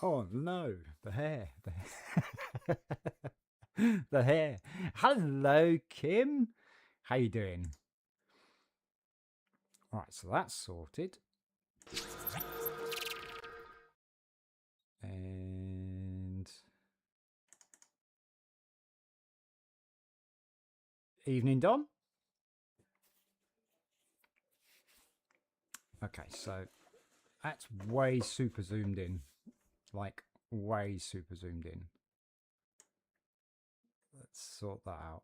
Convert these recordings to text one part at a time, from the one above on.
Oh no, the hair. The hair. Hello, Kim. How you doing? Right, so that's sorted. And evening, Dom. Okay, so that's way super zoomed in. Like, way super zoomed in. Let's sort that out.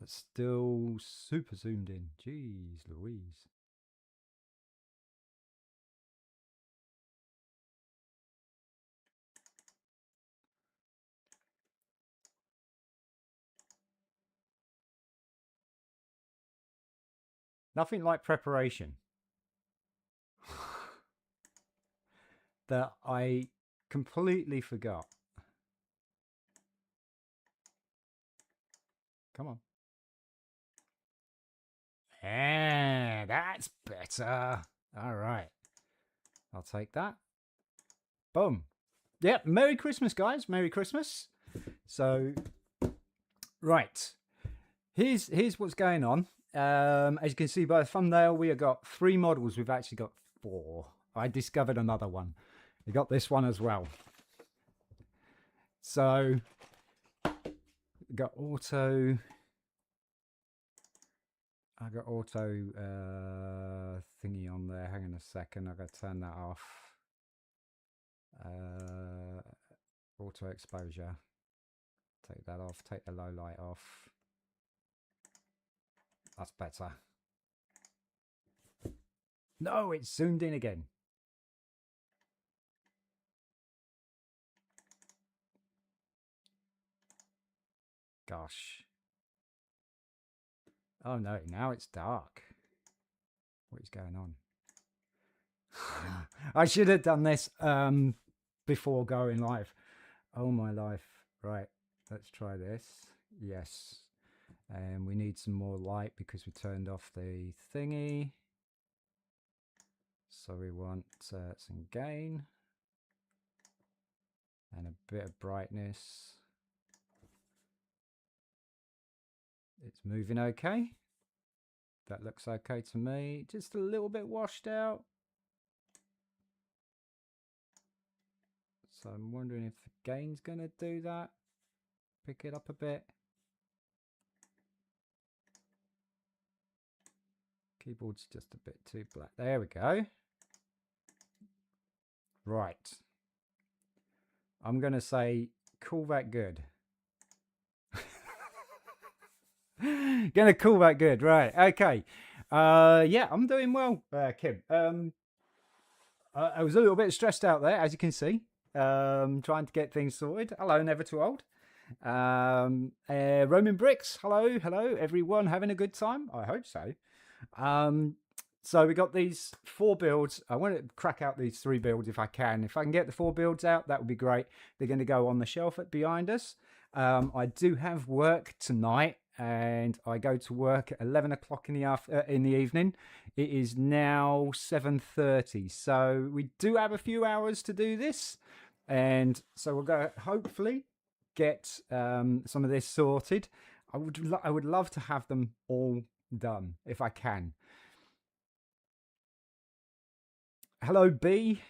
It's still super zoomed in. Jeez Louise. Nothing like preparation. That I completely forgot. Come on. Yeah, that's better. All right. I'll take that. Boom. Yep. Merry Christmas, guys. Merry Christmas. So, right. Here's what's going on. As you can see by the thumbnail, we have got 3 models. We've actually got 4. I discovered another one. We got this one as well. So, we got auto. I got auto thingy on there. Hang on a second. I got to turn that off. Auto exposure. Take that off. Take the low light off. That's better. No, it's zoomed in again. Gosh. Oh no, now it's dark. What is going on? I should have done this before going live. Oh my life. Right, let's try this. Yes. And we need some more light because we turned off the thingy. So we want some gain and a bit of brightness. It's moving okay. That looks okay to me. Just a little bit washed out. So I'm wondering if the gain's going to do that. Pick it up a bit. Keyboard's just a bit too black. There we go. Right. I'm going to say, call that good. Gonna call that good. Right. Okay. Yeah, I'm doing well, Kim. I was a little bit stressed out there, as you can see. Trying to get things sorted. Hello, never too old. Roman Bricks. Hello, everyone. Having a good time? I hope so. So we got these 4 builds. I want to crack out these 3 builds if I can. If I can get the 4 builds out, that would be great. They're going to go on the shelf behind us. I do have work tonight, and I go to work at 11 o'clock in the evening. It is now 7:30, so we do have a few hours to do this, and so we'll go hopefully get some of this sorted. I would love to have them all done if I can. Hello, B.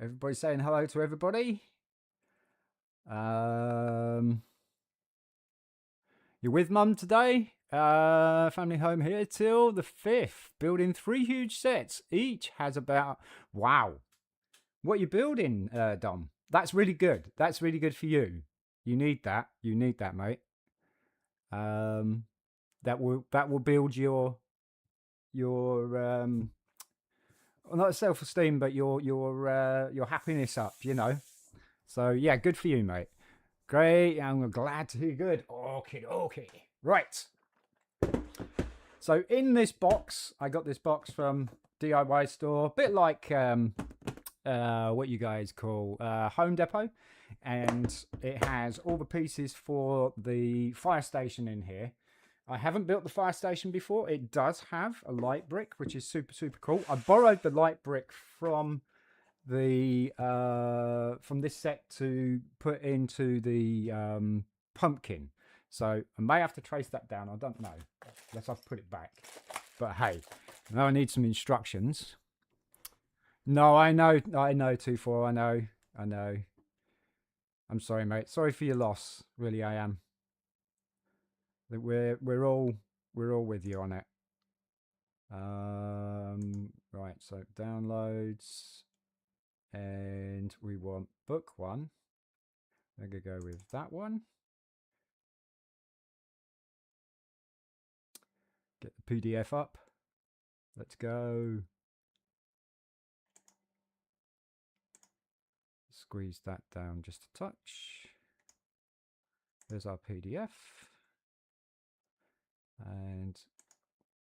Everybody saying hello to everybody. You're with Mum today? Family home here till the 5th. Building 3 huge sets. Each has about... Wow. What are you building, Dom? That's really good. That's really good for you. You need that. You need that, mate. That will build your not self-esteem, but your happiness up, you know. So yeah, good for you, mate. Great. I'm glad to hear good. Okay. Right. So in this box, I got this box from DIY store, a bit like what you guys call Home Depot, and it has all the pieces for the fire station in here. I haven't built the fire station before. It does have a light brick, which is super, super cool. I borrowed the light brick from the from this set to put into the pumpkin. So I may have to trace that down. I don't know, unless I've put it back. But hey, now I need some instructions. No, I know, 2-4. I know. I'm sorry, mate. Sorry for your loss. Really, I am. We're all with you on it. Right. So downloads, and we want book 1. I'm gonna go with that one. Get the PDF up. Let's go. Squeeze that down just a touch. There's our PDF. And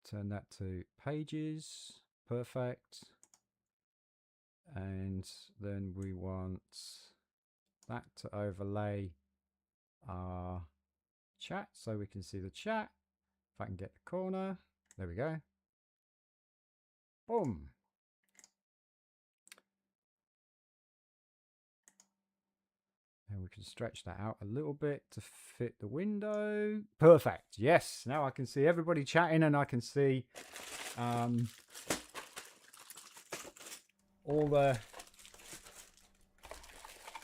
turn that to pages. Perfect. And then we want that to overlay our chat so we can see the chat. If I can get the corner. There we go. Boom. And we can stretch that out a little bit to fit the window. Perfect. Yes. Now I can see everybody chatting, and I can see all the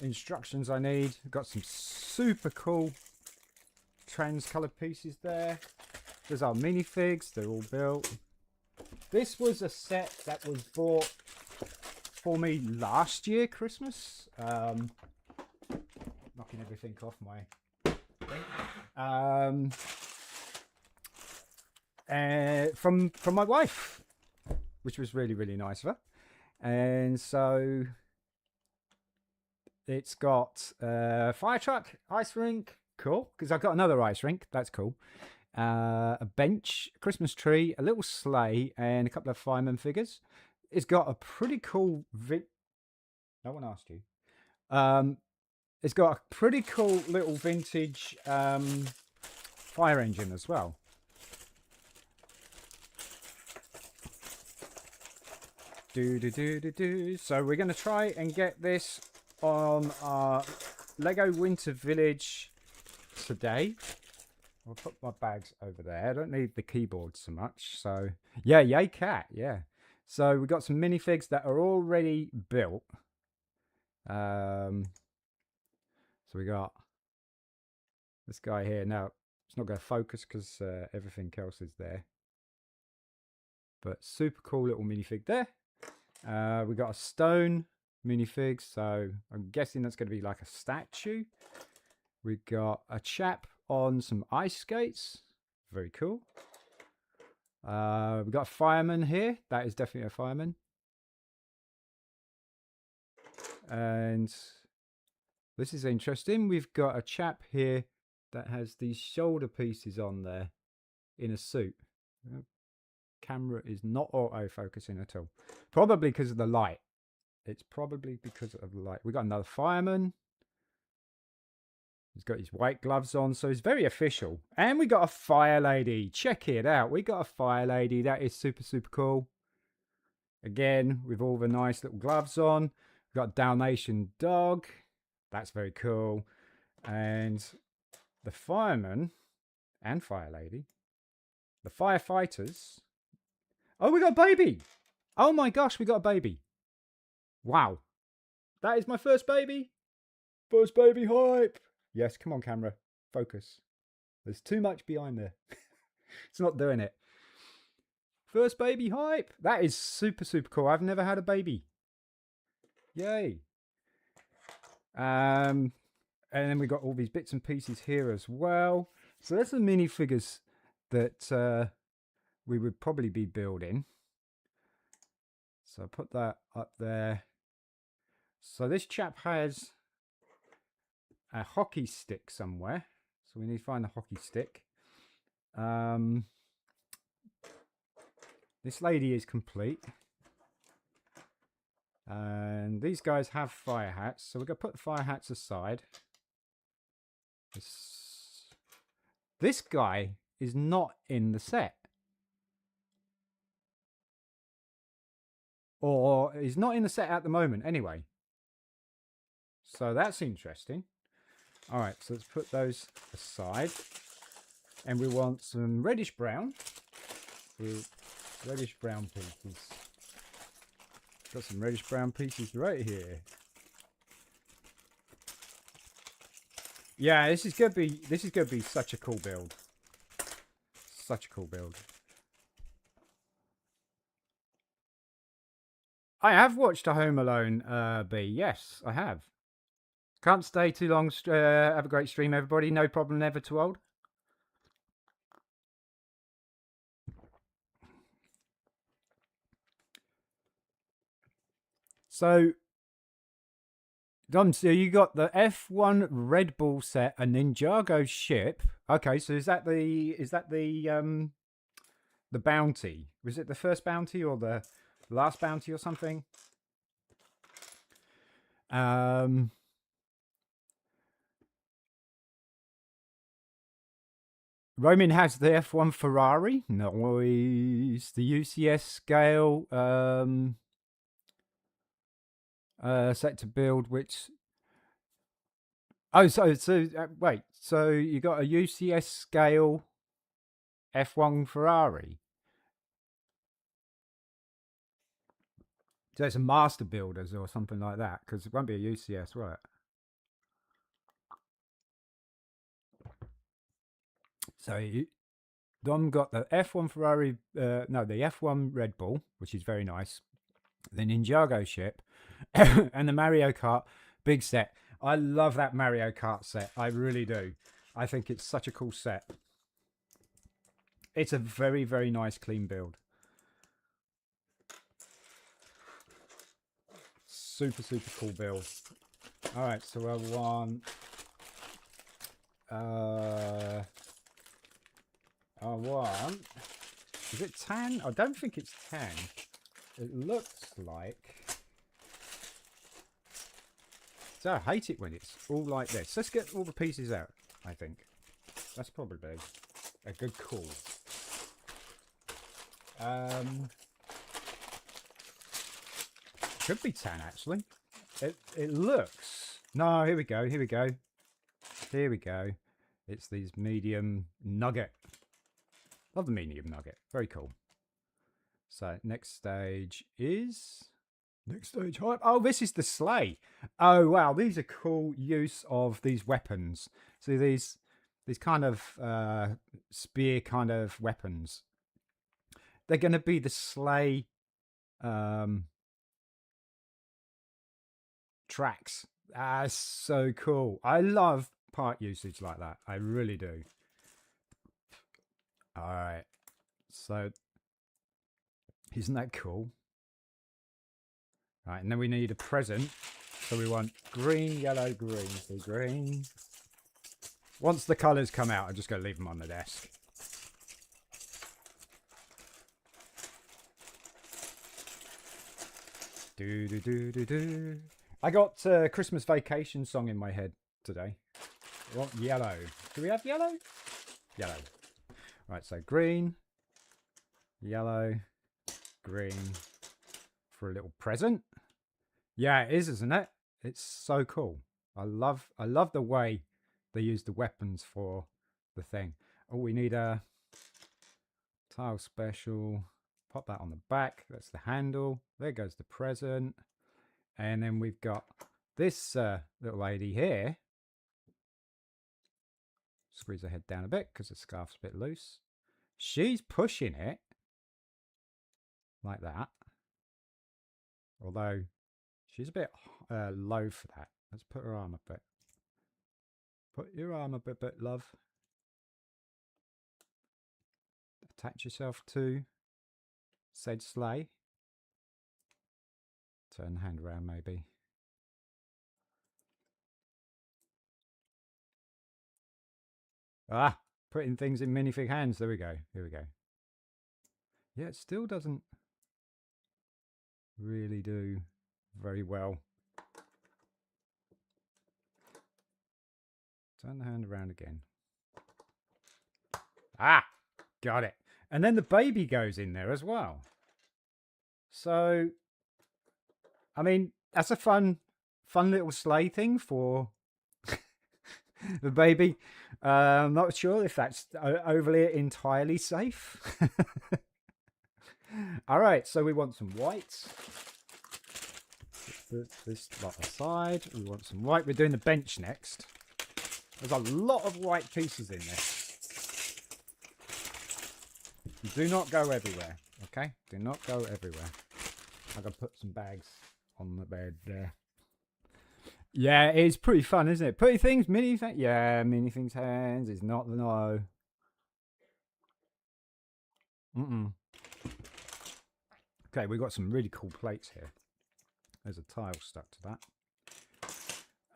instructions I need. Got some super cool trans colored pieces there. There's our minifigs. They're all built. This was a set that was bought for me last year Christmas. Knocking everything off my thing. From my wife, which was really, really nice of her. And so it's got a fire truck, ice rink, cool, because I've got another ice rink, that's cool. A bench, a Christmas tree, a little sleigh, and a couple of fireman figures. It's got a pretty cool no one asked you. It's got a pretty cool little vintage fire engine as well. So we're going to try and get this on our Lego Winter Village today. I'll put my bags over there. I don't need the keyboard so much. So yeah, yay cat, yeah. So we've got some minifigs that are already built. So we got this guy here. Now, it's not going to focus because everything else is there. But super cool little minifig there. We got a stone minifig, so I'm guessing that's going to be like a statue. We got a chap on some ice skates. Very cool. We got a fireman here. That is definitely a fireman. And this is interesting. We've got a chap here that has these shoulder pieces on there in a suit. Camera is not auto-focusing at all. Probably because of the light. It's probably because of the light. We got another fireman. He's got his white gloves on, so he's very official. And we got a fire lady. Check it out. We got a fire lady. That is super, super cool. Again, with all the nice little gloves on. We've got a Dalmatian dog. That's very cool. And the fireman and fire lady, the firefighters. Oh, we got a baby. Oh my gosh, we got a baby. Wow. That is my first baby. First baby hype. Yes, come on, camera. Focus. There's too much behind there. It's not doing it. First baby hype. That is super, super cool. I've never had a baby. Yay. And then we got all these bits and pieces here as well. So that's the minifigures that we would probably be building. So I'll put that up there. So this chap has a hockey stick somewhere. So we need to find the hockey stick. This lady is complete. And these guys have fire hats, so we're going to put the fire hats aside. This guy is not in the set. Or he's not in the set at the moment anyway. So that's interesting. All right, so let's put those aside. And we want some reddish brown. Reddish brown pieces. Got some reddish brown pieces right here. Yeah, this is gonna be such a cool build. Such a cool build. I have watched a Home Alone B. Yes, I have. Can't stay too long. Have a great stream, everybody. No problem. Never too old. So, Dom, so you got the F1 Red Bull set, a Ninjago ship. Okay, so is that the bounty? Was it the first bounty or the last bounty or something? Roman has the F1 Ferrari. Nice. The UCS scale set to build, which... Oh, so wait. So you got a UCS scale F1 Ferrari. So it's a master builders or something like that, because it won't be a UCS, will it? So Dom got the F1 Ferrari, no, the F1 Red Bull, which is very nice. The Ninjago ship, and the Mario Kart big set. I love that Mario Kart set. I really do. I think it's such a cool set. It's a very, very nice, clean build. Super, super cool build. All right, so I want... Is it tan? I don't think it's tan. It looks like... So I hate it when it's all like this. Let's get all the pieces out, I think. That's probably a good call. Could be tan, actually. It looks... No, here we go, here we go. Here we go. It's these medium nugget. Love the medium nugget. Very cool. So next stage is... Next stage hype. Oh, this is the sleigh. Oh, wow. These are cool use of these weapons. See, these kind of spear kind of weapons. They're going to be the sleigh tracks. That's so cool. I love part usage like that. I really do. All right. So, isn't that cool? Right, and then we need a present. So we want green, yellow, green. So green. Once the colours come out, I'm just going to leave them on the desk. Do do do do do. I got a Christmas Vacation song in my head today. I want yellow. Do we have yellow? Yellow. Right, so green, yellow, green for a little present. Yeah, it is, isn't it? It's so cool. I love the way they use the weapons for the thing. Oh, we need a tile special. Pop that on the back. That's the handle. There goes the present. And then we've got this little lady here. Squeeze her head down a bit because the scarf's a bit loose. She's pushing it like that. Although she's a bit low for that. Let's put her arm a bit. Put your arm up a bit, love. Attach yourself to said sleigh. Turn the hand around maybe. Ah, putting things in minifig hands. There we go. Here we go. Yeah, it still doesn't really do very well. Turn the hand around again. Ah, got it. And then the baby goes in there as well. So, I mean, that's a fun little sleigh thing for the baby. I'm not sure if that's overly entirely safe. All right, so we want some whites. Put this lot aside. We want some white. We're doing the bench next. There's a lot of white pieces in there. Do not go everywhere, okay? Do not go everywhere. I'm going to put some bags on the bed there. Yeah, it's pretty fun, isn't it? Pretty things, mini things. Yeah, mini things hands is not the no. Okay, we've got some really cool plates here. There's a tile stuck to that.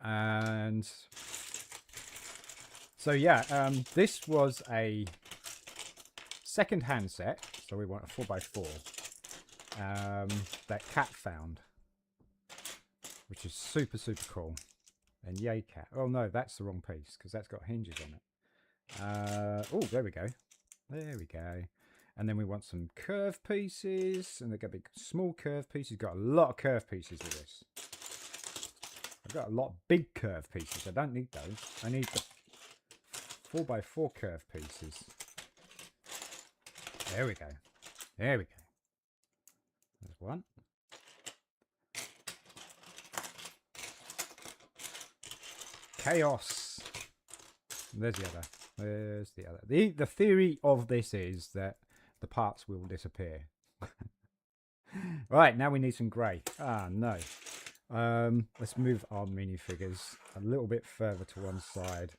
And so yeah, this was a second-hand set, so we want a 4x4 that Cat found, which is super cool. And yay, Cat. Oh no, that's the wrong piece because that's got hinges on it. Oh, there we go. There we go. And then we want some curved pieces, and they're going to be small curved pieces. Got a lot of curved pieces with this. I've got a lot of big curved pieces. I don't need those. I need the 4x4 curved pieces. There we go. There we go. There's one. Chaos. There's the other. There's the other. The theory of this is that the parts will disappear. Right, now we need some grey. Ah, no. Let's move our minifigures a little bit further to one side.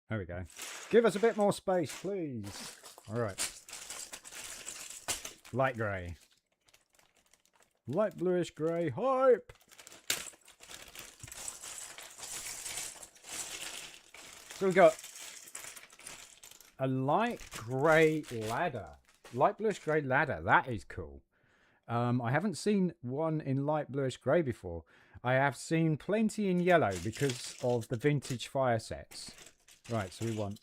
There we go. Give us a bit more space, please. All right. Light grey. Light bluish grey. Hype! So we've got a light grey ladder. Light bluish grey ladder. That is cool. I haven't seen one in light bluish grey before. I have seen plenty in yellow because of the vintage fire sets. Right, so we want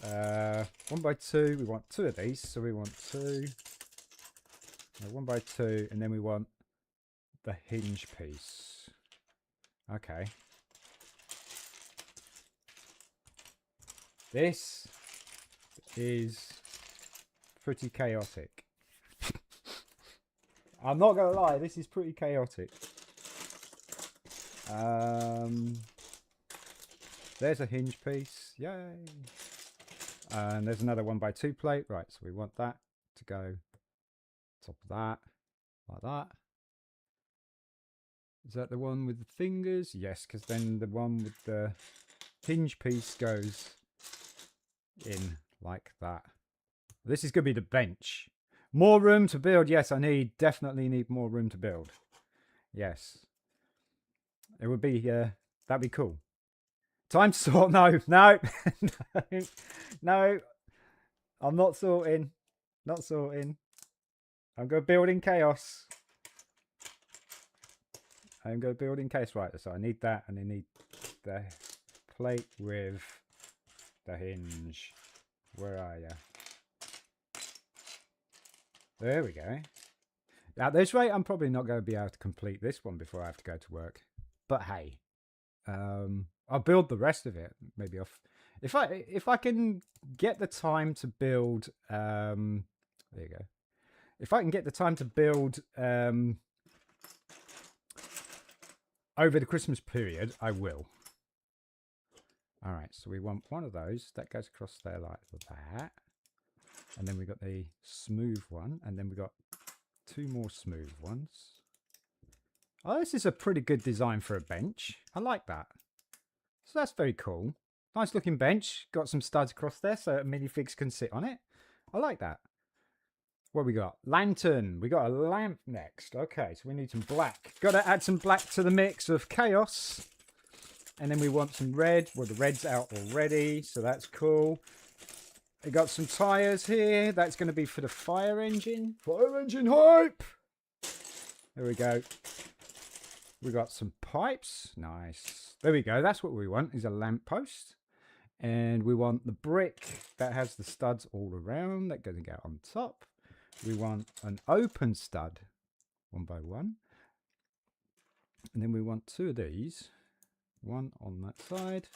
1x2. We want 2 of these, so we want 2. 1x2, and then we want the hinge piece. Okay. This is pretty chaotic. I'm not gonna lie, this is pretty chaotic. There's a hinge piece, yay! And there's another 1x2 plate, right? So we want that to go top of that, like that. Is that the one with the fingers? Yes, because then the one with the hinge piece goes in like that. This is going to be the bench. More room to build. Yes, definitely need more room to build. Yes. It would be, that'd be cool. Time to sort. No. No. I'm not sorting. Not sorting. I'm going to build in chaos. I'm going to build in chaos. Right, so I need that, and I need the plate with the hinge. Where are you? There we go. At this rate, I'm probably not going to be able to complete this one before I have to go to work. But hey, I'll build the rest of it. Maybe off if I can get the time to build. There you go. If I can get the time to build over the Christmas period, I will. All right, so we want one of those that goes across there like that, and then we got the smooth one, and then we got 2 more smooth ones. Oh, this is a pretty good design for a bench. I like that. So that's very cool. Nice looking bench. Got some studs across there so minifigs can sit on it. I like that. What we got? Lantern. We got a lamp next. Okay, so we need some black. Got to add some black to the mix of chaos. And then we want some red. Well, the red's out already, so that's cool. We got some tyres here. That's going to be for the fire engine. Fire engine hype! There we go. We got some pipes. Nice. There we go. That's what we want, is a lamp post. And we want the brick that has the studs all around. That's going to go on top. We want an open stud, one by one. And then we want two of these. One on that side.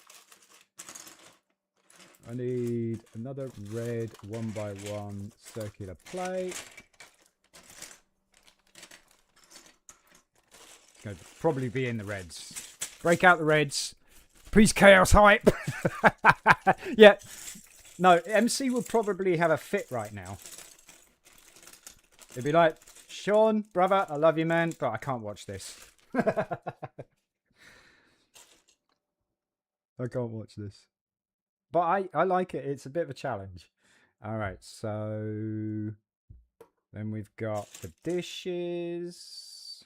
I need another red 1x1 circular plate. It's going to probably be in the reds. Break out the reds. Peace, chaos, hype. Yeah. No, MC would probably have a fit right now. It'd be like, Sean, brother, I love you, man, but I can't watch this. I can't watch this. But I like it. It's a bit of a challenge. All right, so then we've got the dishes.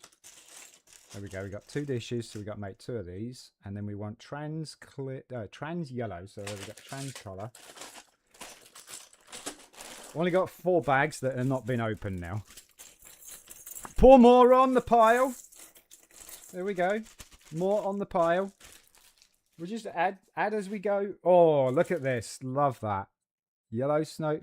There we go. We got two dishes, so we got to make two of these, and then we want trans yellow. So we've got trans color. Only got 4 bags that have not been opened now. Pour more on the pile. There we go. More on the pile. We'll just add as we go. Oh, look at this. Love that.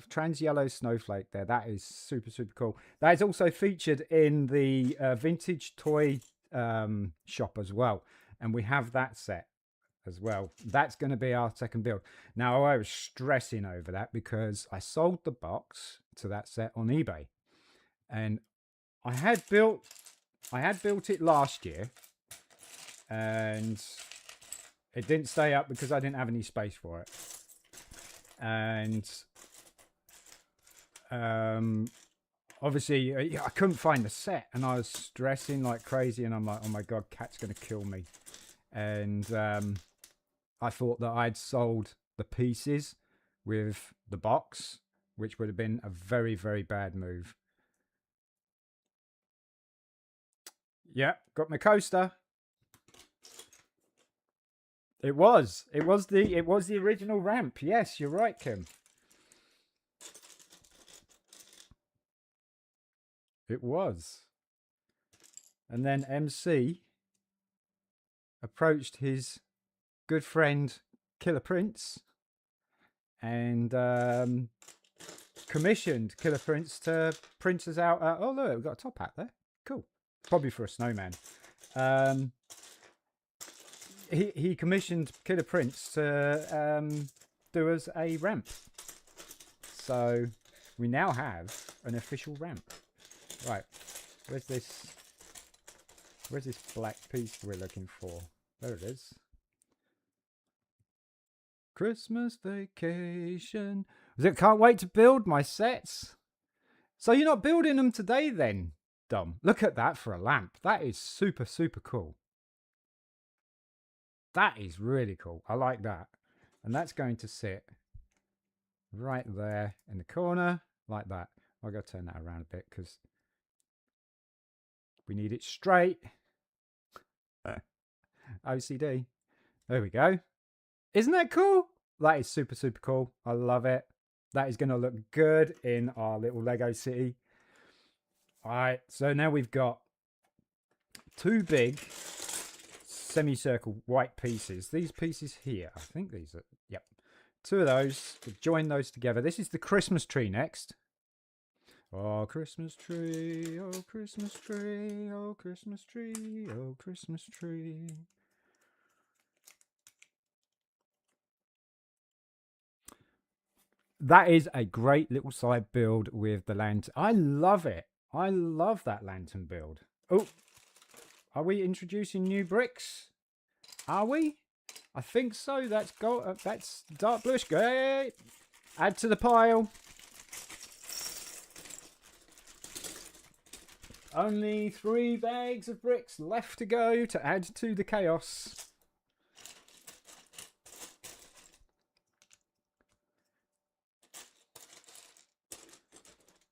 Trans yellow snowflake there. That is super, super cool. That is also featured in the vintage toy shop as well. And we have that set as well. That's going to be our second build. Now, I was stressing over that because I sold the box to that set on eBay. And I had built it last year. And it didn't stay up because I didn't have any space for it. And obviously I couldn't find the set, and I was stressing like crazy, and I'm like, oh my god, Cat's gonna kill me. And I thought that I'd sold the pieces with the box, which would have been a very, very bad move. Yeah, got my coaster. It was the original ramp. Yes, you're right, Kim. It was. And then MC approached his good friend Killer Prince and commissioned Killer Prince to print us out. Oh look, we've got a top hat there. Cool. Probably for a snowman. He commissioned Killer Prince to do us a ramp. So we now have an official ramp. Right, where's this black piece we're looking for? There it is. Christmas vacation. Can't wait to build my sets. So you're not building them today then, Dom? Look at that for a lamp. That is super, super cool. That is really cool. I like that. And that's going to sit right there in the corner like that. I'll go turn that around a bit because we need it straight. OCD. There we go. Isn't that cool? That is super, super cool. I love it. That is going to look good in our little Lego city. All right. So now we've got 2 big semicircle white pieces. These pieces here, I think these are, yep. 2 of those, we'll join those together. This is the Christmas tree next. Oh, Christmas tree, oh, Christmas tree, oh, Christmas tree, oh, Christmas tree. That is a great little side build with the lantern. I love it. I love that lantern build. Oh, are we introducing new bricks? Are we? I think so. That's gold. That's dark bluish. Great. Add to the pile. Only 3 bags of bricks left to go to add to the chaos.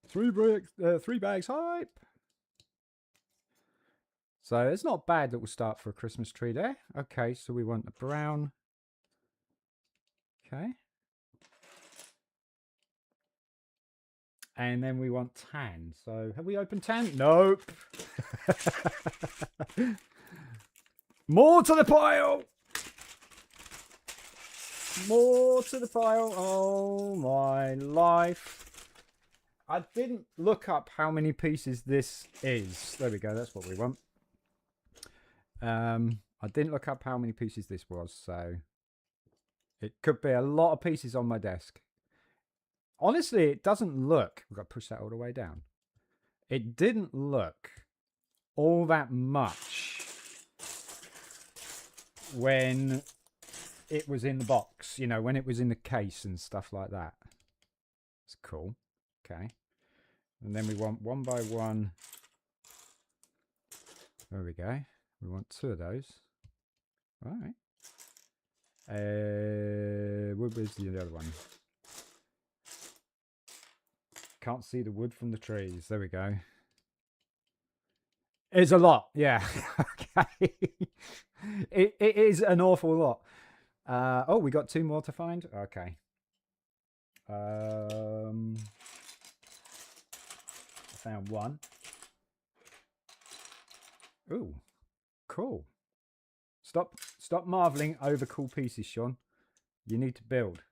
Three bags hype. So it's not bad that we'll start for a Christmas tree there. Okay, so we want the brown. Okay. And then we want tan. So have we opened tan? Nope. More to the pile. More to the pile. Oh my life. I didn't look up how many pieces this is. There we go. That's what we want. I didn't look up how many pieces this was, so it could be a lot of pieces on my desk. Honestly, it doesn't look. We've got to push that all the way down. It didn't look all that much when it was in the box, you know, when it was in the case and stuff like that. It's cool. Okay. And then we want 1 by 1. There we go. We want 2 of those. All right. Where's the other one? Can't see the wood from the trees. There we go. It's a lot. Yeah. Okay. It is an awful lot. Oh, we got 2 more to find. Okay. I found 1. Ooh, cool. Stop marveling over cool pieces, Sean. You need to build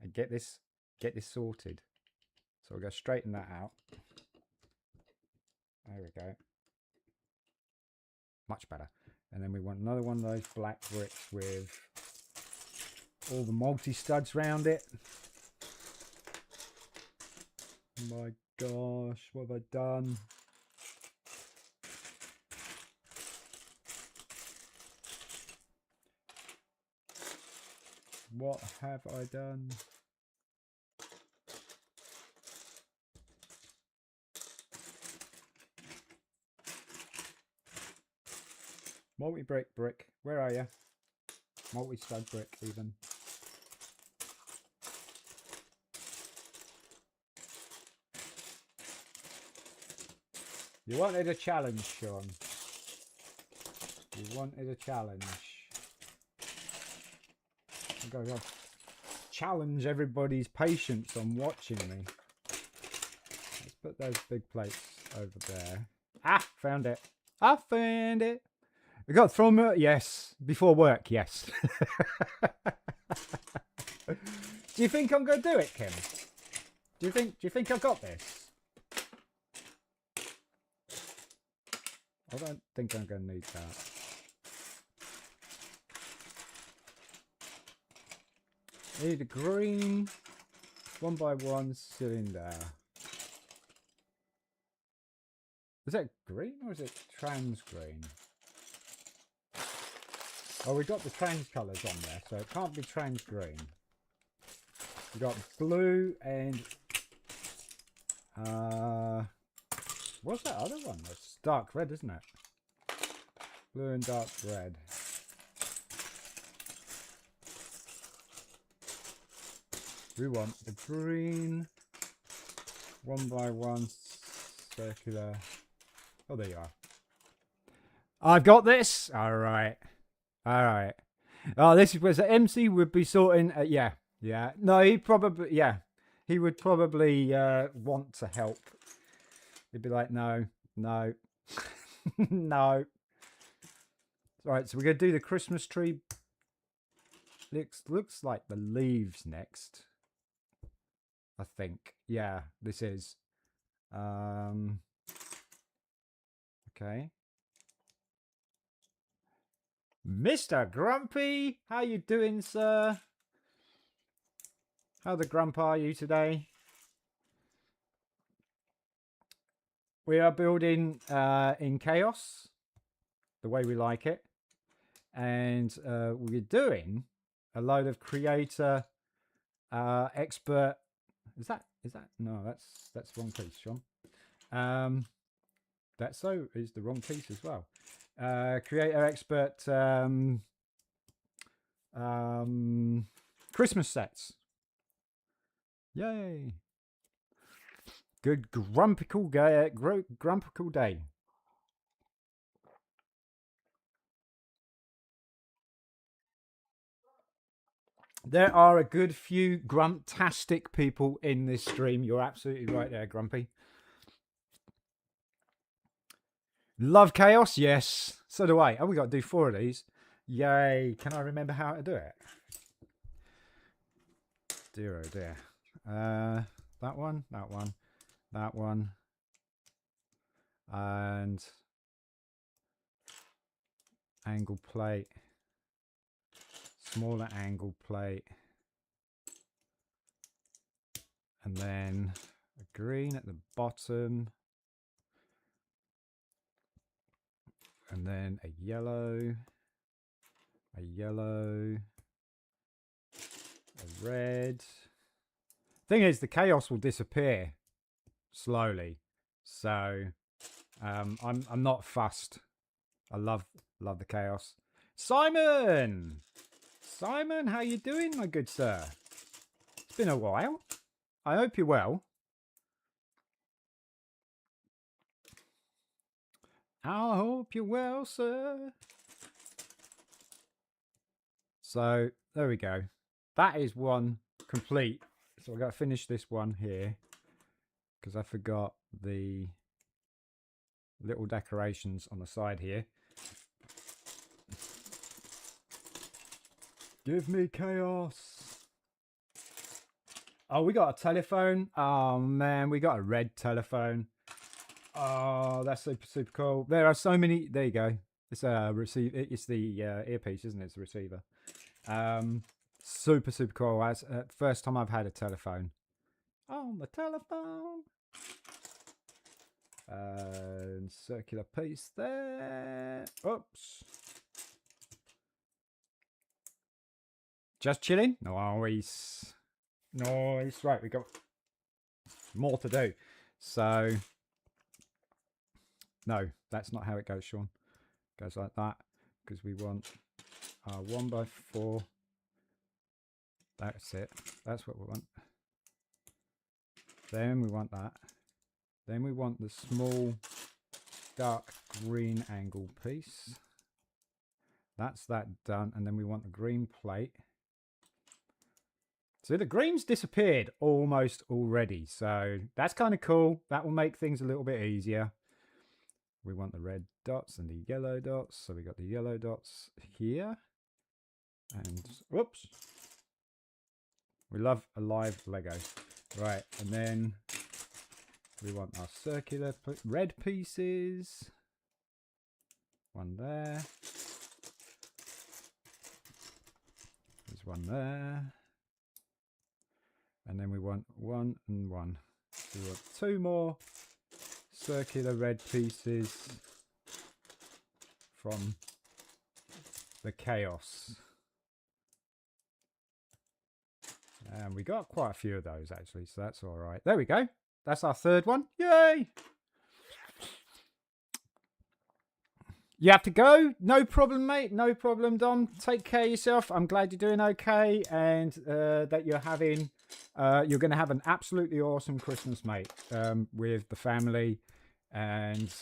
and get this sorted. So we're going to straighten that out. There we go. Much better. And then we want another one of those black bricks with all the multi-studs round it. Oh my gosh, what have I done? What have I done? Multi-brick brick, where are you? Multi-stud brick even. You wanted a challenge, Sean. You wanted a challenge. I'm going to challenge everybody's patience on watching me. Let's put those big plates over there. Ah, found it. I found it. We got to throw them. Yes, before work. Yes. Do you think I'm going to do it, Kim? Do you think I've got this? I don't think I'm going to need that. Need a green 1 by 1 cylinder. Is that green or is it trans green? Oh, we got the trans colours on there, so it can't be trans green. We got blue and what's that other one? That's dark red, isn't it? Blue and dark red. We want the green 1 by 1 circular. Oh, there you are. I've got this. All right. All right. Oh, this is where the MC would be sorting. Yeah. No, he probably. Yeah, he would probably want to help. He'd be like, no, no. All right. So we're gonna do the Christmas tree. Looks like the leaves next. I think. Yeah, this is. Okay. Mr. Grumpy, how you doing, sir? How the grump are you today? We are building in chaos, the way we like it, and we're doing a load of creator expert. Is that no? That's the wrong piece, Sean. That so is the wrong piece as well. Creator expert Christmas sets. Yay! Good grumpical day. Grumpical day. There are a good few grumtastic people in this stream. You're absolutely right there, Grumpy. Love chaos, yes. So do I. Oh, we got to do 4 of these. Yay. Can I remember how to do it? Dear, oh dear. That one, that one, that one. And angle plate. Smaller angle plate. And then a green at the bottom. And then a yellow. A yellow. A red. Thing is, the chaos will disappear slowly. So I'm not fussed. I love the chaos. Simon! Simon, how you doing, my good sir? It's been a while. I hope you're well. I hope you're well, sir. So, there we go. That is one complete. So I've got to finish this one here. Because I forgot the little decorations on the side here. Give me chaos. Oh, we got a telephone. Oh, man, we got a red telephone. Oh, that's super, super cool. There are so many. There you go. It's a receiver. It's the earpiece, isn't it? It's the receiver. Super, super cool. That's first time I've had a telephone. Oh, the telephone. Circular piece there. Oops. Just chilling. Nice. Nice. Right, we got more to do. So, no, that's not how it goes, Sean. It goes like that because we want our 1x4. That's it. That's what we want. Then we want that. Then we want the small dark green angle piece. That's that done. And then we want the green plate. So the green's disappeared almost already. So that's kind of cool. That will make things a little bit easier. We want the red dots and the yellow dots. So we got the yellow dots here. And whoops. We love a live Lego. Right, and then we want our circular red pieces. One there. There's one there. And then we want 1 and 1. So we want 2 more circular red pieces from the chaos. And we got quite a few of those actually, so that's all right. There we go. That's our third one. Yay! You have to go? No problem, mate. No problem, Dom. Take care of yourself. I'm glad you're doing okay and that you're having... you're going to have an absolutely awesome Christmas, mate, with the family. And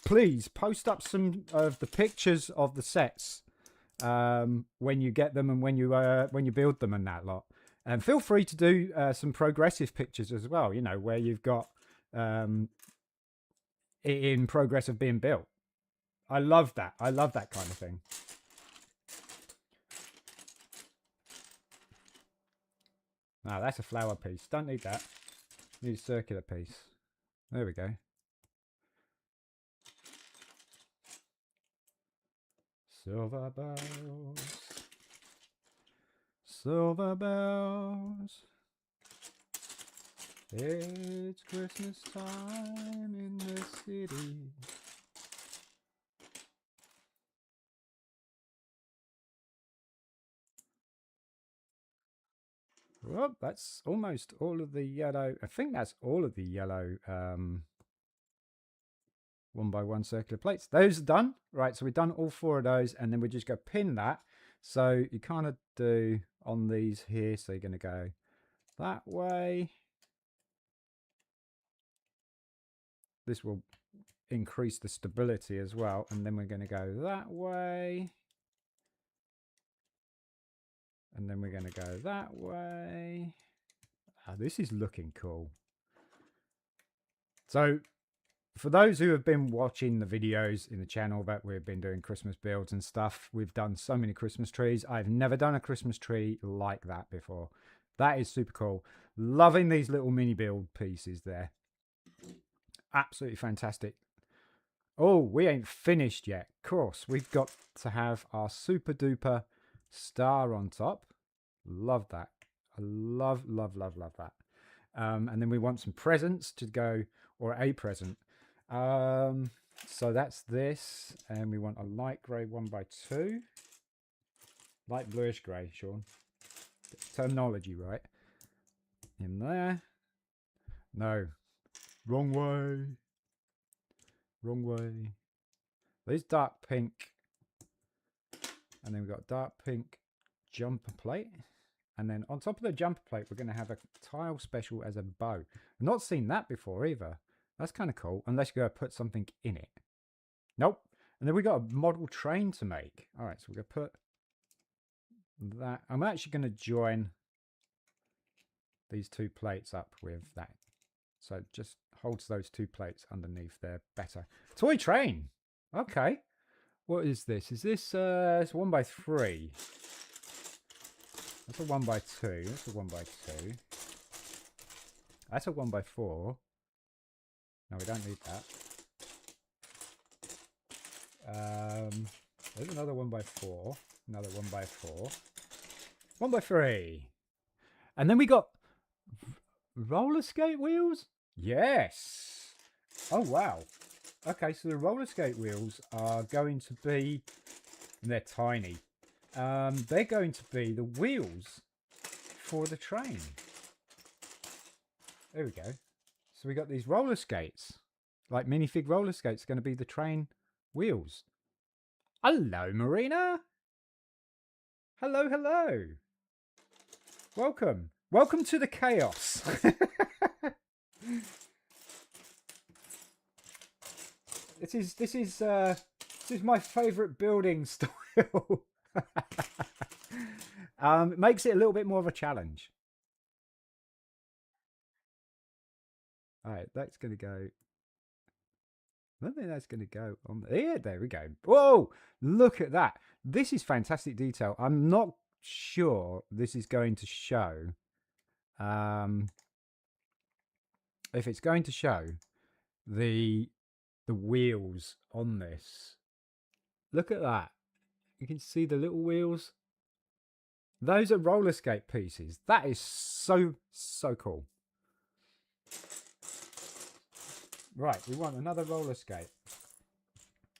please post up some of the pictures of the sets when you get them and when you build them and that lot. And feel free to do some progressive pictures as well, you know, where you've got it in progress of being built. I love that. I love that kind of thing. No, that's a flower piece. Don't need that. Need a circular piece. There we go. Silver bells. Silver bells. It's Christmas time in the city. Well, that's almost all of the yellow. I think that's all of the yellow 1x1 circular plates. Those are done. Right, so we've done all 4 of those, and then we just go pin that. So you kind of do on these here. So you're going to go that way. This will increase the stability as well. And then we're going to go that way. And then we're going to go that way. Oh, this is looking cool. So for those who have been watching the videos in the channel that we've been doing Christmas builds and stuff, we've done so many Christmas trees. I've never done a Christmas tree like that before. That is super cool. Loving these little mini build pieces there. Absolutely fantastic. Oh, we ain't finished yet. Of course, we've got to have our super duper star on top. Love that. I love that. And then we want some presents to go, or a present. So that's this, and we want a light grey 1x2. Light bluish grey, Sean. Terminology, right? In there. No. Wrong way. Wrong way. There's dark pink. And then we've got dark pink jumper plate. And then on top of the jumper plate, we're going to have a tile special as a bow. I've not seen that before either. That's kind of cool. Unless you're going to put something in it. Nope. And then we got a model train to make. All right, so we're going to put that. I'm actually going to join these two plates up with that. So it just holds those two plates underneath there better. Toy train. Okay. What is this? Is this it's 1x3? That's a 1x2. That's a 1x2. That's a 1x4. No, we don't need that. There's another 1x4. Another 1x4. 1x3. And then we got roller skate wheels? Yes. Oh, wow. Okay, so the roller skate wheels are going to be, and they're tiny. They're going to be the wheels for the train. There we go. So we got these roller skates, like minifig roller skates, going to be the train wheels. Hello, Marina. Hello, hello. Welcome. Welcome to the chaos. This is my favourite building style. It makes it a little bit more of a challenge. All right, that's going to go. I don't think that's going to go on there. There we go. Whoa, look at that. This is fantastic detail. I'm not sure this is going to show. If it's going to show the wheels on this. Look at that. You can see the little wheels. Those are roller skate pieces. That is so cool. Right, we want another roller skate.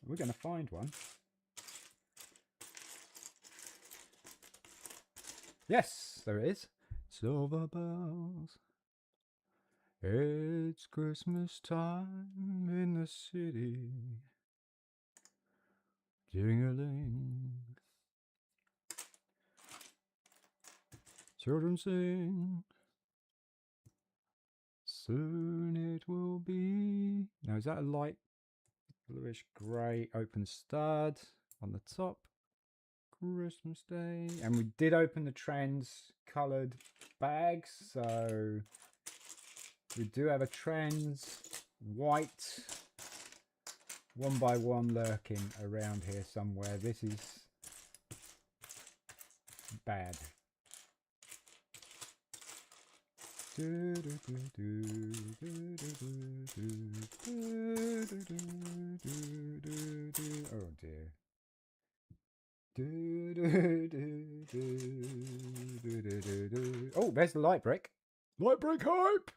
We're going to find one. Yes, there it is. Silver bells. It's Christmas time in the city. Ding-a-ling. Children sing. Soon it will be. Now, is that a light bluish grey open stud on the top? Christmas Day. And we did open the trends coloured bags, so we do have a trends white 1x1 lurking around here somewhere. This is bad. Oh dear. Oh, there's the light brick. Light brick hype.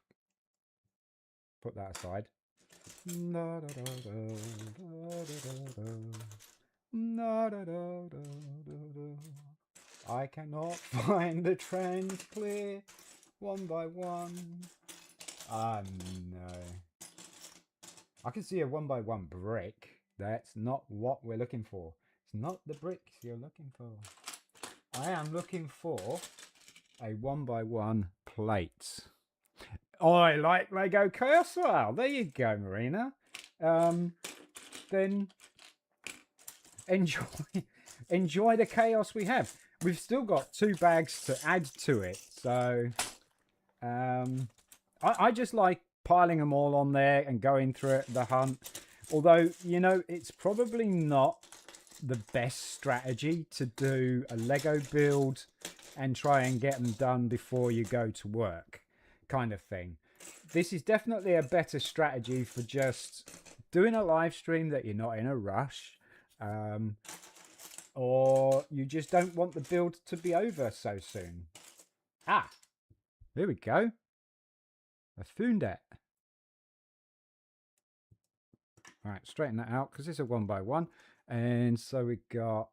Put that aside. I cannot find the trends clear 1x1. Ah, no. I can see a 1x1 brick. That's not what we're looking for. It's not the bricks you're looking for. I am looking for a 1x1 plate. I like Lego Chaos. Well, there you go, Marina. Then enjoy the chaos we have. we've still got 2 bags to add to it. So I just like piling them all on there and going through it, the hunt. Although, you know, it's probably not the best strategy to do a Lego build and try and get them done before you go to work, kind of thing. This is definitely a better strategy for just doing a live stream that you're not in a rush, or you just don't want the build to be over so soon. Ah, here we go. I found it. All right, straighten that out because it's a 1 by 1. And so we got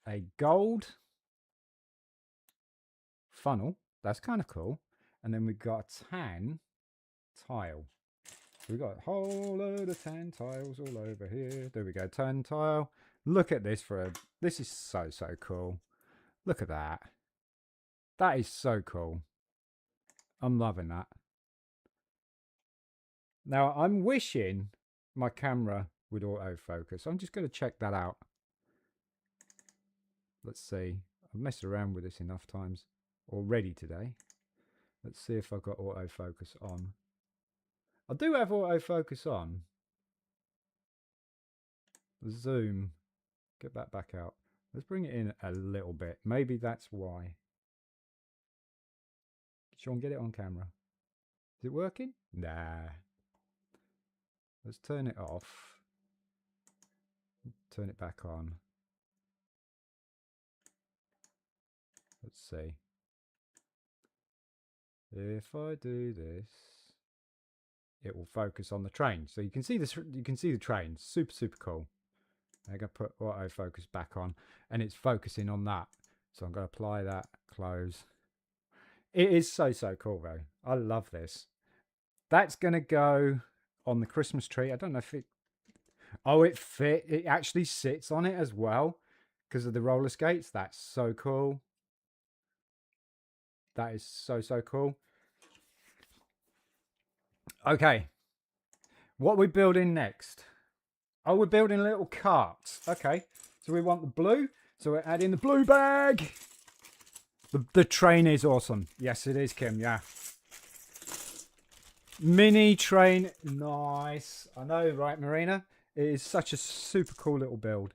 a gold funnel. That's kind of cool. And then we got a tan tile. So we got a whole load of tan tiles all over here. There we go, tan tile. Look at this this is so cool. Look at that. That is so cool. I'm loving that. Now I'm wishing my camera would autofocus. I'm just going to check that out. Let's see. I've messed around with this enough times already today. Let's see if I've got autofocus on. I do have autofocus on. Zoom. Get that back out. Let's bring it in a little bit. Maybe that's why. Sean, get it on camera. Is it working? Nah. Let's turn it off. Turn it back on. Let's see. If I do this, it will focus on the train. So you can see this. You can see the train. Super cool. I'm going to put autofocus back on, and it's focusing on that. So I'm going to apply that. Close. It is so cool though. I love this. That's going to go on the Christmas tree. I don't know if it. Oh, it fit. It actually sits on it as well because of the roller skates. That's so cool. That is so cool. Okay. What are we building next? Oh, we're building a little cart. Okay. So we want the blue. So we're adding the blue bag. The train is awesome. Yes, it is, Kim. Yeah. Mini train. Nice. I know, right, Marina? It is such a super cool little build.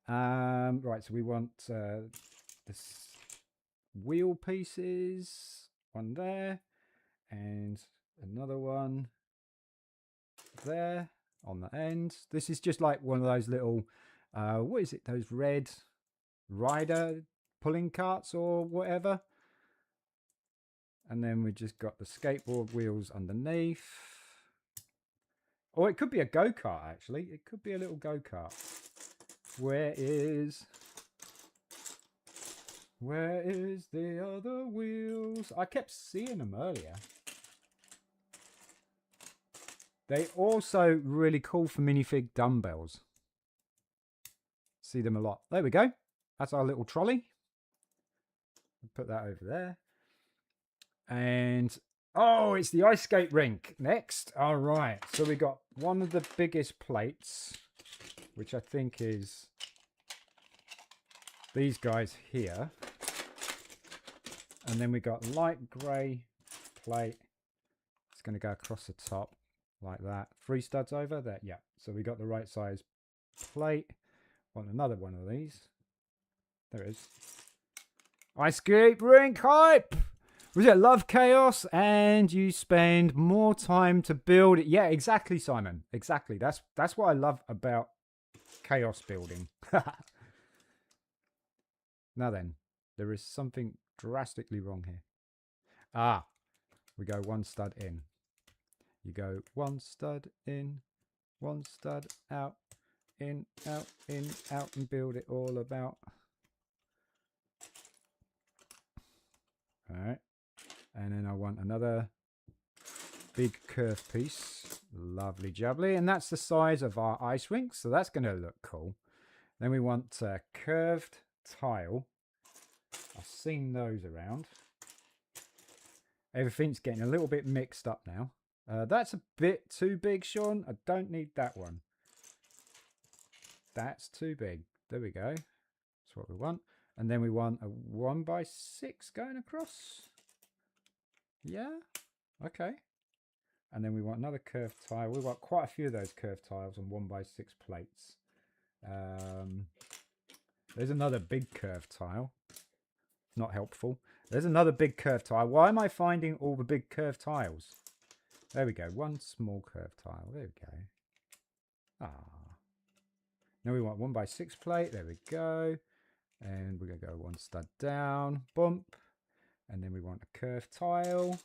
Right, so we want this wheel pieces. One there. And another one there on the end. This is just like one of those little, what is it? Those red rider pulling carts or whatever. And then we just got the skateboard wheels underneath. Or it could be a go-kart, actually. It could be a little go-kart. Where is the other wheels? I kept seeing them earlier. They also really cool for minifig dumbbells. See them a lot. There we go. That's our little trolley. Put that over there. And oh, it's the ice skate rink next. All right. So we got one of the biggest plates, which I think is these guys here. And then we got light grey plate. It's going to go across the top like that. 3 studs over there. Yeah. So we got the right size plate. Want another one of these. There it is. Ice skate rink hype. Was it love chaos and you spend more time to build it? Yeah, exactly, Simon. Exactly. That's what I love about chaos building. Now then, there is something drastically wrong here. Ah, we go 1 stud in. You go 1 stud in, 1 stud out, in, out, and build it all about. All right. And then I want another big curve piece. Lovely jubbly. And that's the size of our ice rink. So that's going to look cool. Then we want a curved tile. I've seen those around. Everything's getting a little bit mixed up now. That's a bit too big, Sean. I don't need that one. That's too big. There we go. That's what we want. And then we want a 1x6 going across. Yeah, okay. And then we want another curved tile. We want quite a few of those curved tiles on 1x6 plates. There's another big curved tile. Not helpful. There's another big curved tile. Why am I finding all the big curved tiles? There we go. One small curved tile. There we go. Ah. Now we want 1x6 plate. There we go. And we're going to go one stud down. Bump. And then we want a curved tile.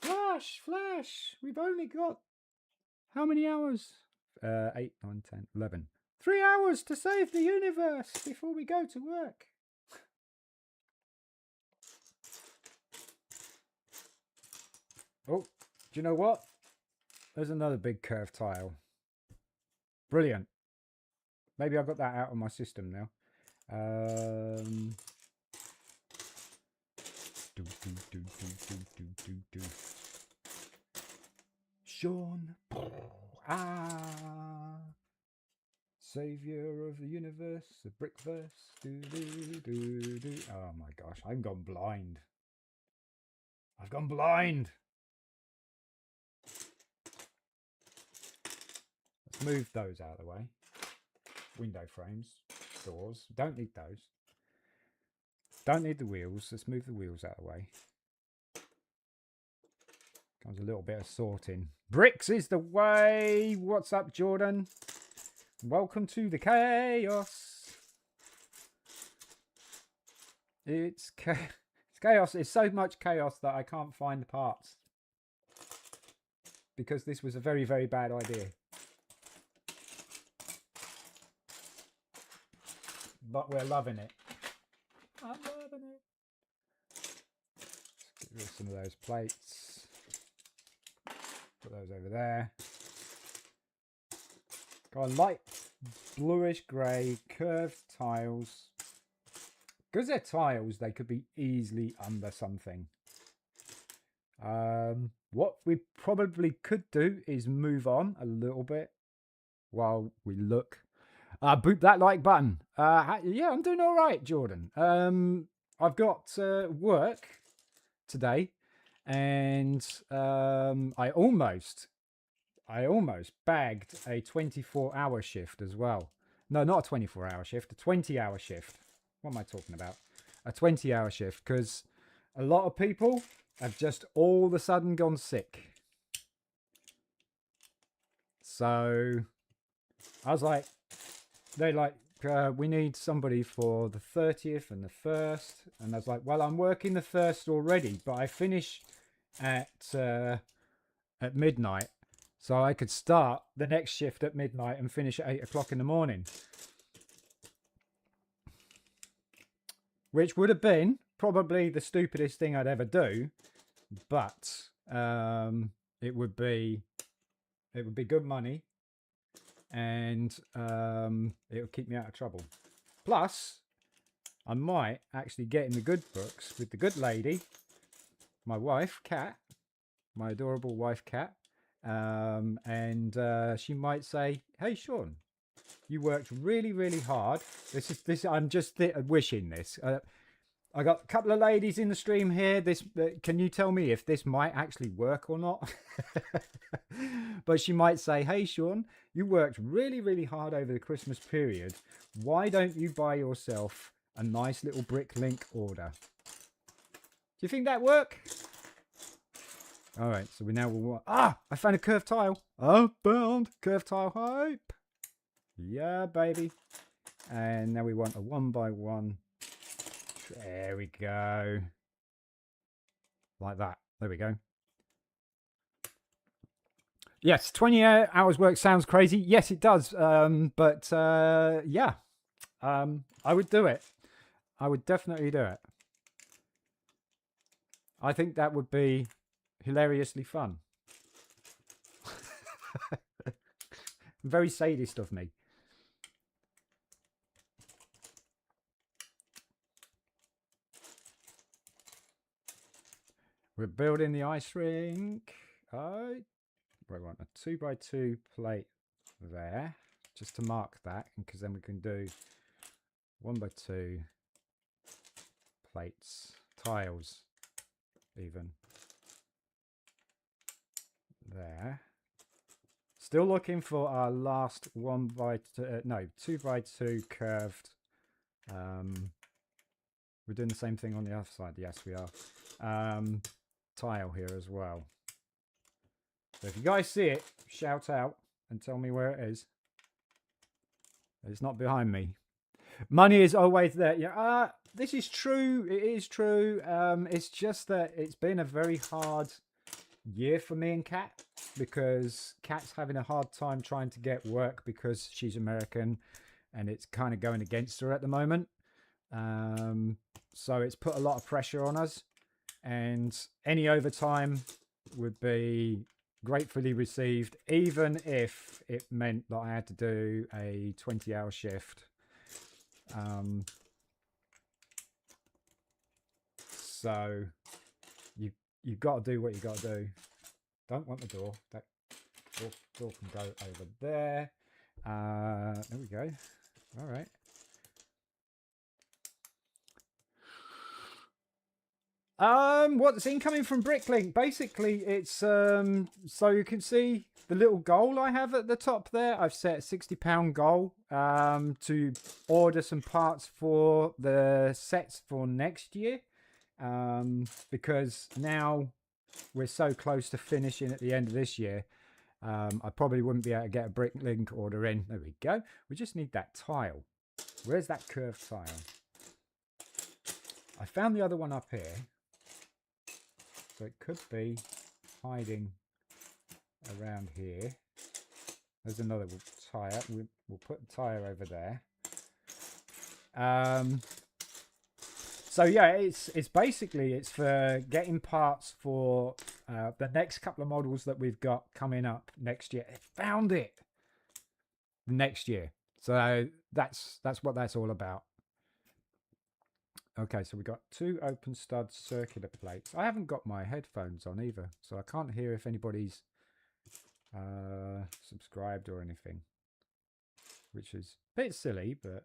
Flash! Flash! We've only got how many hours? 8, 9, 10, 11. 3 hours to save the universe before we go to work. Oh, do you know what? There's another big curved tile. Brilliant. Maybe I've got that out of my system now. Sean. Ah. Savior of the universe, the brickverse. Oh my gosh, I've gone blind. I've gone blind. Let's move those out of the way. Window frames, doors. Don't need those. Don't need the wheels. Let's move the wheels out of the way. Comes a little bit of sorting. Bricks is the way. What's up, Jordan? Welcome to the chaos. It's chaos. It's so much chaos that I can't find the parts. Because this was a very, very bad idea. But we're loving it. I'm loving it. Let's get rid of some of those plates. Put those over there. Got a light bluish grey curved tiles. Because they're tiles, they could be easily under something. What we probably could do is move on a little bit while we look. Boot that like button. Yeah, I'm doing all right, Jordan. I've got work today, and I almost bagged a 24-hour shift as well. No, not a 24-hour shift, a 20-hour shift. What am I talking about? A 20-hour shift, because a lot of people have just all of a sudden gone sick. So I was like, they're like, we need somebody for the 30th and the 1st. And I was like, well, I'm working the 1st already, but I finish at midnight. So I could start the next shift at midnight and finish at 8 o'clock in the morning. Which would have been probably the stupidest thing I'd ever do. But it would be good money. And it would keep me out of trouble. Plus, I might actually get in the good books with the good lady, my wife, Kat, my adorable wife, Kat. And she might say, "Hey, Sean, you worked really, really hard. This. I'm just wishing this. I got a couple of ladies in the stream here. Can you tell me if this might actually work or not?" But she might say, "Hey, Sean, you worked really, really hard over the Christmas period. Why don't you buy yourself a nice little BRIT'N order?" Do you think that work? All right, so we now will want... I found a curved tile. I found curved tile hype. Yeah, baby. And now we want a 1x1. There we go. Like that. There we go. Yes, 20 hours work sounds crazy. Yes, it does. But yeah, I would do it. I would definitely do it. I think that would be hilariously fun. Very sadist of me. We're building the ice rink. We want a 2x2 plate there, just to mark that, because then we can do 1x2 plates, tiles, even there. Still looking for our last 1x2, no, 2x2 curved. We're doing the same thing on the other side. Yes, we are. Tile here as well. So if you guys see it, shout out and tell me where it is. It's not behind me. Money is always there. Yeah, this is true. It is true. It's just that it's been a very hard year for me and Kat, because Kat's having a hard time trying to get work because she's American and it's kind of going against her at the moment. So it's put a lot of pressure on us, and any overtime would be gratefully received, even if it meant that I had to do a 20-hour shift. So you've got to do what you got to do. Don't want the door. That door can go over there. There we go. All right. What's incoming from Bricklink? Basically, it's so you can see the little goal I have at the top there. I've set a £60 goal to order some parts for the sets for next year, because now we're so close to finishing at the end of this year. I probably wouldn't be able to get a Bricklink order in. There we go. We just need that tile. Where's that curved tile? I found the other one up here. So it could be hiding around here. There's another tire. We'll put the tire over there. So yeah, it's basically it's for getting parts for the next couple of models that we've got coming up next year. I found it next year. So that's what that's all about. Okay, so we've got 2 open stud circular plates. I haven't got my headphones on either, so I can't hear if anybody's subscribed or anything, which is a bit silly, but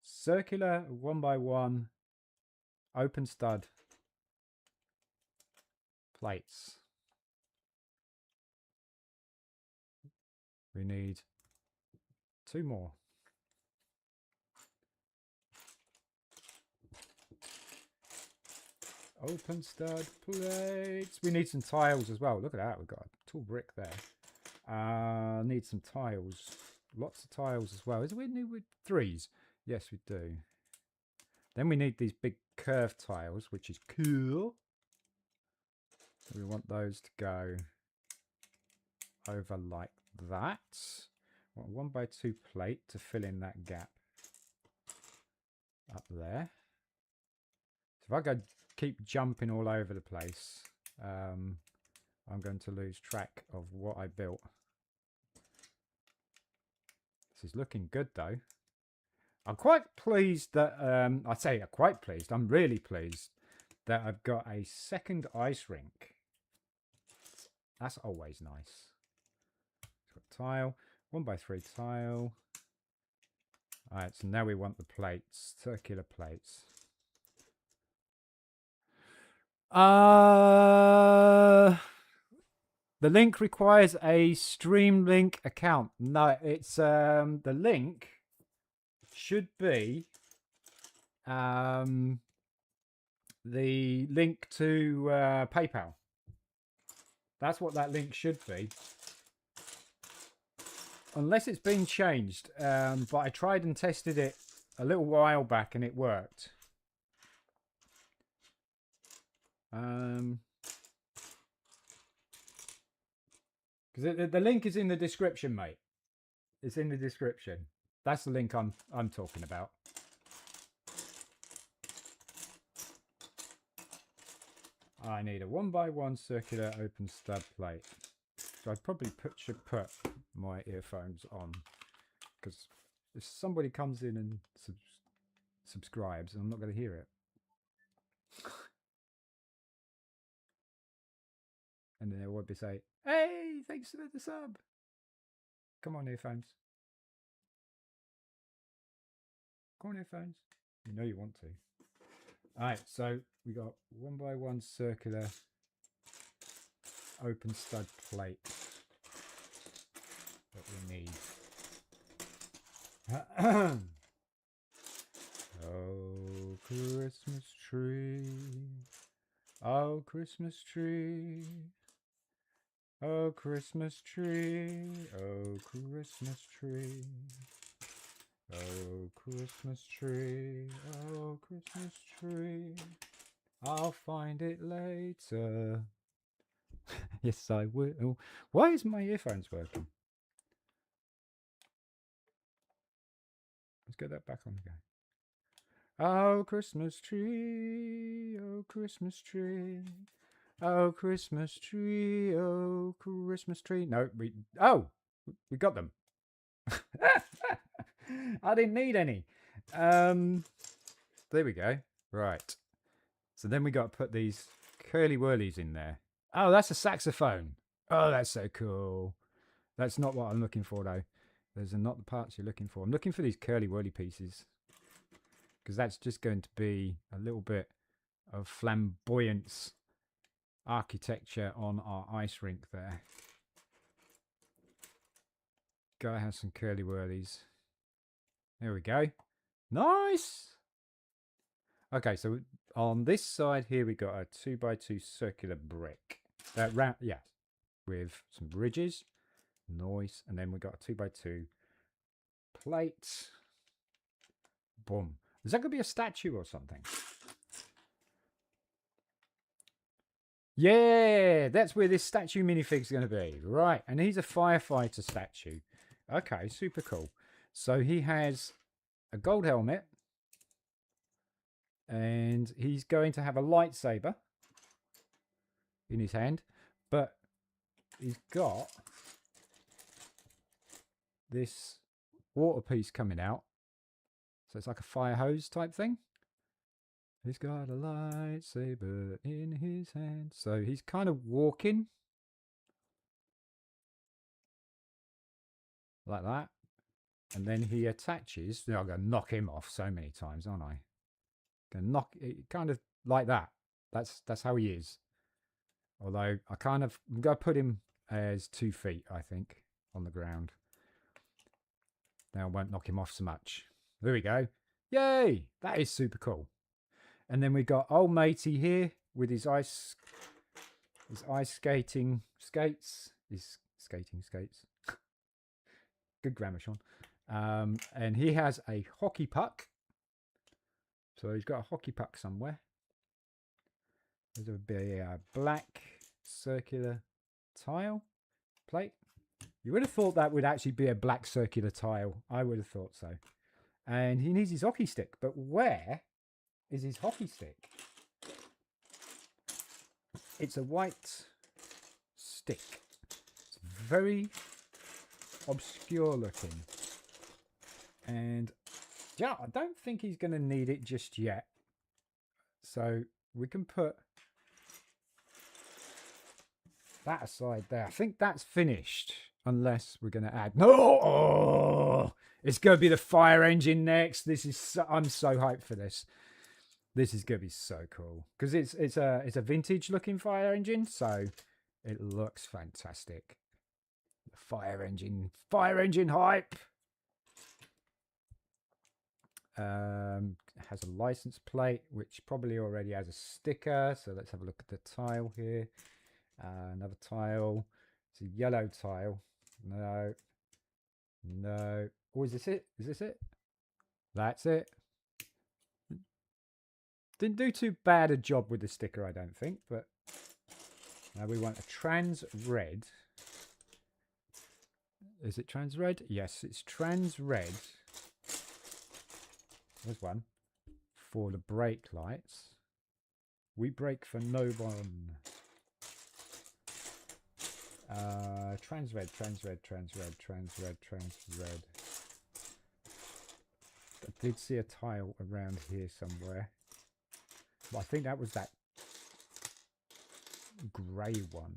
circular 1x1 open stud plates. We need 2 more. Open stud plates. We need some tiles as well. Look at that. We've got a tall brick there. Need some tiles. Lots of tiles as well. Is we need with 3s? Yes, we do. Then we need these big curved tiles, which is cool. We want those to go over like that. Want a 1x2 plate to fill in that gap up there. So if I go keep jumping all over the place, I'm going to lose track of what I built. This is looking good though. I'm quite pleased that I say I'm quite pleased. I'm really pleased that I've got a second ice rink. That's always nice. It's got tile, 1x3 tile. All right, so now we want the plates, circular plates. The link requires a Streamlink account. No, it's the link should be the link to PayPal. That's what that link should be. Unless it's been changed. But I tried and tested it a little while back and it worked. Because the link is in the description, mate. It's in the description. That's the link I'm talking about. I need a 1x1 circular open stud plate. So I probably should put my earphones on, because if somebody comes in and subscribes, I'm not going to hear it. And then they would be say, "Hey, thanks for the sub." Come on, earphones. Come on, earphones. You know you want to. Alright, so we got 1x1 circular open stud plate that we need. Oh, Christmas tree. Oh, Christmas tree. Oh, Christmas tree. Oh, Christmas tree. Oh, Christmas tree. Oh, Christmas tree. I'll find it later. Yes, I will. Why isn't my earphones working? Let's get that back on again. Oh, Christmas tree. Oh, Christmas tree. Oh, Christmas tree. Oh, Christmas tree. No, we got them. I didn't need any. There we go. Right. So then we got to put these curly whirlies in there. Oh, that's a saxophone. Oh, that's so cool. That's not what I'm looking for, though. Those are not the parts you're looking for. I'm looking for these curly whirly pieces, because that's just going to be a little bit of flamboyance architecture on our ice rink there. Gotta have some curly whirlies. There we go. Nice. Okay, so on this side here we got a 2x2 circular brick. Yes, with some bridges, noise, and then we got a 2x2 plate. Boom. Is that gonna be a statue or something? Yeah, that's where this statue minifig's going to be. Right, and he's a firefighter statue. Okay, super cool. So he has a gold helmet, and he's going to have a lightsaber in his hand, but he's got this water piece coming out. So it's like a fire hose type thing. He's got a lightsaber in his hand. So he's kind of walking like that. And then he attaches. I'm going to knock him off so many times, aren't I? Going to knock it kind of like that. That's how he is. Although I'm going to put him as 2 feet, I think, on the ground. Now I won't knock him off so much. There we go. Yay! That is super cool. And then we got old matey here with his ice skating skates. His skating skates. Good grammar, Sean. And he has a hockey puck. So he's got a hockey puck somewhere. There's a black circular tile plate. You would have thought that would actually be a black circular tile. I would have thought so. And he needs his hockey stick. But where is his hockey stick? It's a white stick. It's very obscure looking. And yeah, I don't think he's going to need it just yet. So we can put that aside there. I think that's finished. Unless we're going to add... No! Oh, it's going to be the fire engine next. This is I'm so hyped for this. This is going to be so cool. Because it's a vintage looking fire engine. So it looks fantastic. The fire engine hype. Has a license plate, which probably already has a sticker. So let's have a look at the tile here. Another tile. It's a yellow tile. No. Oh, is this it? Is this it? That's it. Didn't do too bad a job with the sticker, I don't think. But now we want a trans red. Is it trans red? Yes, it's trans red. There's one. For the brake lights. We brake for no one. Trans red. I did see a tile around here somewhere. But I think that was that grey one.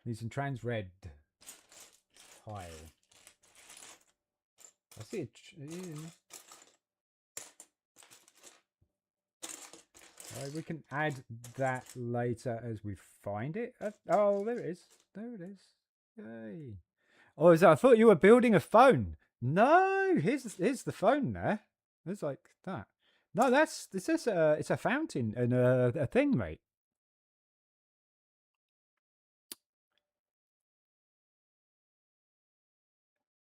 Need some trans red tile. I see it. We can add that later as we find it. Oh, there it is. There it is. Yay. Oh, I thought you were building a phone. No, here's the phone there. It's like that. No, it's a fountain and a thing, mate.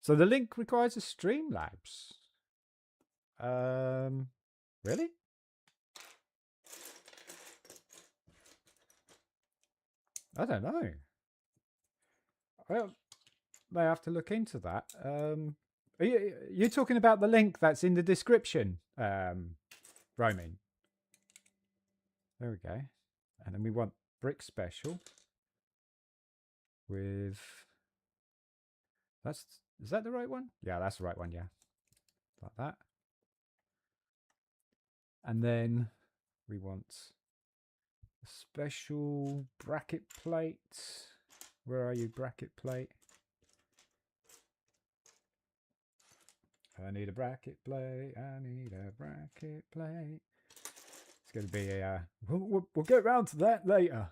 So the link requires a Streamlabs. Really? I don't know. Well, may have to look into that. Are you talking about the link that's in the description, Roaming? There we go. And then we want brick special with... Is that the right one? Yeah, that's the right one, yeah. Like that. And then we want a special bracket plate. Where are you, bracket plate? I need a bracket plate. I need a bracket plate. It's going to be a... We'll get round to that later.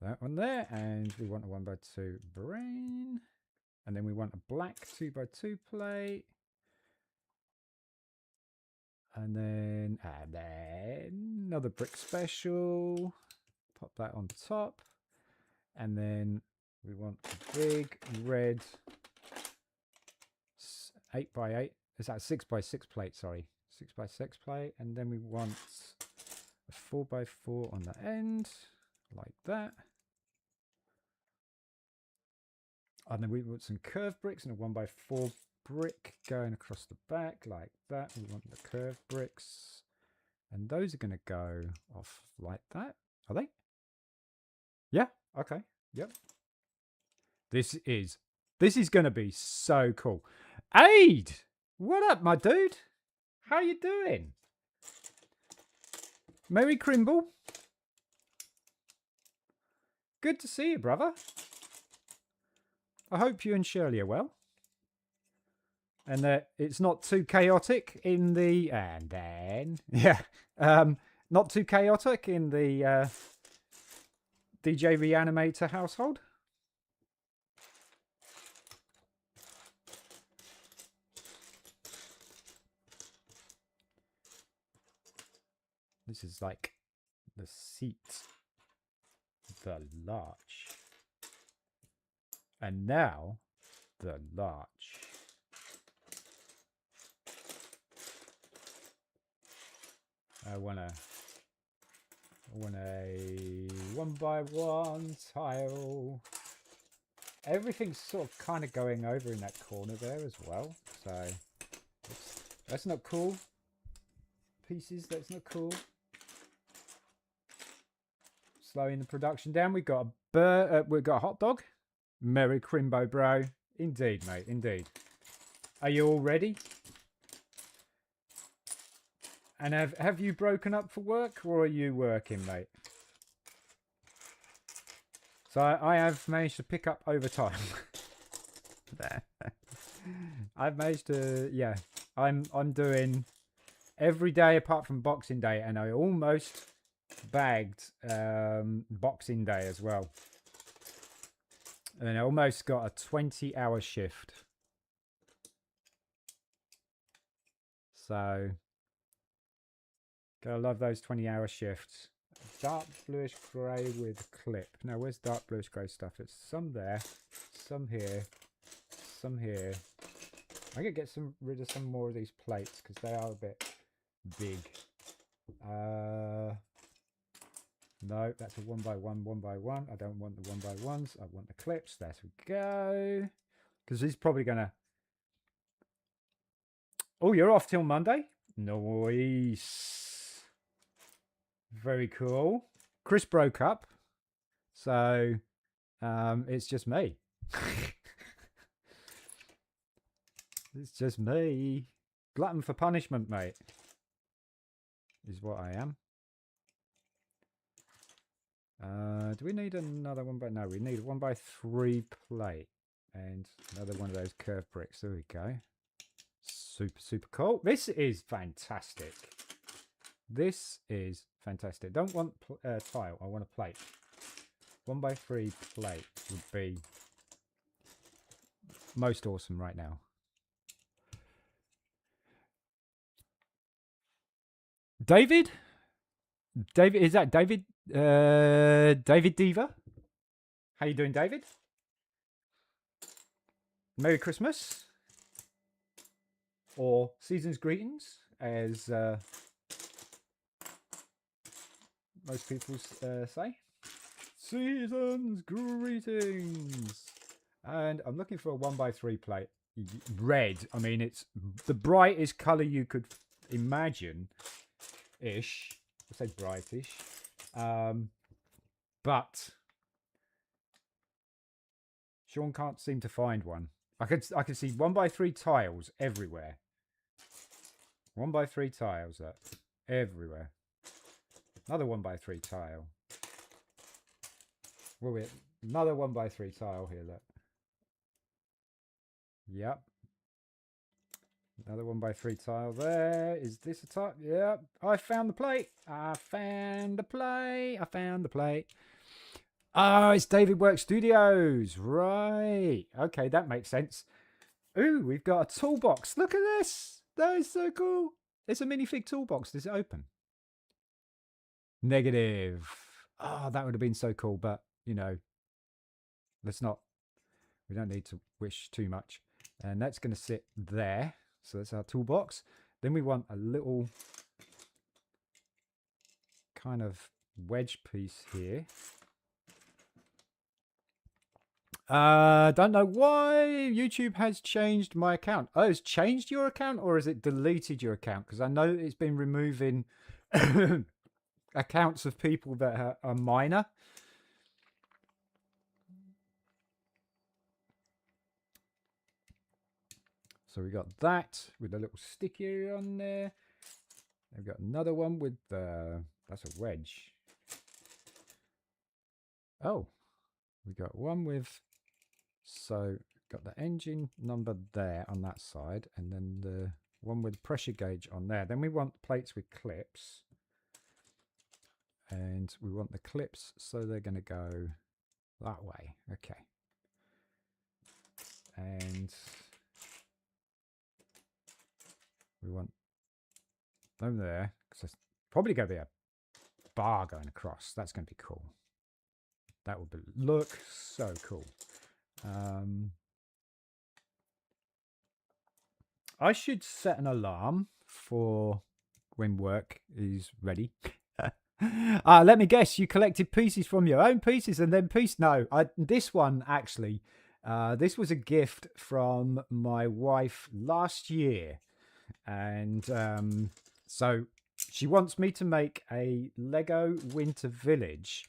That one there. And we want a 1x2 brain. And then we want a black 2x2 plate. And then another brick special. Pop that on top. And then we want a big red 8x8. Is that a 6x6 plate? Sorry, 6x6 plate. And then we want a 4x4 on the end, like that. And then we want some curved bricks and a 1x4 brick going across the back, like that. We want the curved bricks. And those are going to go off like that. Are they? Yeah. Okay. Yep. This is going to be so cool. Aid, what up, my dude? How you doing? Merry Crimble. Good to see you, brother. I hope you and Shirley are well. And that it's not too chaotic in the... And then... Yeah. Not too chaotic in the DJ Reanimator household. This is like the seat, the larch. And now, the larch. I want a 1x1 tile. Everything's sort of kind of going over in that corner there as well. So that's not cool. Pieces, that's not cool. Slowing the production down. We've got a hot dog. Merry Crimbo, bro. Indeed, mate. Indeed. Are you all ready? And have you broken up for work, or are you working, mate? So I have managed to pick up overtime. I've managed to, yeah. I'm doing every day apart from Boxing Day, and I almost bagged Boxing Day as well. And I almost got a 20-hour shift. So gotta love those 20-hour shifts. Dark bluish grey with clip. Now where's dark bluish grey stuff? It's some there, some here, some here. I'm gonna get rid of some more of these plates because they are a bit big. No, that's a 1x1, 1x1. I don't want the 1x1s. I want the clips. There we go. Because he's probably gonna... Oh, you're off till Monday? Nice. Very cool. Chris broke up. So, it's just me. It's just me. Glutton for punishment, mate. Is what I am. Do we need another one by? No, we need a 1x3 plate and another one of those curved bricks. There we go. Super cool. This is fantastic. This is fantastic. Don't want tile. I want a plate. 1x3 plate would be most awesome right now. David, is that David? David Diva. How you doing, David? Merry Christmas, or season's greetings, as most people say. Season's greetings. And I'm looking for a 1x3 plate. Red. I mean, it's the brightest colour you could imagine. Ish. I'll say brightish. But Sean can't seem to find one. I can see 1x3 tiles everywhere. 1x3 tiles everywhere. Another 1x3 tile. Well, wait, another 1x3 tile here. Look. Yep. Another 1x3 tile there. Is this a tile? Yep. I found the plate. I found the plate. I found the plate. Oh, it's David Work Studios. Right. Okay, that makes sense. Ooh, we've got a toolbox. Look at this. That is so cool. It's a minifig toolbox. Does it open? Negative. Oh, that would have been so cool. But, you know, let's not. We don't need to wish too much. And that's going to sit there. So that's our toolbox. Then we want a little kind of wedge piece here. Don't know why YouTube has changed my account. Oh, it's changed your account, or has it deleted your account? Because I know it's been removing accounts of people that are minor. So we got that with a little sticky on there. We've got another one with that's a wedge. Oh, we got one with, so got the engine number there on that side, and then the one with pressure gauge on there. Then we want plates with clips, and we want the clips so they're going to go that way. Okay. And we want them there, because there's probably going to be a bar going across. That's going to be cool. That would look so cool. I should set an alarm for when work is ready. Let me guess, you collected pieces from your own pieces and then piece. No, this one actually, this was a gift from my wife last year. And so she wants me to make a Lego Winter Village.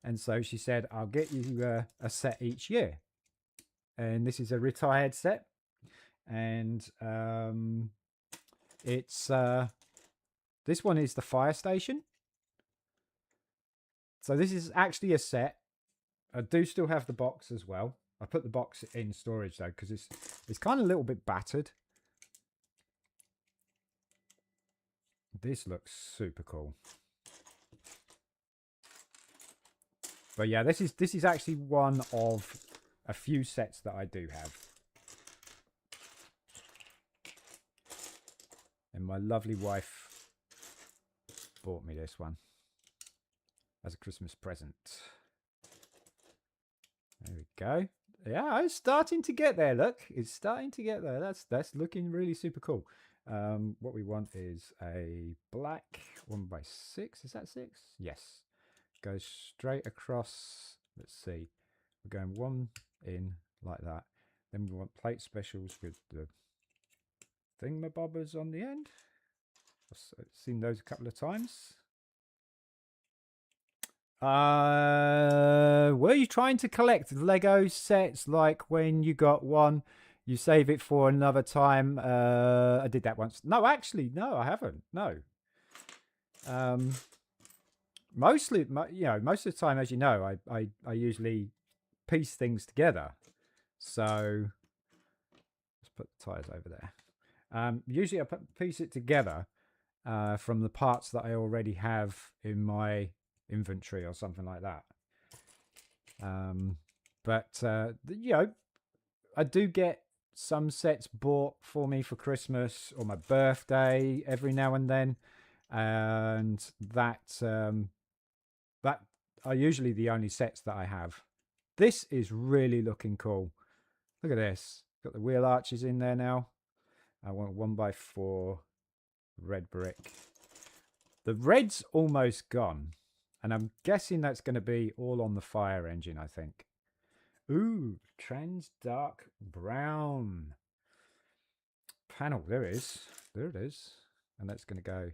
And so she said, I'll get you a set each year. And this is a retired set. And it's this one is the fire station. So this is actually a set. I do still have the box as well. I put the box in storage though, because it's kind of a little bit battered. This looks super cool. But yeah, this is actually one of a few sets that I do have. And my lovely wife bought me this one as a Christmas present. There we go. Yeah, it's starting to get there. Look, it's starting to get there. That's looking really super cool. What we want is a black 1x6. Is that 6? Yes. Goes straight across. Let's see. We're going one in like that. Then we want plate specials with the thingamabobbers on the end. I've seen those a couple of times. Were you trying to collect Lego sets like when you got one, you save it for another time? I did that once. No, actually, no, I haven't. No. Mostly, most of the time, as you know, I usually piece things together. So let's put the tires over there. Usually, piece it together from the parts that I already have in my inventory or something like that. But I do get some sets bought for me for Christmas or my birthday every now and then, and that are usually the only sets that I have. This is really looking cool. Look at this. Got the wheel arches in there now. I want 1x4 red brick. The red's almost gone, and I'm guessing that's going to be all on the fire engine, I think. Ooh, trans dark brown panel. There it is. There it is. And that's going to go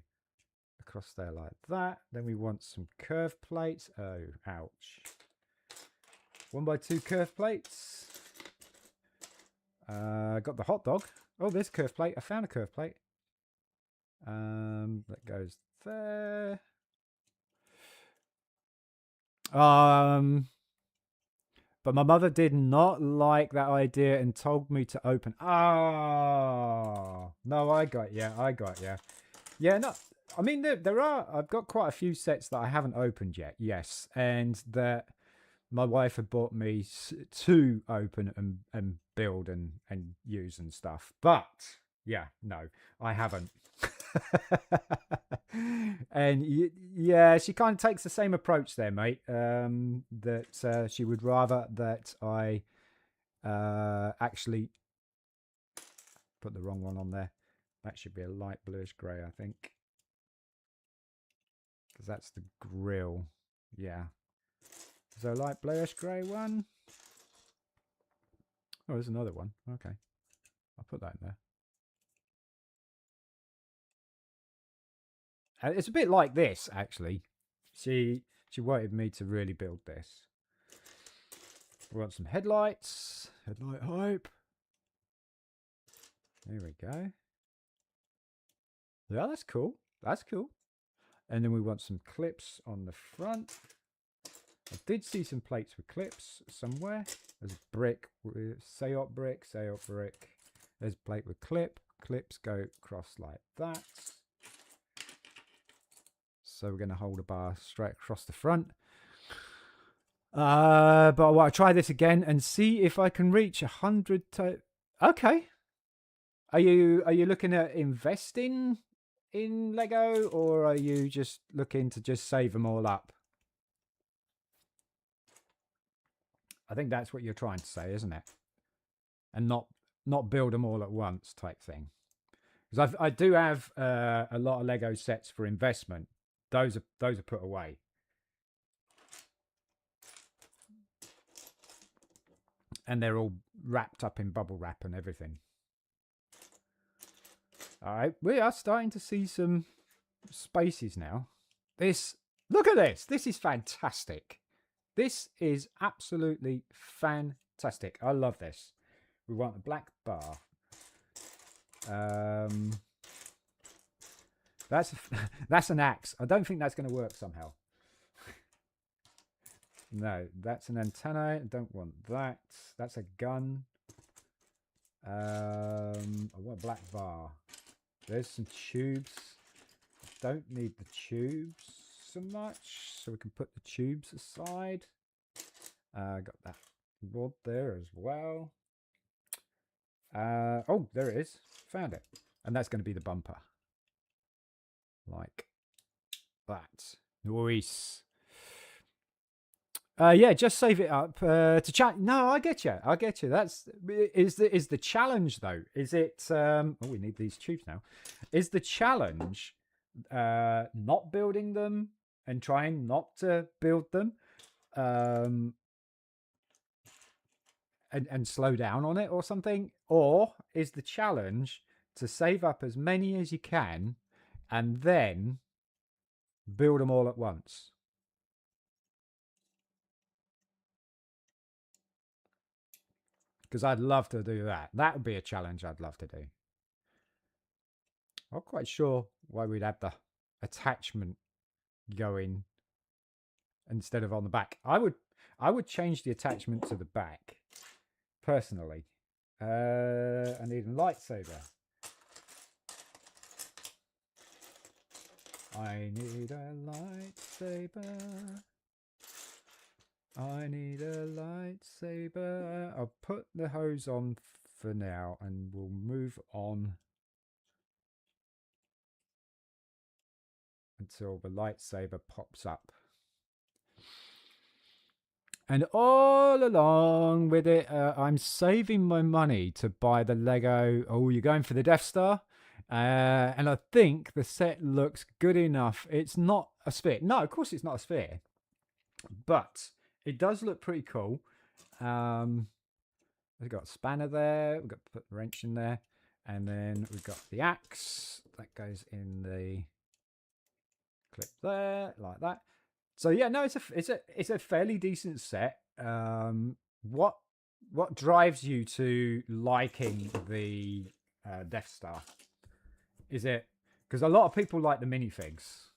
across there like that. Then we want some curve plates. Oh, ouch. 1x2 curve plates. Got the hot dog. Oh, there's a curve plate. I found a curve plate. That goes there. But my mother did not like that idea and told me to open. Oh, no, I got you. Yeah, no, I mean, there are, I've got quite a few sets that I haven't opened yet, yes. And that my wife had bought me to open and build and use and stuff. But, yeah, no, I haven't. And yeah, she kind of takes the same approach there, mate. That she would rather that I actually put the wrong one on there. That should be a light bluish grey, I think, because that's the grill. Yeah. Is there a light bluish grey one? Oh, there's another one. Okay, I'll put that in there. It's a bit like this, actually. She wanted me to really build this. We want some headlights. Headlight hype. There we go. Yeah, that's cool. That's cool. And then we want some clips on the front. I did see some plates with clips somewhere. There's a brick with Sayop brick, Sayop brick. There's a plate with clip. Clips go across like that. So we're going to hold a bar straight across the front. But I want to try this again and see if I can reach 100. Okay. Are you looking at investing in Lego, or are you just looking to just save them all up? I think that's what you're trying to say, isn't it? And not build them all at once type thing. Because I do have a lot of Lego sets for investment. Those are put away. And they're all wrapped up in bubble wrap and everything. All right, we are starting to see some spaces now. Look at this. This is fantastic. This is absolutely fantastic. I love this. We want a black bar. That's an axe. I don't think that's going to work somehow. No, that's an antenna. I don't want that. That's a gun. I want a black bar. There's some tubes. Don't need the tubes so much, so we can put the tubes aside. Got that rod there as well. Oh, there it is. Found it. And that's going to be the bumper. Like that. Nice. Yeah, just save it up to chat. No, I get you. That's is the challenge though. Is it? Oh, we need these tubes now. Is the challenge not building them and trying not to build them, and slow down on it or something, or is the challenge to save up as many as you can and then build them all at once? Because I'd love to do that. That would be a challenge I'd love to do. I'm not quite sure why we'd have the attachment going instead of on the back. I would change the attachment to the back personally. I need a lightsaber. I need a lightsaber. I need a lightsaber. I'll put the hose on for now and we'll move on until the lightsaber pops up. And all along with it, I'm saving my money to buy the Lego. Oh, you're going for the Death Star? And I think the set looks good enough. It's not a sphere. No, of course it's not a sphere. But it does look pretty cool. We've got a spanner there. We've got to put the wrench in there. And then we've got the axe. That goes in the clip there, like that. So yeah, no, it's a fairly decent set. What drives you to liking the Death Star? Is it because a lot of people like the minifigs?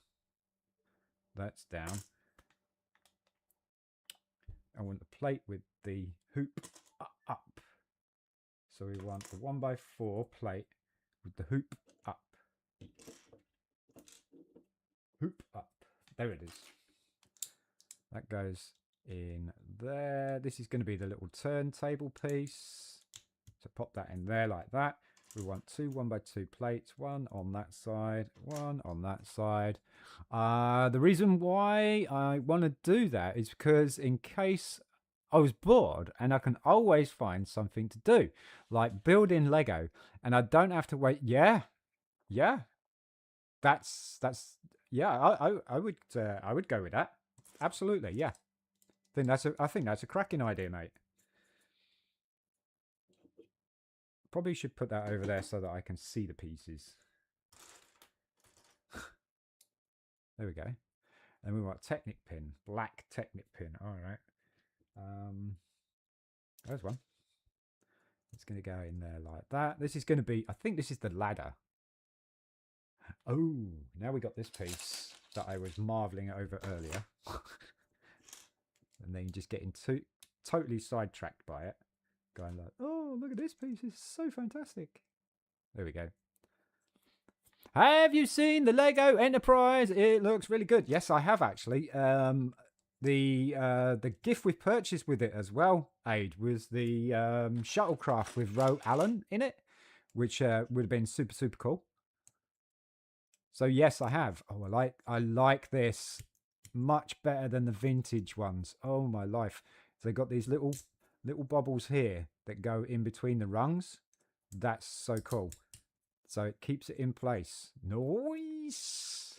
That's down. I want the plate with the hoop up. So we want the 1x4 plate with the hoop up. Hoop up. There it is. That goes in there. This is going to be the little turntable piece. So pop that in there like that. We want two 1x2 plates, one on that side, one on that side. The reason why I want to do that is because in case I was bored and I can always find something to do, like building Lego, and I don't have to wait. Yeah, that's yeah. I would go with that. Absolutely, yeah. I think that's a cracking idea, mate. Probably should put that over there so that I can see the pieces. There we go. And we want Technic pin, black Technic pin. All right. There's one. It's going to go in there like that. This is going to be, I think this is the ladder. Oh, now we got this piece that I was marveling over earlier. And then just getting totally sidetracked by it. Going like, oh, look at this piece. It's so fantastic. There we go. Have you seen the Lego Enterprise? It looks really good. Yes, I have actually. The gift we purchased with it as well, Aid, was the shuttlecraft with Ro Allen in it, which would have been super cool. So yes, I have. Oh, I like this much better than the vintage ones. Oh my life! So they got these little bubbles here that go in between the rungs. That's so cool. So it keeps it in place. Nice,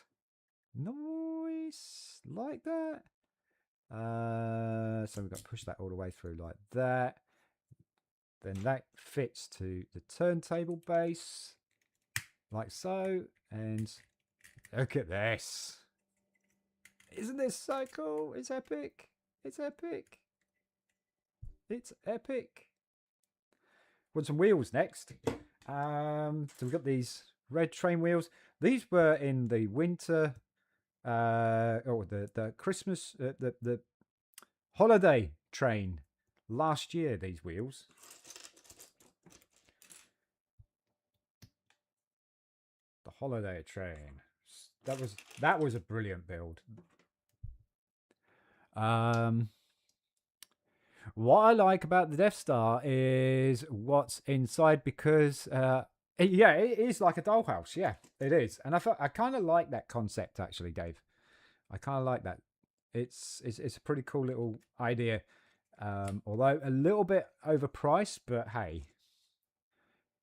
like that. So we've got to push that all the way through like that. Then that fits to the turntable base, like so. And look at this. Isn't this so cool? It's epic. It's epic. It's epic. Want some wheels next. So we've got these red train wheels. These were in the winter, the Christmas, the holiday train last year. These wheels. The holiday train. That was a brilliant build. What I like about the Death Star is what's inside, because it is like a dollhouse. Yeah, it is, and I kind of like that concept actually, Dave. I kind of like that. It's a pretty cool little idea, although a little bit overpriced. But hey,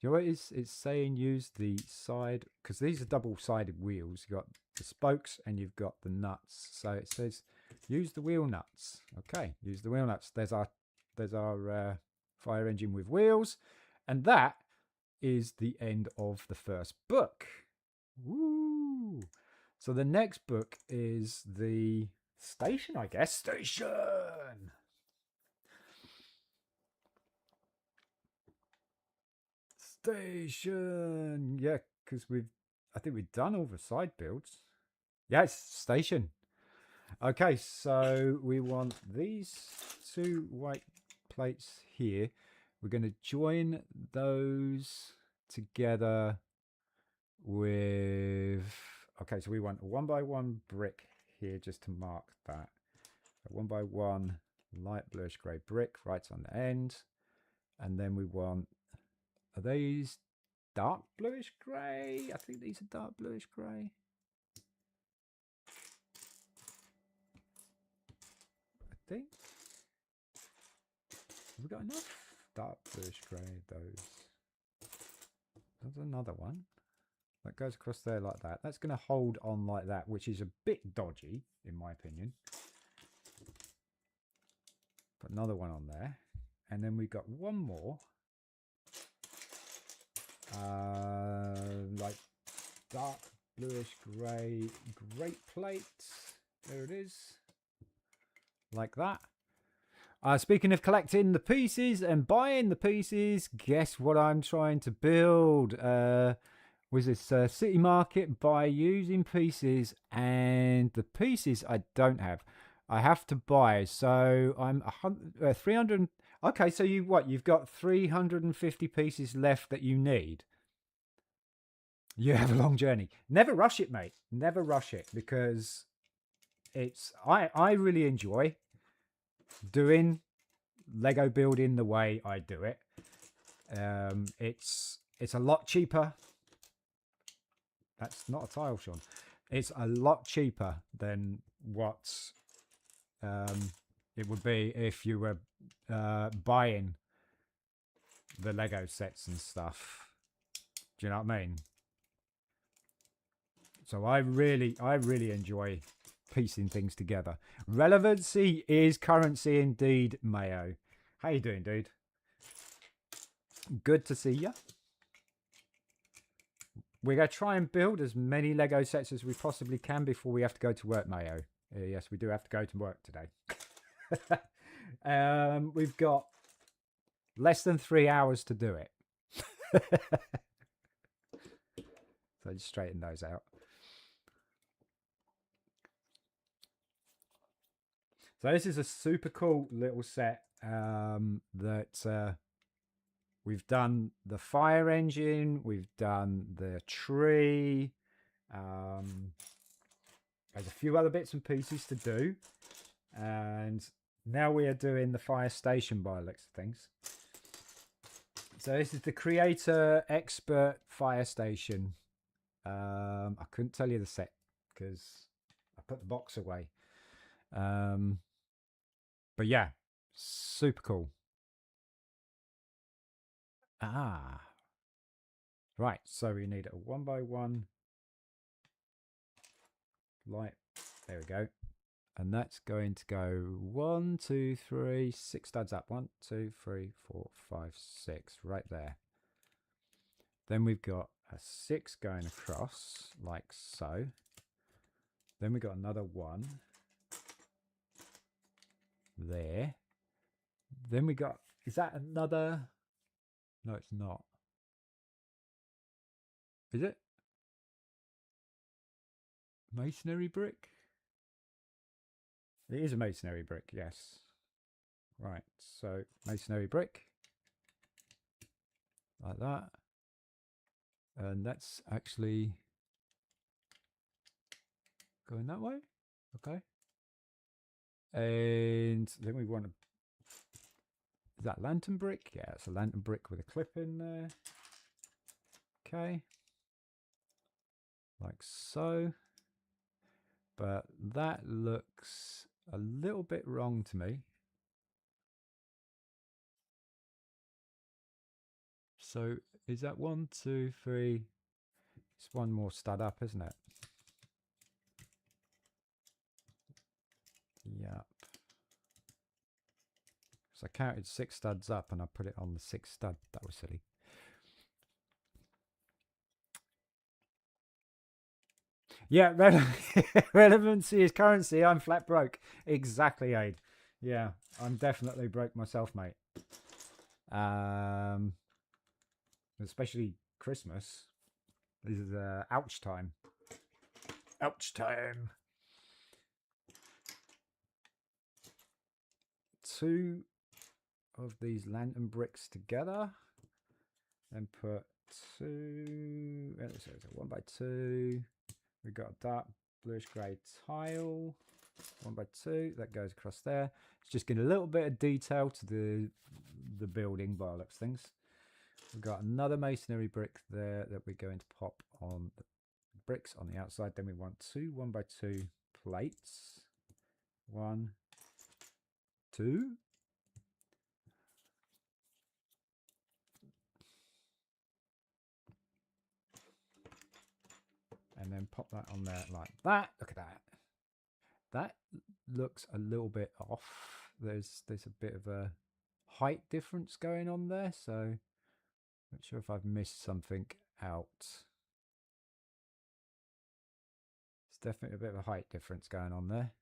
you know what it's saying? Use the side, because these are double-sided wheels. You've got the spokes and you've got the nuts. So it says use the wheel nuts. Okay, use the wheel nuts. There's our fire engine with wheels, and that is the end of the first book. Woo! So the next book is the station, I guess. Station. Yeah, because I think we've done all the side builds. Yeah, it's station. Okay, so we want these two white plates here. We're going to join those together with... Okay, so we want a 1x1 brick here just to mark that. A 1x1 light bluish grey brick right on the end. And then we want... Are these dark bluish grey? I think these are dark bluish grey. I think. Have we got enough dark bluish grey? Those. There's another one that goes across there like that. That's going to hold on like that, which is a bit dodgy in my opinion. Put another one on there, and then we've got one more, like dark bluish grey great plate. There it is, like that. Speaking of collecting the pieces and buying the pieces, guess what I'm trying to build? Was this City Market by using pieces, and the pieces I don't have. I have to buy, so I'm 300. Okay, so you've got 350 pieces left that you need. You have a long journey. Never rush it, mate. Never rush it, because it's I really enjoy doing Lego building the way I do it. It's a lot cheaper. That's not a tile, Sean. It's a lot cheaper than what it would be if you were buying the Lego sets and stuff. Do you know what I mean? So I really enjoy piecing things together. Relevancy is currency indeed, Mayo. How you doing, dude? Good to see you. We're going to try and build as many Lego sets as we possibly can before we have to go to work, Mayo. Yes, we do have to go to work today. We've got less than 3 hours to do it. So just straighten those out. So this is a super cool little set that we've done the fire engine, we've done the tree. There's a few other bits and pieces to do, and now we are doing the fire station by the looks of things. So this is the Creator Expert Fire Station. I couldn't tell you the set because I put the box away. But yeah, super cool. Right, so we need a 1x1 light. There we go. And that's going to go 1, 2, 3, 6 studs up. 1, 2, 3, 4, 5, 6, right there. Then we've got a 6 going across like so. Then we got another 1 there. Then we got, is that another? No, it's not. Is it? Masonry brick? It is a masonry brick, yes. Right, so masonry brick. Like that. And that's actually going that way. Okay. And then we want to... Is that lantern brick? Yeah, it's a lantern brick with a clip in there. Okay. Like so. But that looks a little bit wrong to me. So is that 1, 2, 3? It's one more stud up, isn't it? Yep. So I counted 6 studs up and I put it on the 6th stud. That was silly. Yeah, relevancy is currency. I'm flat broke. Exactly, Aid. Yeah, I'm definitely broke myself, mate. Especially Christmas. This is ouch time. Ouch time. 2 of these lantern bricks together. Then put 2, so 1 by 2. We've got a dark bluish grey tile, 1 by 2, that goes across there. It's just getting a little bit of detail to the building by looks things. We've got another masonry brick there that we're going to pop on the bricks on the outside. Then we want 2 1 by 2 plates. 1, 2. And then pop that on there like that. Look at that. That looks a little bit off. There's a bit of a height difference going on there, so not sure if I've missed something out. It's definitely a bit of a height difference going on there.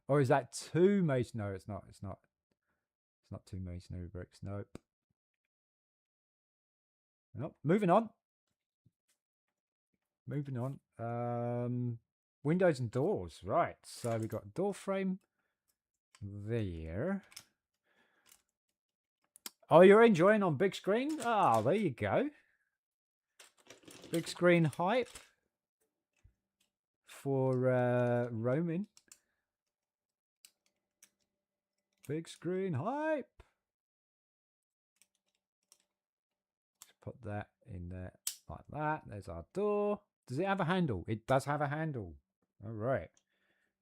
Or is that 2 mason? No, it's not. It's not 2 masonry bricks. Nope. Nope. Moving on. Moving on. Windows and doors. Right. So we got a door frame there. Oh, you're enjoying on big screen? Ah, there you go. Big screen hype for roaming. Big screen hype. Just put that in there like that. There's our door. Does it have a handle? It does have a handle. All right.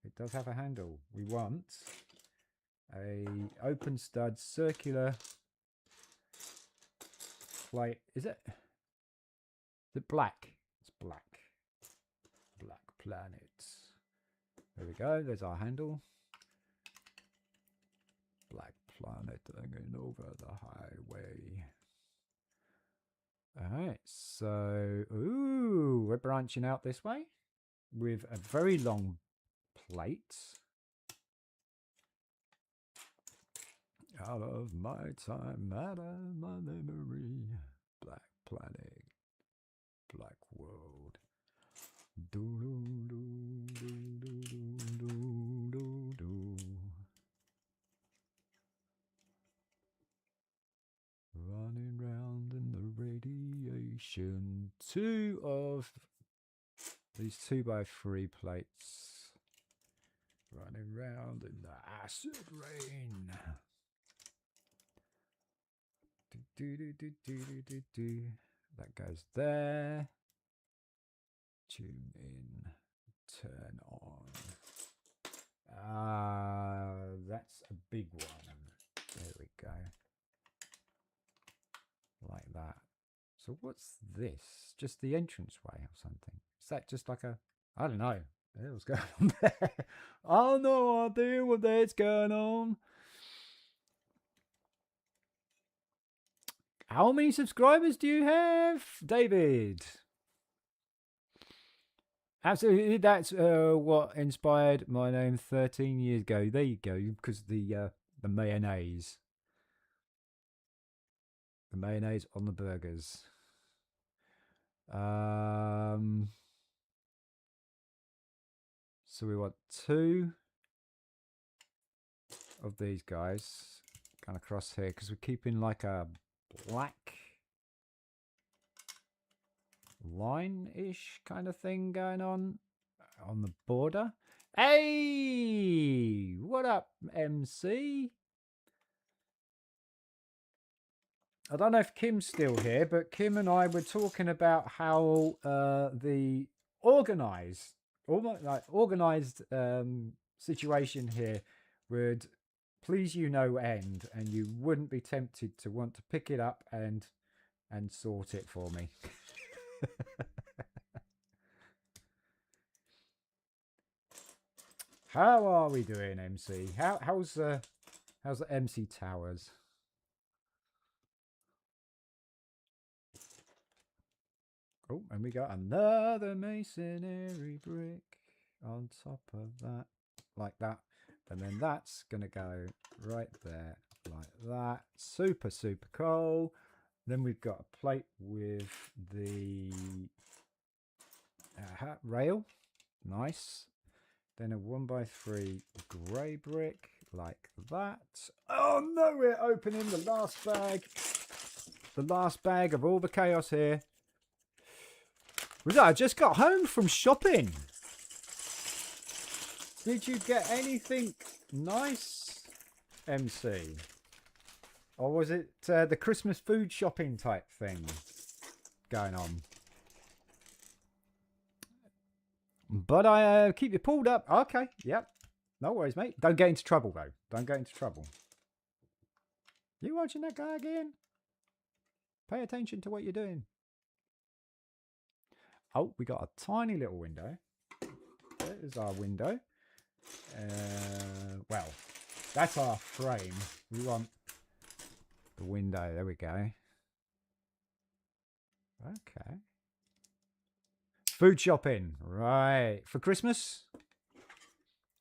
It does have a handle. We want a open stud circular plate. Is it black? It's black. Black planet. There we go. There's our handle. Black planet hanging over the highway. Alright, so ooh, we're branching out this way with a very long plate. Out of my time, out of my memory. Black planet. Black world. Do do do do do do do do. Running round in the radiation. 2 of these 2 by 3 plates. Running round in the acid rain. Do do do do do do do. That goes there. Tune in. Turn on. That's a big one. There we go. Like that. So what's this? Just the entranceway or something? Is that just like a... I don't know. What's going on there? I have no idea what that's going on. How many subscribers do you have, David? Absolutely, that's what inspired my name 13 years ago. There you go, because the mayonnaise. The mayonnaise on the burgers. So we want 2 of these guys kind of across here because we're keeping like a black line-ish kind of thing going on the border. Hey, what up, MC? I don't know if Kim's still here, but Kim and I were talking about how the organized situation here would please you no end, and you wouldn't be tempted to want to pick it up and sort it for me. How are we doing, MC? How's the MC Towers? Oh, and we got another masonry brick on top of that, like that. And then that's going to go right there, like that. Super, super cool. Then we've got a plate with the rail. Nice. Then a 1 by 3 grey brick, like that. Oh no, we're opening the last bag. The last bag of all the chaos here. I just got home from shopping. Did you get anything nice, MC? Or was it the Christmas food shopping type thing going on? But I keep you pulled up. Okay, yep. No worries, mate. Don't get into trouble, though. Don't get into trouble. You watching that guy again? Pay attention to what you're doing. Oh, we got a tiny little window. There's our window. Well, that's our frame. We want the window. There we go. Okay. Food shopping. Right. For Christmas?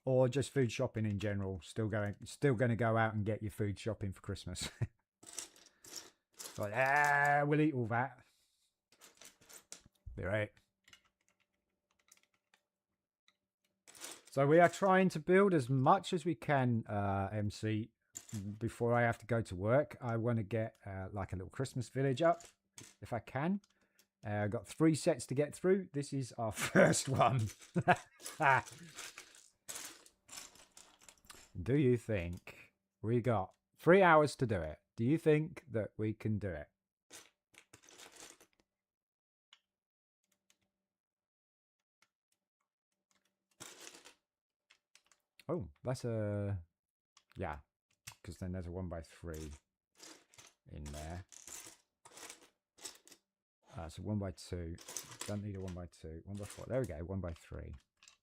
Or just food shopping in general? Still going to go out and get your food shopping for Christmas. Like, we'll eat all that. Be right. So we are trying to build as much as we can, MC, before I have to go to work. I want to get like a little Christmas village up, if I can. I've got 3 sets to get through. This is our first one. Do you think we got 3 hours to do it? Do you think that we can do it? Oh, that's a... Yeah, because then there's a 1x3 in there. So 1x2. Don't need a 1x2. 1x4. There we go. 1x3.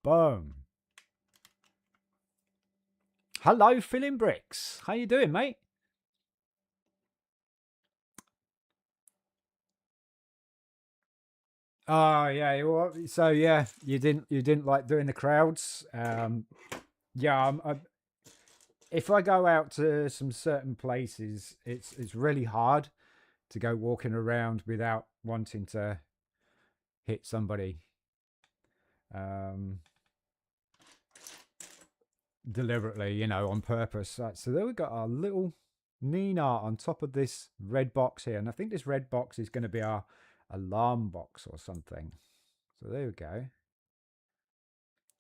Boom. Hello, Filling Bricks. How you doing, mate? Oh yeah. So yeah, you didn't like doing the crowds. Yeah. If I go out to some certain places, it's really hard to go walking around without wanting to hit somebody. Deliberately, you know, on purpose. So there we got our little Nina on top of this red box here, and I think this red box is going to be our alarm box or something. So there we go.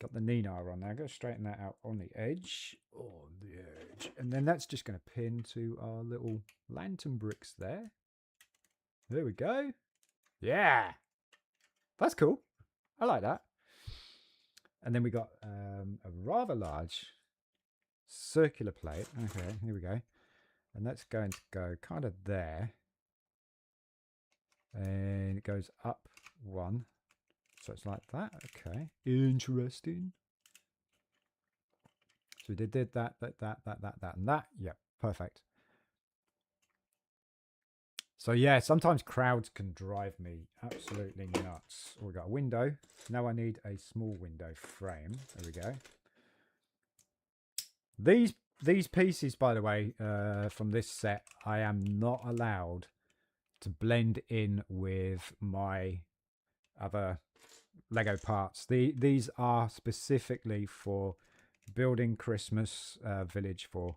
Got the Nina on there. Go straighten that out on the edge. On the edge. And then that's just going to pin to our little lantern bricks there. There we go. Yeah. That's cool. I like that. And then we got a rather large circular plate. Okay, here we go. And that's going to go kind of there. And it goes up 1. So it's like that. Okay. Interesting. So we did that, and that. Yep, perfect. So yeah, sometimes crowds can drive me absolutely nuts. Oh, we got a window. Now I need a small window frame. There we go. These pieces, by the way, from this set, I am not allowed to blend in with my other Lego parts. These are specifically for building Christmas village for.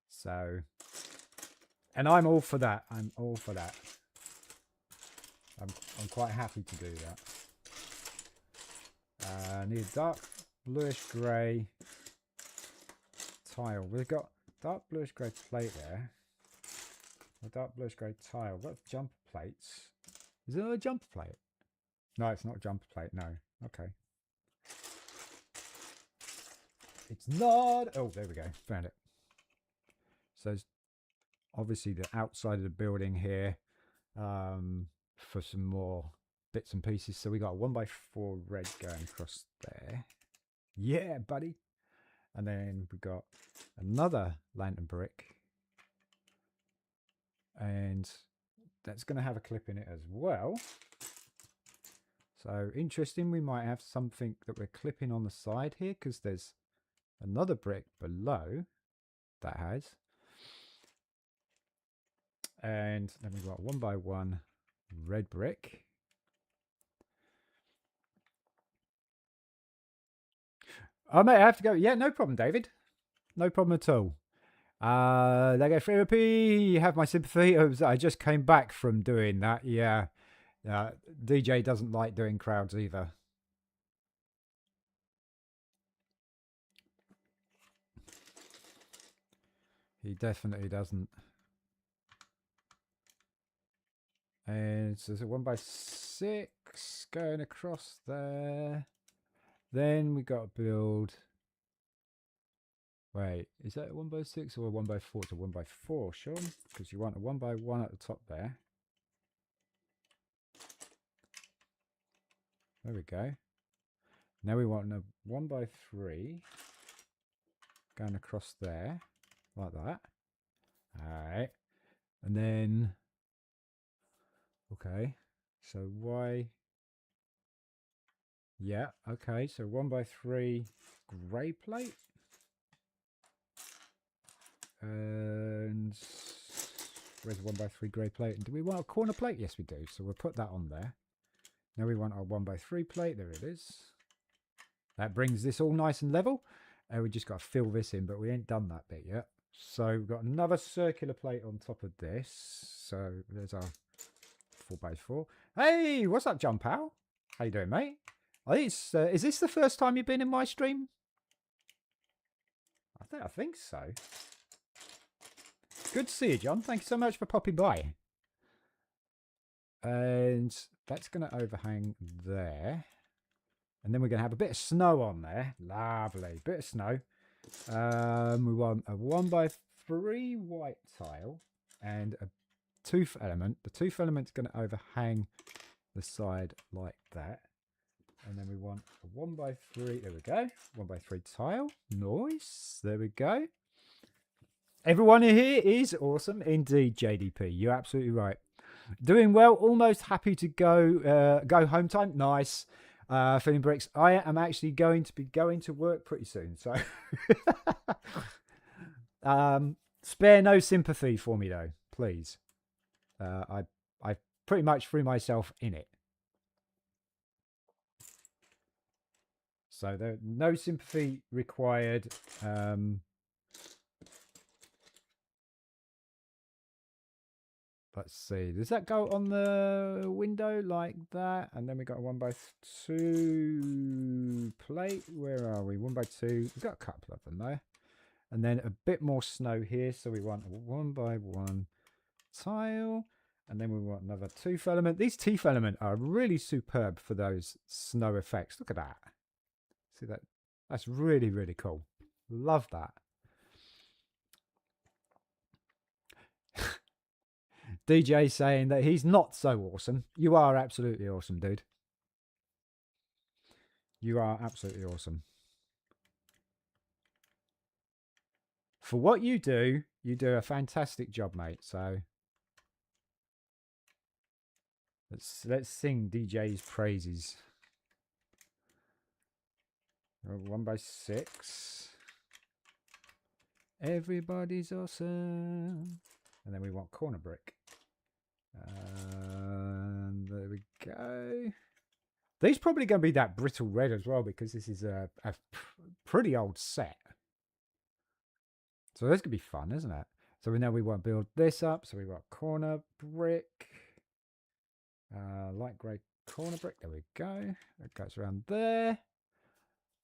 So, and I'm all for that. I'm all for that. I'm quite happy to do that. I need a dark bluish grey tile. We've got dark bluish grey plate there. A dark bluish grey tile. What jumper plates? Is it a jumper plate? No, it's not a jumper plate. No. Okay. It's not. Oh, there we go. Found it. So it's obviously the outside of the building here for some more bits and pieces. So we got a 1x4 red going across there. Yeah, buddy. And then we got another lantern brick. And that's going to have a clip in it as well. So interesting, we might have something that we're clipping on the side here because there's another brick below that has. And then we've got 1x1 red brick. I may have to go. Yeah, no problem, David. No problem at all. Lego therapy. Have my sympathy. I just came back from doing that. Yeah. DJ doesn't like doing crowds either. He definitely doesn't. And so it's a 1x6 going across there. Then we got to build. Wait, is that a 1x6 or a 1x4? It's a 1x4, Sean, because you want a 1x1 at the top there. There we go. Now we want a 1x3 going across there, like that. All right, and then okay, so Y. Yeah, okay, so 1x3 grey plate. And where's 1x3 grey plate? And do we want a corner plate? Yes, we do. So we'll put that on there. Now we want our 1x3 plate. There it is. That brings this all nice and level. And we just got to fill this in, but we ain't done that bit yet. So we've got another circular plate on top of this. So there's our 4x4. Hey, what's up, John Powell? How you doing, mate? I think it's, is this the first time you've been in my stream? I think so. Good to see you, John. Thank you so much for popping by. And that's going to overhang there. And then we're going to have a bit of snow on there. Lovely. Bit of snow. We want a 1x3 white tile and a tooth element. The tooth element's going to overhang the side like that. And then we want a 1x3. There we go. 1x3 tile. Nice. There we go. Everyone here is awesome indeed, JDP. You're absolutely right. Doing well. Almost happy to go home time. Nice. Filling bricks. I am actually going to be going to work pretty soon. So spare no sympathy for me though, please. I pretty much threw myself in it. So there no sympathy required. Let's see. Does that go on the window like that? And then we got a 1x2 plate. Where are we? 1x2. We've got a couple of them there. And then a bit more snow here. So we want a 1x1 tile. And then we want another tooth element. These teeth element are really superb for those snow effects. Look at that. See that? That's really, really cool. Love that. DJ saying that he's not so awesome. You are absolutely awesome, dude. You are absolutely awesome. For what you do a fantastic job, mate. So let's sing DJ's praises. 1x6. Everybody's awesome. And then we want corner brick. And there we go. These probably going to be that brittle red as well because this is a pretty old set. So this could be fun, isn't it? So we know we want to build this up. So we want corner brick. Light grey corner brick. There we go. It goes around there.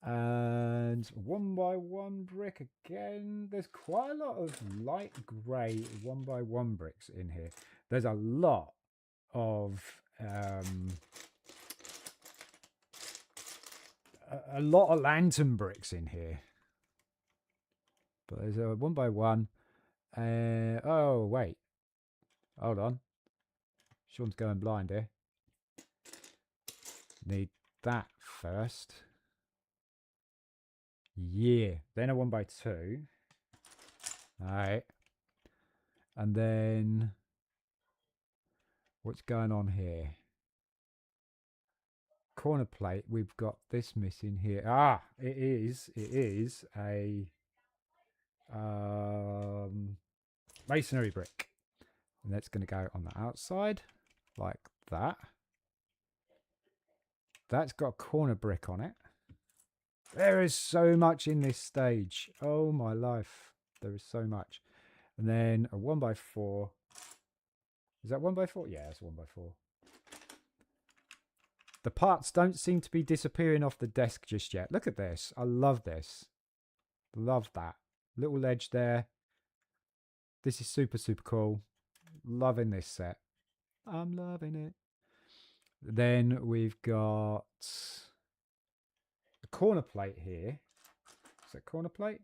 And 1x1 brick again. There's quite a lot of light grey 1x1 bricks in here. There's a lot of lantern bricks in here. But there's a 1x1. Oh wait, hold on. Sean's going blind here. Need that first. Yeah, then a 1x2. All right, and then what's going on here? Corner plate. We've got this missing here. Ah, it is a masonry brick, and that's going to go on the outside like that. That's got corner brick on it. There is so much in this stage. Oh my life. There is so much. And then a 1x4. Is that 1x4? Yeah, it's 1x4. The parts don't seem to be disappearing off the desk just yet. Look at this. I love this. Love that. Little ledge there. This is super, super cool. Loving this set. I'm loving it. Then we've got a corner plate here. Is that corner plate?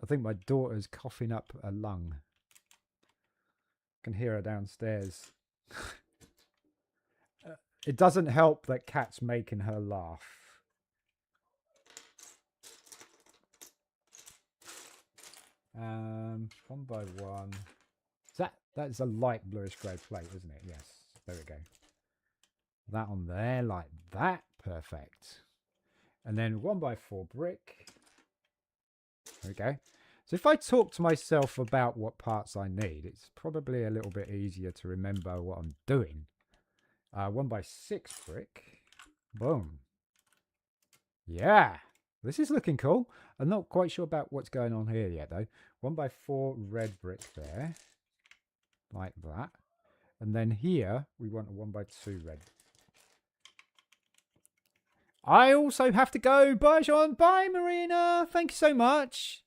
I think my daughter's coughing up a lung. I can hear her downstairs. It doesn't help that Kat's making her laugh. One by one. That's a light bluish grey plate, isn't it? Yes. There we go. That on there like that. Perfect. And then 1x4 brick. There we go. So if I talk to myself about what parts I need, it's probably a little bit easier to remember what I'm doing. 1x6 brick. Boom. Yeah. This is looking cool. I'm not quite sure about what's going on here yet, though. 1x4 red brick there. Like that. And then here, we want a 1x2 red. I also have to go. Bye, Sean. Bye, Marina. Thank you so much.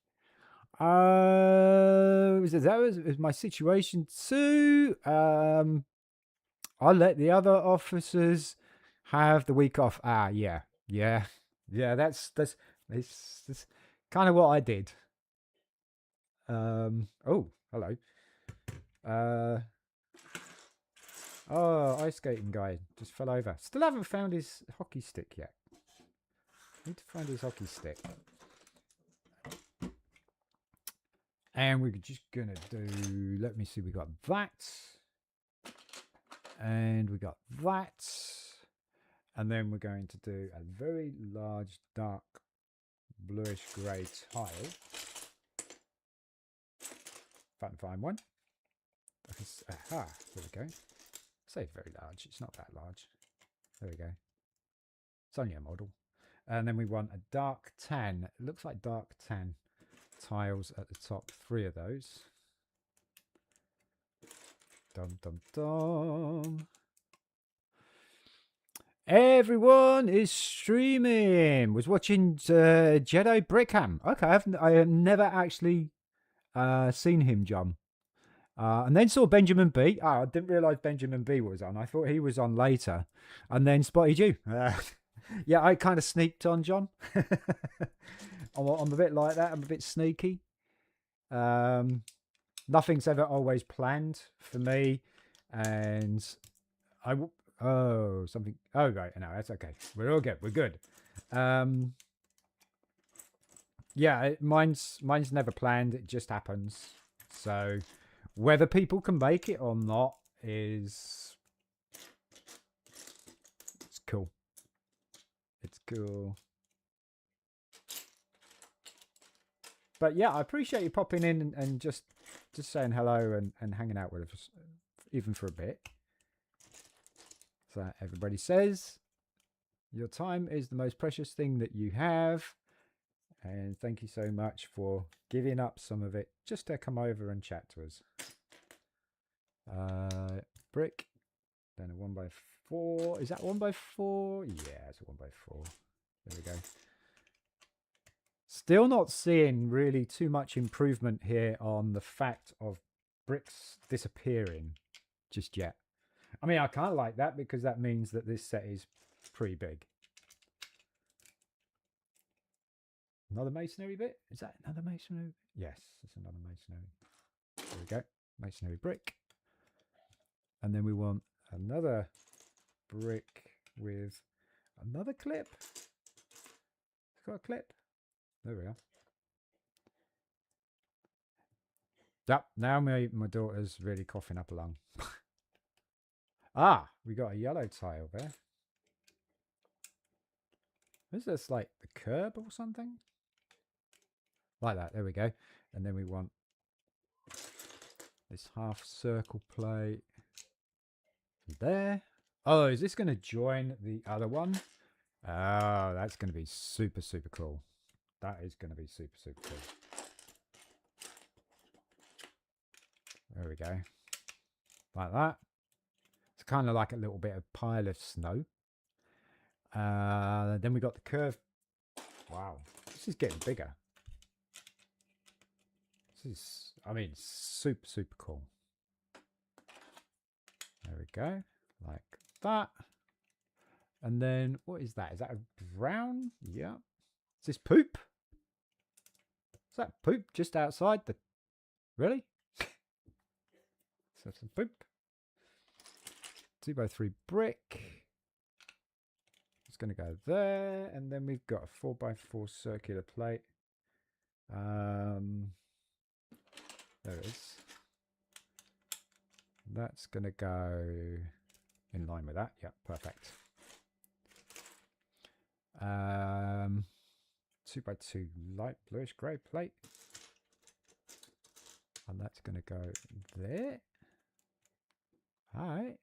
That was my situation too. I'll let the other officers have the week off. Yeah. That's kind of what I did. Oh, hello. Oh, ice skating guy just fell over. Still haven't found his hockey stick yet. Need to find his hockey stick. And we're just gonna do, let me see, we got that. And we got that. And then we're going to do a very large, dark, bluish grey tile. If I can find one. Aha, there we go. Say very large, it's not that large. There we go. It's only a model. And then we want a dark tan. It looks like dark tan tiles at the top. 3 of those. Dum dum dum. Everyone is streaming. Was watching Jedi BRIT'N. Okay, I have never actually seen him, John. And then saw Benjamin B. I didn't realise Benjamin B was on. I thought he was on later. And then spotted you. Yeah, I kind of sneaked on, John. I'm a bit like that. I'm a bit sneaky. Nothing's ever always planned for me. And something. Oh, right. No, that's okay. We're all good. We're good. Yeah, mine's never planned. It just happens. So whether people can make it or not it's cool. It's cool. But yeah, I appreciate you popping in and just saying hello and hanging out with us, even for a bit. So everybody says, your time is the most precious thing that you have. And thank you so much for giving up some of it just to come over and chat to us. Brick. Then a 1x4. Is that 1x4? Yeah, it's a 1x4. There we go. Still not seeing really too much improvement here on the fact of bricks disappearing just yet. I mean, I kind of like that because that means that this set is pretty big. Another masonry bit? Is that another masonry? Yes, it's another masonry. There we go. Masonry brick. And then we want another brick with another clip. It's got a clip. There we are. Yep, now my daughter's really coughing up a lung. We got a yellow tile there. Is this like the curb or something? Like that, there we go. And then we want this half circle plate there. Oh, is this going to join the other one? Oh, that's going to be super, super cool. That is going to be super, super cool. There we go. Like that. It's kind of like a little bit of pile of snow. Then we got the curve. Wow. This is getting bigger. This is, I mean, super, super cool. There we go. Like that. And then, what is that? Is that a brown? Yeah. Is this poop? Is that poop just outside the... Really? So some poop. 2x3 brick. It's going to go there. And then we've got a 4x4 circular plate. There it is. That's going to go in line with that. Yeah, perfect. 2x2 light bluish grey plate. And that's going to go there. All right.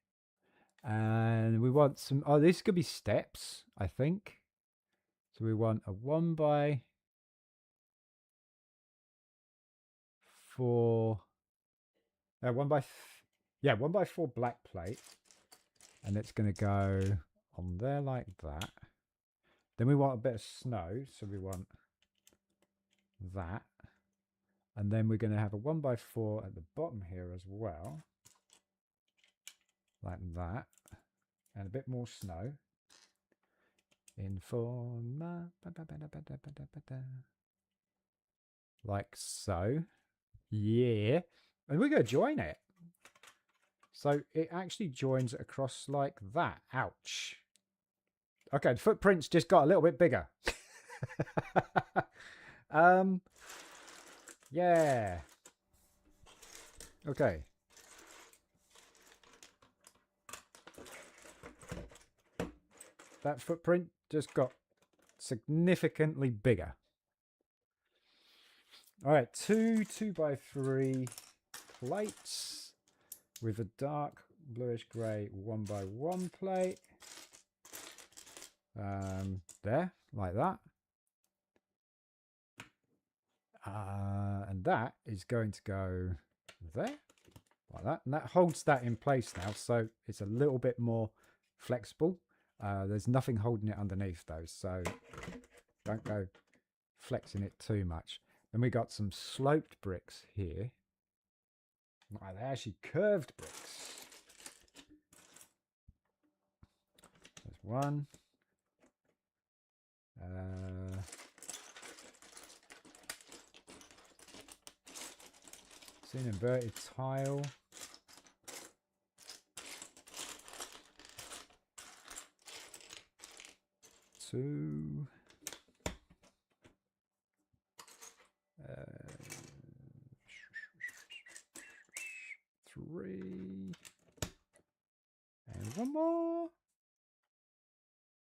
And we want some, oh, this could be steps, I think. So we want a 1x4, yeah, 1x4 black plate. And it's going to go on there like that. Then we want a bit of snow, so we want that. And then we're going to have a 1x4 at the bottom here as well. Like that. And a bit more snow. Like so. Yeah. And we're going to join it. So it actually joins across like that. Ouch. Okay, the footprint's just got a little bit bigger. Yeah. Okay. That footprint just got significantly bigger. All right, two 2x3 plates with a dark bluish grey 1x1 plate. There, like that. And that is going to go there, like that. And that holds that in place now, so it's a little bit more flexible. There's nothing holding it underneath though, so don't go flexing it too much. Then we got some sloped bricks here. Wow, they're actually curved bricks. There's one. It's an inverted tile. Two. 3. And one more.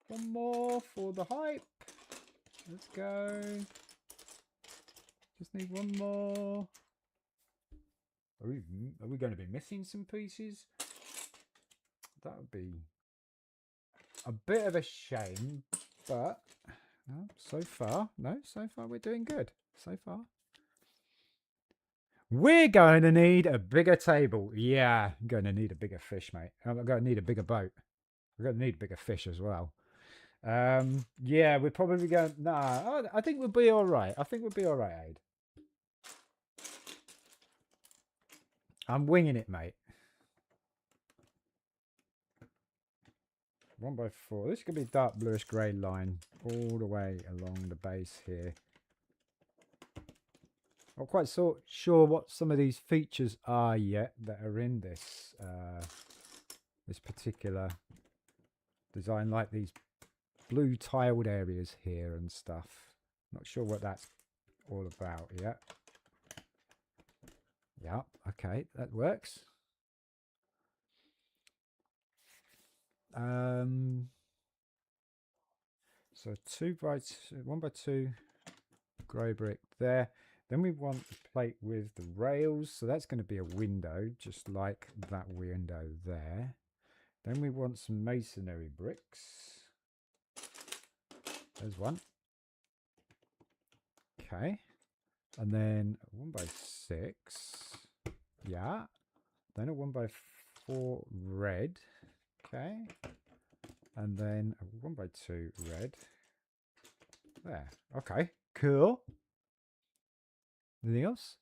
One more for the hype. Let's go. Just need one more. Are we going to be missing some pieces? That would be a bit of a shame, but so far we're doing good. So far. We're going to need a bigger table. Yeah, I'm going to need a bigger fish, mate. I'm going to need a bigger boat. We're going to need a bigger fish as well. Yeah, we're probably going... Nah, I think we'll be all right. I think we'll be all right, Aid. I'm winging it, mate. 1x4. This could be dark bluish grey line all the way along the base here. Not quite sure what some of these features are yet that are in this this particular design, like these blue tiled areas here and stuff. Not sure what that's all about yet. Yeah, okay, that works. So 1x2 grey brick there. Then we want a plate with the rails, so that's going to be a window, just like that window there. Then we want some masonry bricks. There's one. Okay. And then a 1x6. Yeah. Then a 1x4 red. Okay. And then a 1x2 red. There. Okay. Cool. Anything else?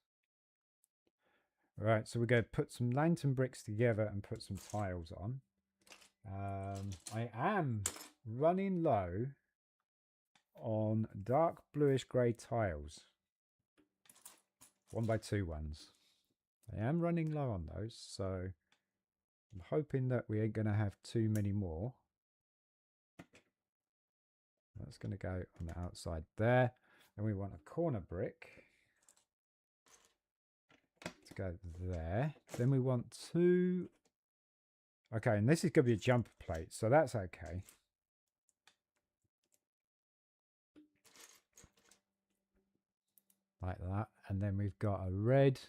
Right, so we're going to put some lantern bricks together and put some tiles on. I am running low on dark bluish grey tiles. 1x2 ones. I am running low on those, so I'm hoping that we ain't going to have too many more. That's going to go on the outside there. And we want a corner brick to go there. Then we want two. Okay, and this is going to be a jumper plate, so that's okay. Like that. And then we've got a red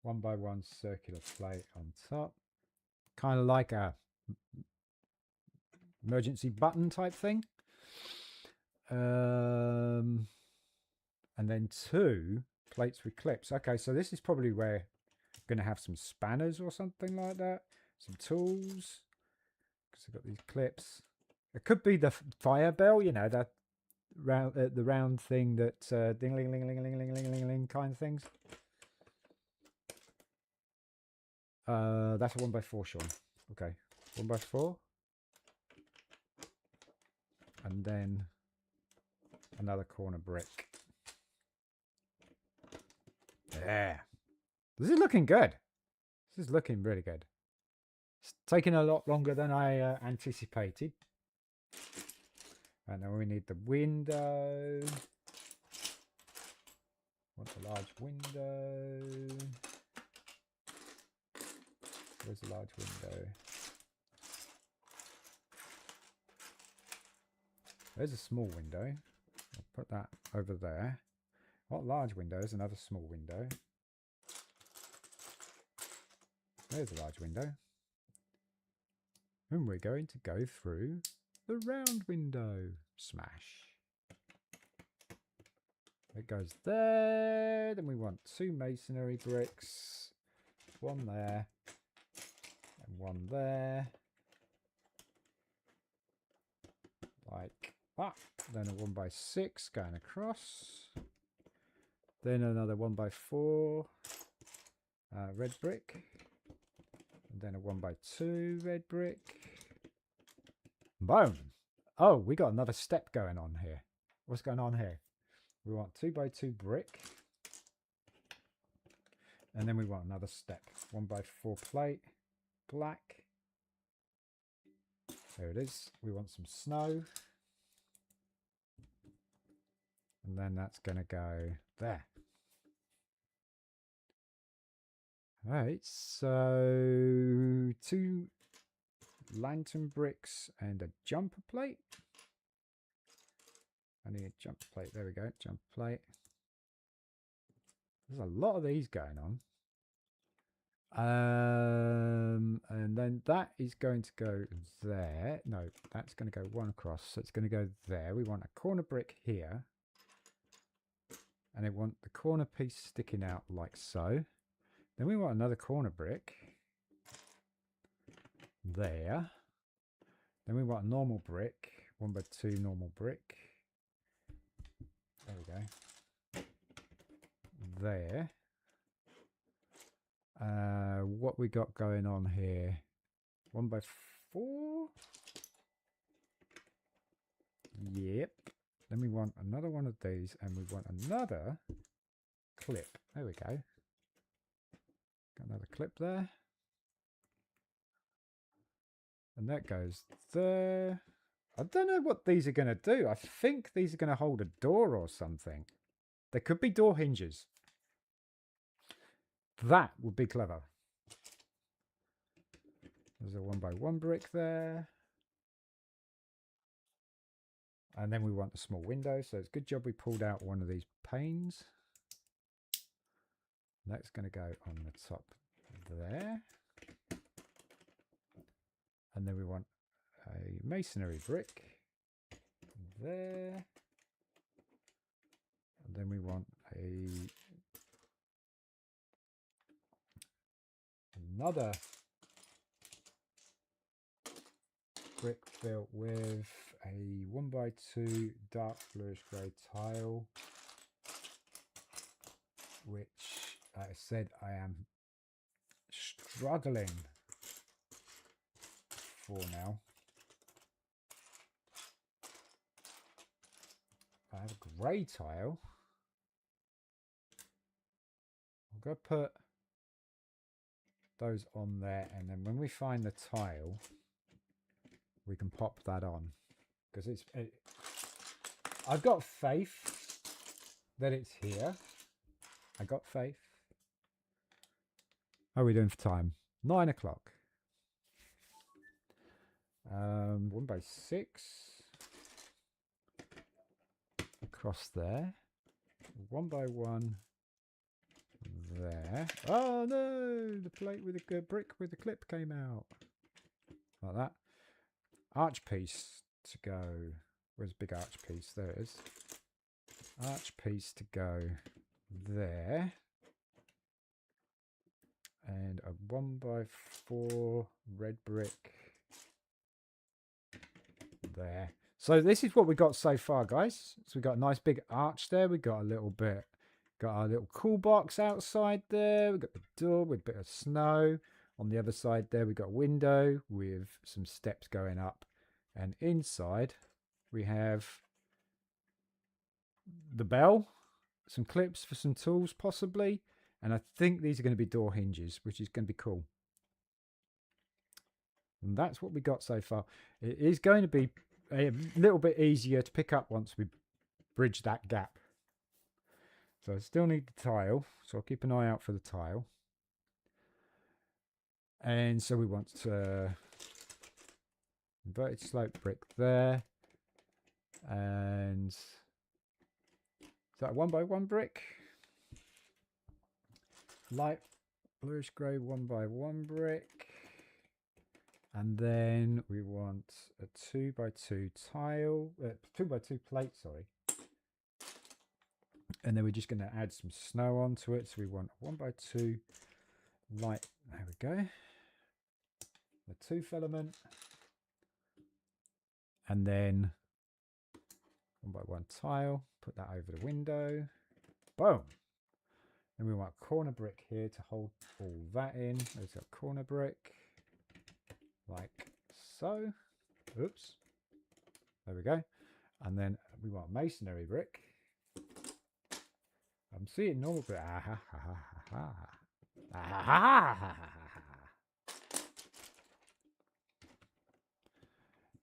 1x1 circular plate on top. Kind of like a emergency button type thing. And then two plates with clips. Okay, so this is probably where we're going to have some spanners or something like that. Some tools. Because I've got these clips. It could be the fire bell, you know, that the round thing that ding ling ling ling ling ling ling ling ling kind of things. That's a 1x4, Sean. Okay, 1x4. And then another corner brick. There. This is looking good. This is looking really good. It's taking a lot longer than I anticipated. And then we need the window. Want a large window. Where's the large window? There's a small window. I'll put that over there. What large window is another small window? There's a large window. And we're going to go through the round window. Smash. It goes there. Then we want two masonry bricks. One there. And one there. Like that. Then a 1x6 going across. Then another 1x4 red brick. And then a 1x2 red brick. Boom. Oh, we got another step going on here. What's going on here? We want 2x2 brick. And then we want another step. 1x4 plate. Black. There it is. We want some snow. And then that's going to go there. Alright, so two lantern bricks and a jumper plate. I need a jumper plate. There we go. Jumper plate. There's a lot of these going on. And then that is going to go there. No, that's going to go one across. So it's going to go there. We want a corner brick here. And I want the corner piece sticking out like so. Then we want another corner brick there. Then we want a normal brick, 1x2 normal brick. There we go. There. What we got going on here? 1x4. Yep. Then we want another one of these, and we want another clip. There we go. Got another clip there. And that goes there. I don't know what these are going to do. I think these are going to hold a door or something. There could be door hinges. That would be clever. There's a 1x1 brick there. And then we want a small window. So it's a good job we pulled out one of these panes. That's going to go on the top there. And then we want a masonry brick there. And then we want another brick built with a 1x2 dark bluish grey tile, which, like I said, I am struggling for now. I have a grey tile. I'm going to put those on there, and then when we find the tile, we can pop that on, because I've got faith that it's here. I got faith. How are we doing for time? 9 o'clock. 1x6 across there. 1x1 there. Oh no! The plate with the brick with the clip came out. Like that. Arch piece to go. Where's the big arch piece? There it is. Arch piece to go there. And a 1x4 red brick there. So this is what we got so far, guys. So we got a nice big arch there. We got a little bit, got our little cool box outside there. We got the door with a bit of snow. On the other side there, we got a window with some steps going up. And inside, we have the bell, some clips for some tools possibly. And I think these are going to be door hinges, which is going to be cool. And that's what we got so far. It is going to be a little bit easier to pick up once we bridge that gap. So I still need the tile, so I'll keep an eye out for the tile. And so we want inverted slope brick there. And is that a 1x1 brick? Light bluish grey 1x1 brick. And then we want a 2x2 tile, 2x2 plate, sorry. And then we're just going to add some snow onto it. So we want a 1x2 light, there we go. The tooth element. And then 1x1 tile, put that over the window. Boom. Then we want a corner brick here to hold all that in. There's a corner brick. Like so. Oops. There we go. And then we want masonry brick. I'm seeing normal brick.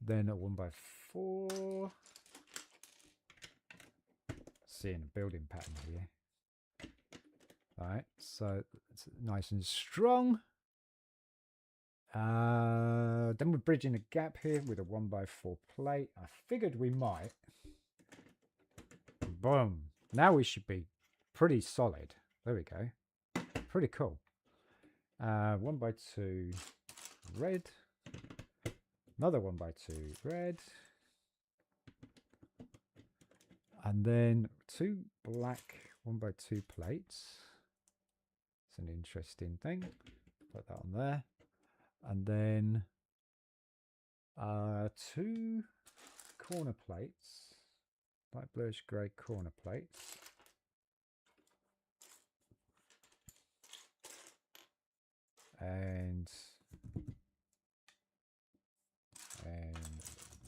Then a 1x4. Seeing a building pattern here. Alright, so it's nice and strong. Then we're bridging a gap here with a 1x4 plate. I figured we might. Boom. Now we should be pretty solid. There we go. Pretty cool. 1x2 red. Another 1x2 red. And then 2 black 1x2 plates. It's an interesting thing. Put that on there. And then 2 corner plates, light bluish grey corner plates. And there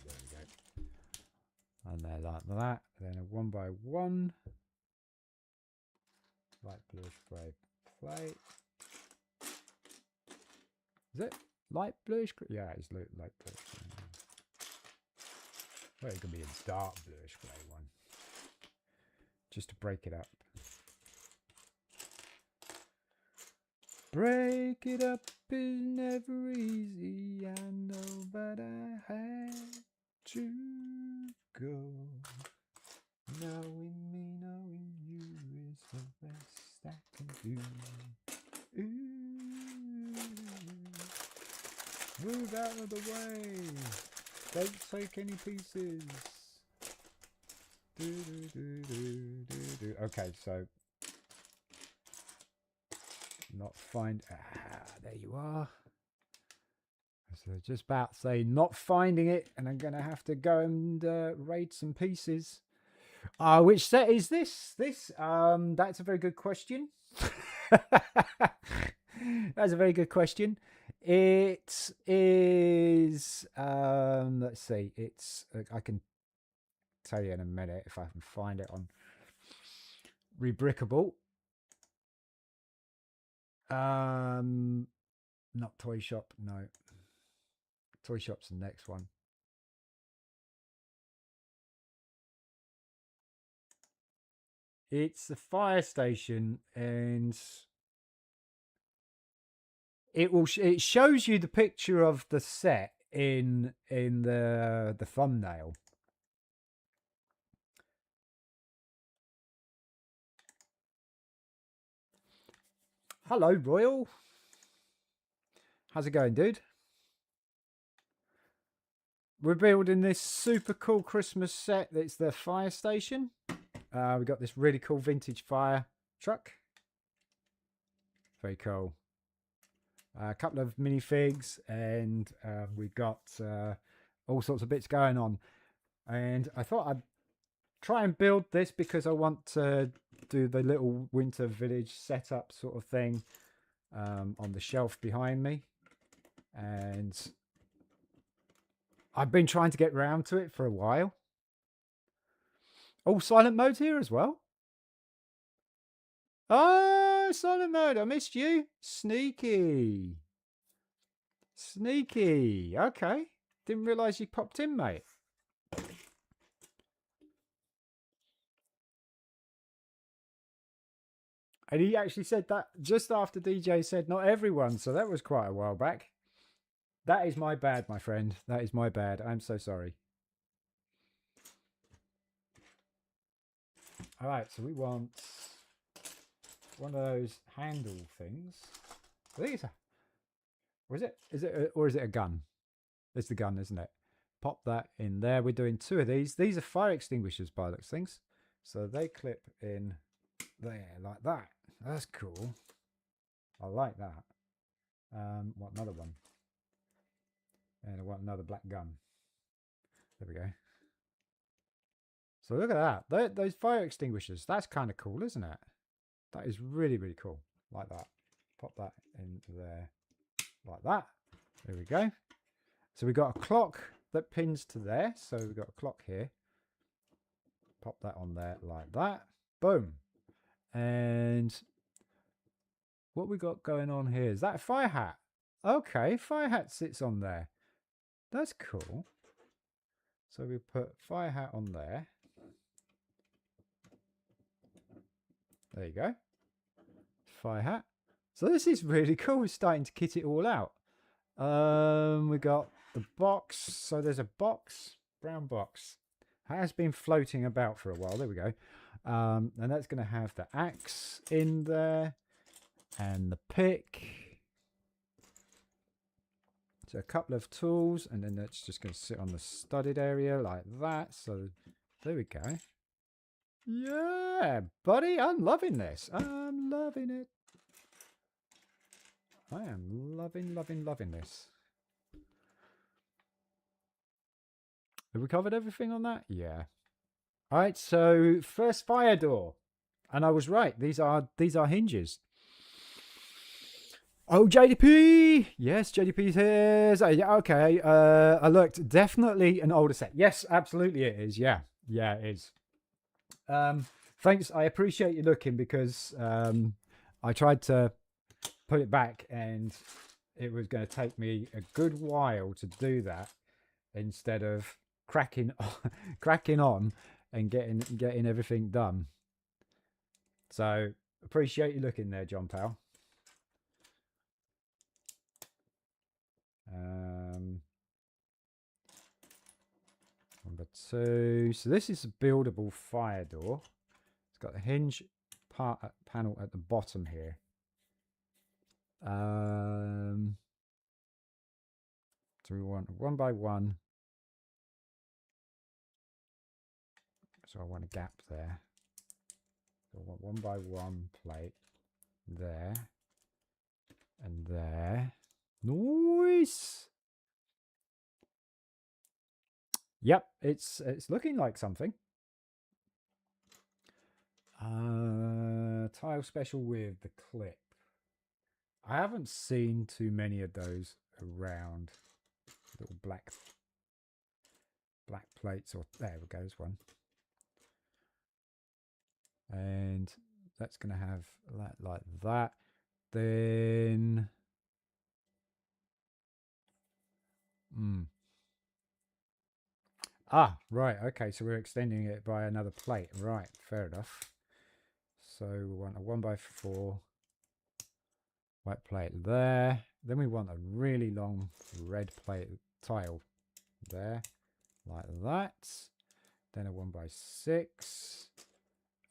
we go. And they're like that. Then a 1x1 light bluish grey plate. Is it light bluish? Yeah, it's light bluish. Well, it could be a dark bluish grey one. Just to break it up. Break it up is never easy, I know, but I had to go. Knowing me, knowing you is the best I can do. Move out of the way. Don't take any pieces. Okay, so not find. There you are. So just about to say not finding it, and I'm gonna have to go and raid some pieces. Which set is this? That's a very good question. That's a very good question. It is. Let's see. It's. I can tell you in a minute if I can find it on Rebrickable. Not Toy Shop. No. Toy Shop's the next one. It's the fire station, and it shows you the picture of the set in the thumbnail. Hello, Royal. How's it going, dude? We're building this super cool Christmas set. It's the fire station. We got this really cool vintage fire truck. Very cool. A couple of minifigs, and we've got all sorts of bits going on. And I thought I'd try and build this because I want to do the little winter village setup sort of thing on the shelf behind me. And I've been trying to get round to it for a while. Oh, silent mode here as well. Oh, silent mode. I missed you. Sneaky. Sneaky. Okay. Didn't realise you popped in, mate. And he actually said that just after DJ said not everyone. So that was quite a while back. That is my bad, my friend. That is my bad. I'm so sorry. All right. So we want one of those handle things. I think it's a... Or is it or is it a gun? It's the gun, isn't it? Pop that in there. We're doing two of these. These are fire extinguishers by those things. So they clip in there like that. That's cool. I like that. Want another one. And I want another black gun. There we go. So look at that. Those fire extinguishers. That's kind of cool, isn't it? That is really, really cool. Like that. Pop that in there. Like that. There we go. So we've got a clock that pins to there. So we've got a clock here. Pop that on there like that. Boom. And what we got going on here? Is that a fire hat? Okay, fire hat sits on there. That's cool. So we put fire hat on there. There you go. Fire hat. So this is really cool. We're starting to kit it all out. We got the box. So there's a box, brown box. Has been floating about for a while. There we go. And that's going to have the axe in there and the pick. So a couple of tools, and then that's just going to sit on the studded area like that. So there we go. Yeah, buddy, I'm loving this. I'm loving it. I am loving this. Have we covered everything on that? Yeah. All right, so first fire door. And I was right. These are hinges. Oh, JDP! Yes, JDP's here. So, yeah, okay. I looked. Definitely an older set. Yes, absolutely it is. Yeah. Yeah, it is. Thanks. I appreciate you looking because I tried to put it back and it was going to take me a good while to do that instead of cracking on and getting everything done. So appreciate you looking there, John Powell. Number two. So this is a buildable fire door. It's got a hinge panel at the bottom here. So we want one by one. So I want a gap there. So I want 1 by 1 plate there and there. Nice. Yep, it's looking like something. Tile special with the clip. I haven't seen too many of those around. Little black plates, or there we go, there's one. And that's going to have that like that. Then right, okay, so we're extending it by another plate. Right, fair enough. So we want a 1 by 4 white plate there. Then we want a really long red plate tile there, like that. Then a 1 by 6.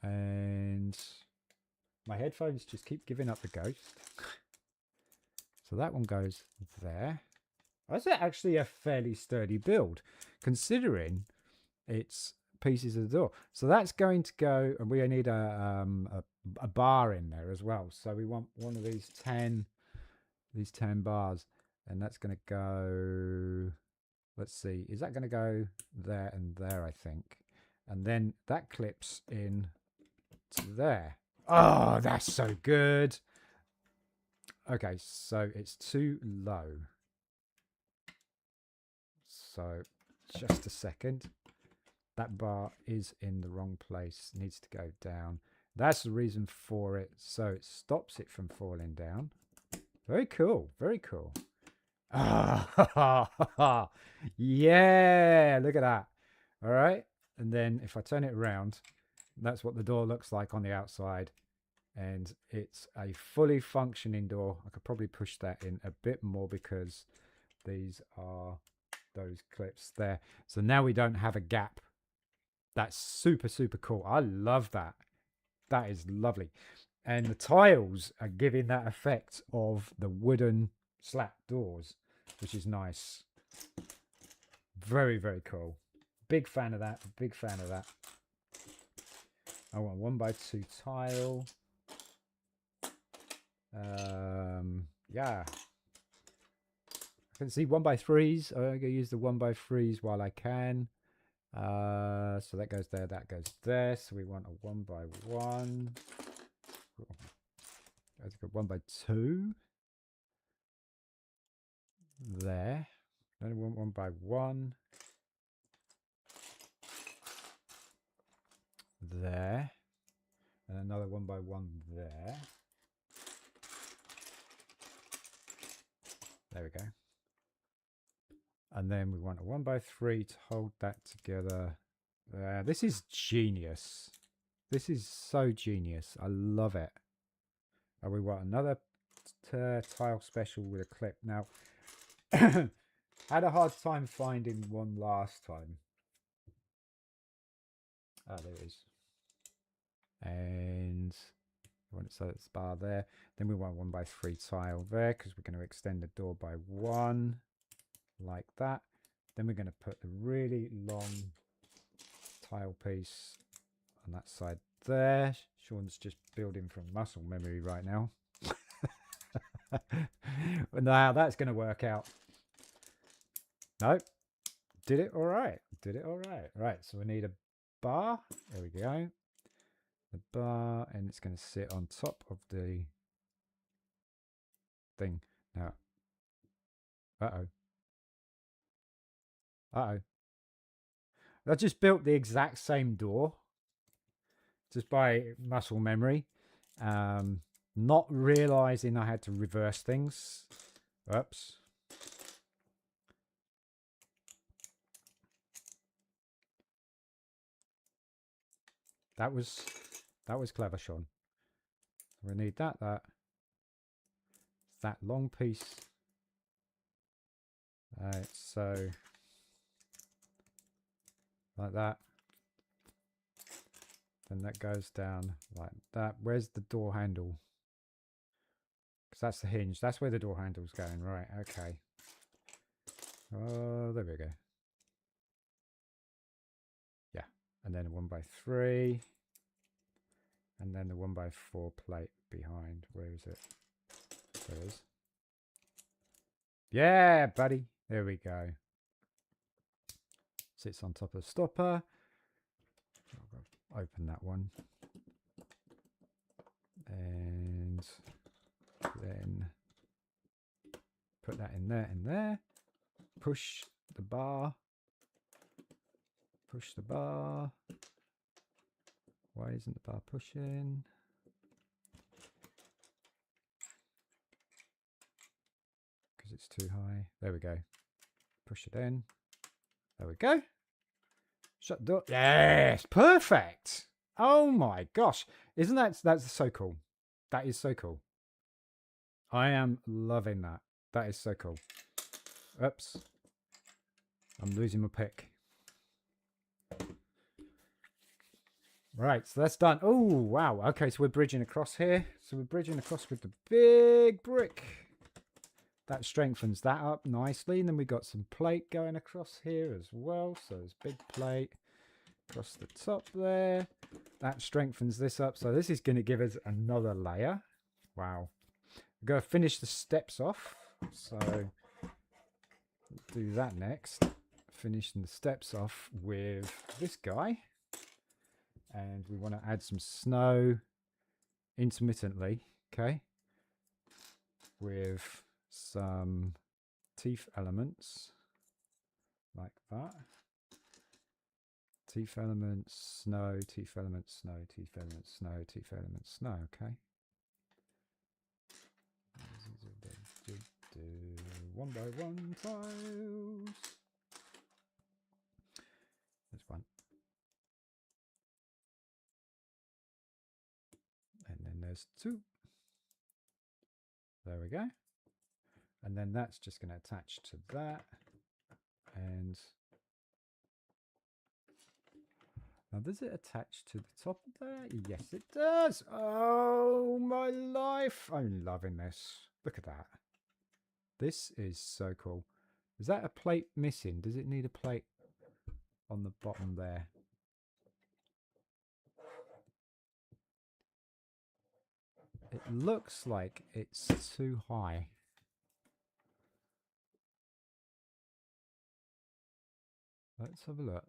And my headphones just keep giving up the ghost. So that one goes there. That's actually a fairly sturdy build, considering it's pieces of the door. So that's going to go, and we need a bar in there as well. So we want one of these 10 bars, and that's going to go, let's see, is that going to go there and there, I think. And then that clips in to there. Oh, that's so good. Okay, so it's too low. So just a second. That bar is in the wrong place. Needs to go down. That's the reason for it. So it stops it from falling down. Very cool. Very cool. Ah, yeah, look at that. All right. And then if I turn it around, that's what the door looks like on the outside. And it's a fully functioning door. I could probably push that in a bit more because these are those clips there. So now we don't have a gap. That's super, super cool. I love that. That is lovely. And the tiles are giving that effect of the wooden slat doors, which is nice. Very, very cool. Big fan of that. Big fan of that. I want 1 by 2 tile. Yeah. I can see 1 by 3s. I'm going to use the 1 by 3s while I can. So that goes there, that goes there. So we want a 1 by 1. Let's go 1 by 2. There. Then we want 1 by 1. There. And another 1 by 1 there. There we go. And then we want a 1 by 3 to hold that together. This is genius. This is so genius. I love it. And we want another tile special with a clip. Now, had a hard time finding one last time. Oh, there it is. And we want it so it's bar there. Then we want 1 by 3 tile there because we're going to extend the door by 1 like that. Then we're going to put the really long tile piece on that side there. Sean's just building from muscle memory right now. Now that's going to work out. Nope. Did it all right. Did it all right. Right, so we need a bar. There we go. The bar, and it's going to sit on top of the thing. Now, uh-oh. Uh-oh. I just built the exact same door just by muscle memory. Not realizing I had to reverse things. Oops. That was clever, Sean. We need that long piece. Alright, so like that. Then that goes down like that. Where's the door handle? Because that's the hinge. That's where the door handle's going. Right, okay. Oh, there we go. Yeah, and then a 1x3, and then the 1x4 plate behind. Where is it? There it is. Yeah, buddy. There we go. Sits on top of the stopper. I'll open that one. And then put that in there and there. Push the bar. Push the bar. Why isn't the bar pushing? Because it's too high. There we go. Push it in. There we go. Shut the door. Yes, perfect. Oh my gosh. Isn't that's so cool. That is so cool. I am loving that. That is so cool. Oops. I'm losing my pick. Right, so that's done. Oh, wow. Okay, so we're bridging across here. So we're bridging across with the big brick. That strengthens that up nicely. And then we got some plate going across here as well. So there's big plate across the top there. That strengthens this up. So this is going to give us another layer. Wow. We're going to finish the steps off. So do that next. Finishing the steps off with this guy. And we want to add some snow intermittently, okay, with some teeth elements like that. Teeth elements, snow, teeth elements, snow, teeth elements, snow, teeth elements, snow, okay. One by one tiles. There's one. And then there's two. There we go. And then that's just going to attach to that. And now, does it attach to the top of there? Yes, it does. Oh, my life. I'm loving this. Look at that. This is so cool. Is that a plate missing? Does it need a plate on the bottom there? It looks like it's too high. Let's have a look.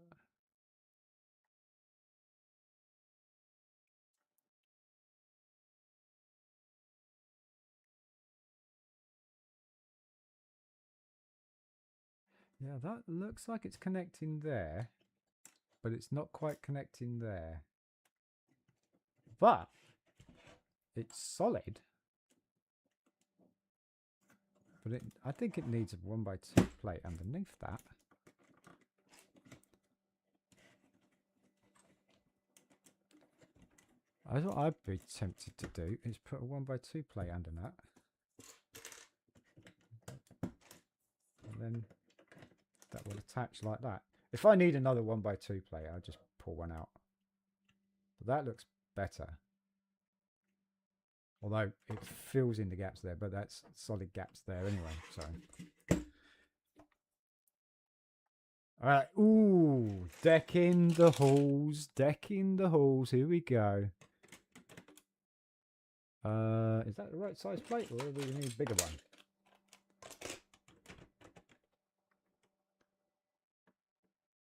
Yeah, that looks like it's connecting there, but it's not quite connecting there. But it's solid. But I think it needs a 1x2 plate underneath that. What I'd be tempted to do is put a 1x2 plate under that. And then that will attach like that. If I need another 1x2 plate, I'll just pull one out. But that looks better. Although it fills in the gaps there, but that's solid gaps there anyway. So, all right. Ooh, decking the halls, decking the halls. Here we go. Is that the right size plate, or do we need a bigger one?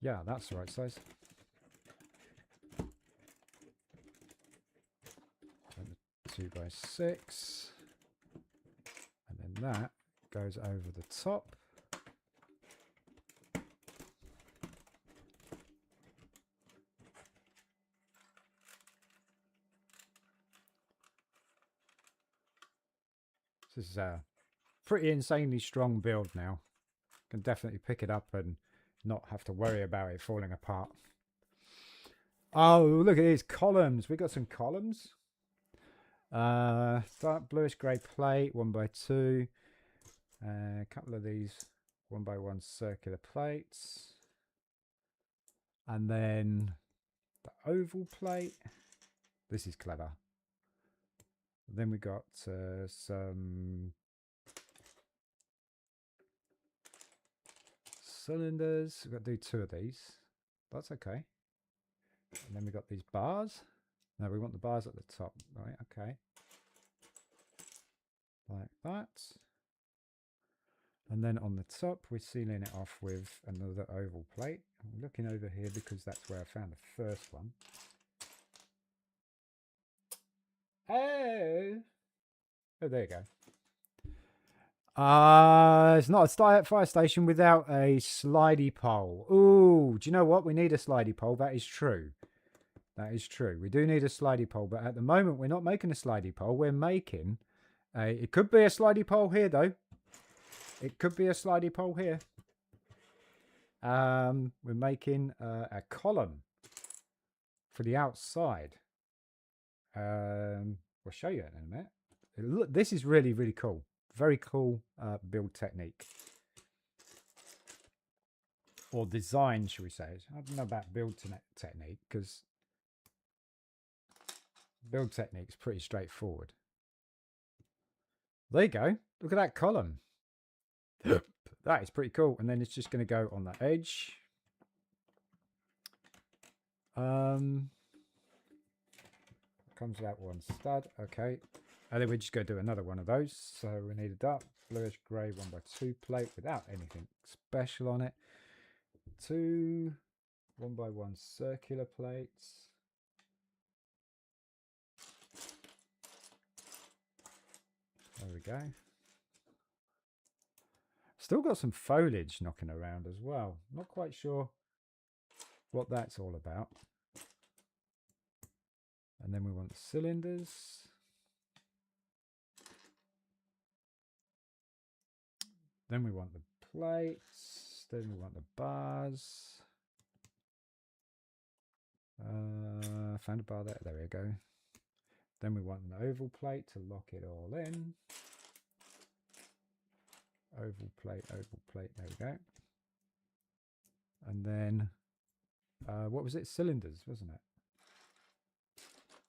Yeah, that's the right size. And the 2x6, and then that goes over the top. This is a pretty insanely strong build now. Can definitely pick it up and not have to worry about it falling apart. Oh, look at these columns. We got some columns. Dark bluish grey plate, 1x2. A couple of these 1x1 circular plates. And then the oval plate. This is clever. Then we got some cylinders. We've got to do two of these. That's okay. And then we got these bars. No, we want the bars at the top. Right, okay. Like that. And then on the top, we're sealing it off with another oval plate. I'm looking over here because that's where I found the first one. Oh, there you go. It's not a fire station without a slidey pole. Ooh, do you know what? We need a slidey pole. That is true. That is true. We do need a slidey pole, but at the moment we're not making a slidey pole. We're making a... It could be a slidey pole here, though. It could be a slidey pole here. We're making a column for the outside. We'll show you it in a minute. Look, this is really, really cool. Very cool build technique. Or design, should we say. I don't know about build technique, because build technique's pretty straightforward. There you go. Look at that column. That is pretty cool. And then it's just going to go on the edge. Comes out one stud. Okay. And then we're just going to do another one of those. So we need a dark bluish grey 1x2 plate without anything special on it. 2 1x1 circular plates. There we go. Still got some foliage knocking around as well. Not quite sure what that's all about. And then we want the cylinders. Then we want the plates. Then we want the bars. Found a bar there. There we go. Then we want an oval plate to lock it all in. Oval plate, there we go. And then, what was it? Cylinders, wasn't it?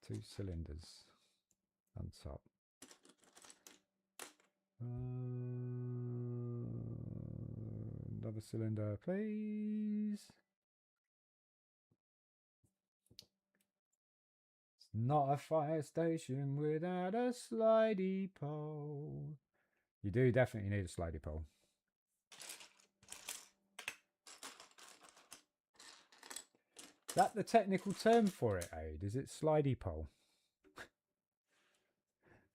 2 cylinders on top. Another cylinder, please. It's not a fire station without a slidey pole. You do definitely need a slidey pole. Is that the technical term for it, Aid? Is it slidey pole?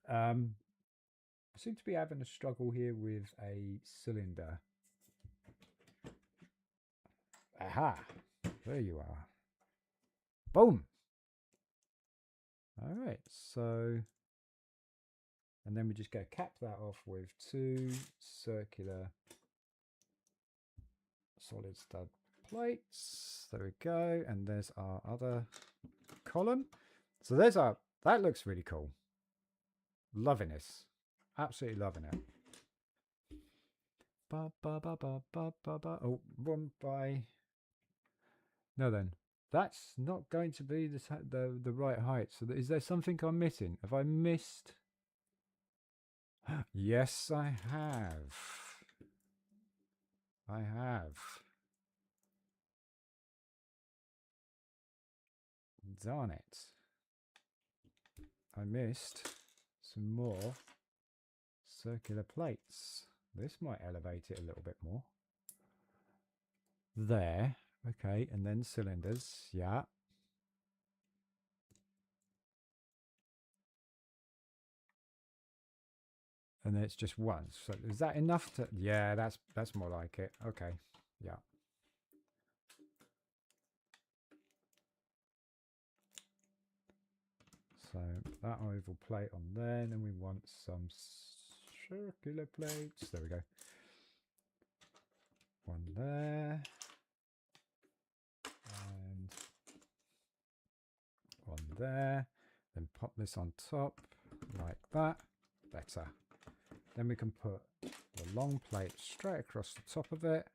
I seem to be having a struggle here with a cylinder. Aha! There you are. Boom! Alright, so... And then we just go cap that off with 2 circular solid stud plates. There we go. And there's our other column. So there's our... That looks really cool. Loving this. Absolutely loving it. Oh, 1 by... No then. That's not going to be the right height. So is there something I'm missing? Have I missed... Yes, I have. I have. Darn it. I missed some more circular plates. This might elevate it a little bit more. There. Okay, and then cylinders. Yeah. And then it's just one. So is that enough to... Yeah, that's more like it. Okay. Yeah. So that oval plate on there, and then we want some circular plates. There we go. One there. And one there. Then pop this on top like that. Better. Then we can put the long plate straight across the top of it,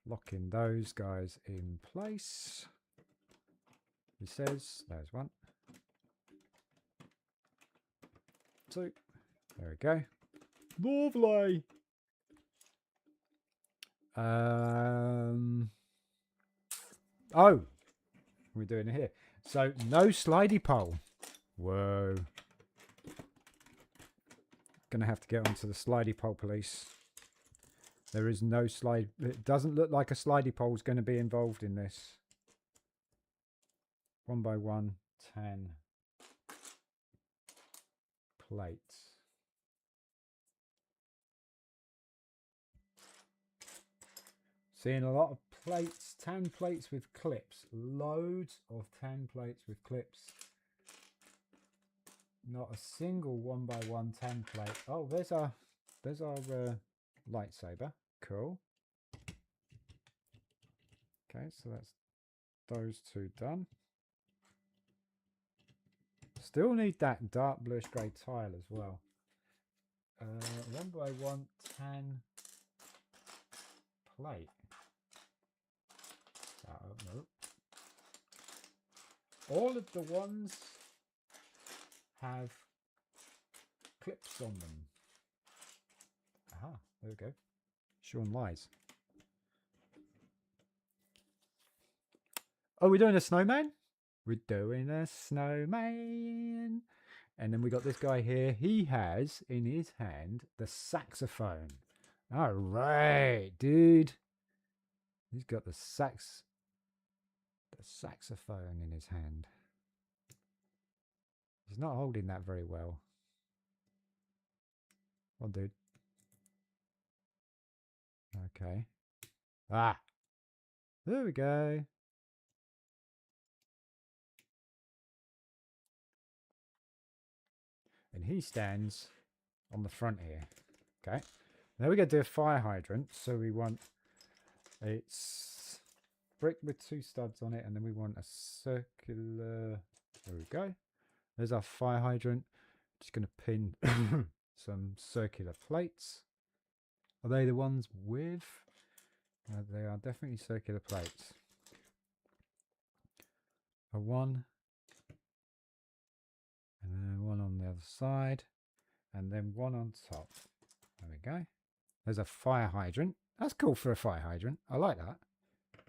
locking those guys in place. He says, there's 1, 2, there we go. Lovely. Oh, we're doing it here. So no slidey pole. Whoa. Gonna have to get onto the slidey pole police. There is no slide. It doesn't look like a slidey pole is going to be involved in this. 1 by 1, 10 plates. Seeing a lot of plates, tan plates with clips. Loads of tan plates with clips. Not a single 1 by 1 tan plate. Oh, there's our lightsaber. Cool. Okay, so that's those two done. Still need that dark bluish grey tile as well. 1 by 1 tan plate. No. All of the ones have clips on them. Aha, there we go. Sean lies. Oh, we're doing a snowman? We're doing a snowman. And then we got this guy here. He has in his hand the saxophone. All right, dude. He's got the saxophone in his hand. He's not holding that very well. Well, dude. Okay. Ah. There we go. And he stands on the front here. Okay. Now we're going to do a fire hydrant. So we want it's brick with 2 studs on it, and then we want a circular. There we go. There's our fire hydrant. Just going to pin some circular plates. Are they the ones with? They are definitely circular plates. A 1, and then 1 on the other side, and then 1 on top. There we go. There's a fire hydrant. That's cool for a fire hydrant. I like that.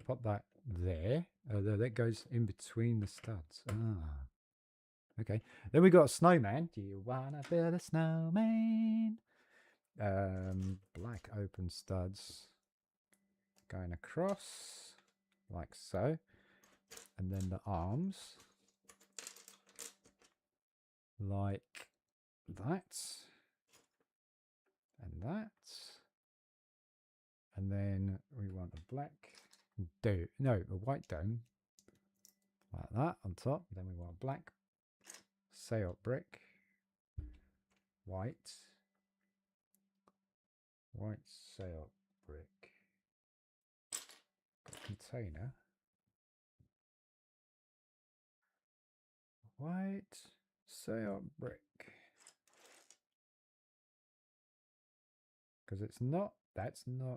Pop that there. That goes in between the studs. Ah. Okay. Then we got a snowman. Do you wanna build a snowman? Black open studs going across like so, and then the arms like that and that, and then we want a black a white dome like that on top. Then we want black Sayot brick, white Sayot brick, container, white Sayot brick, because it's not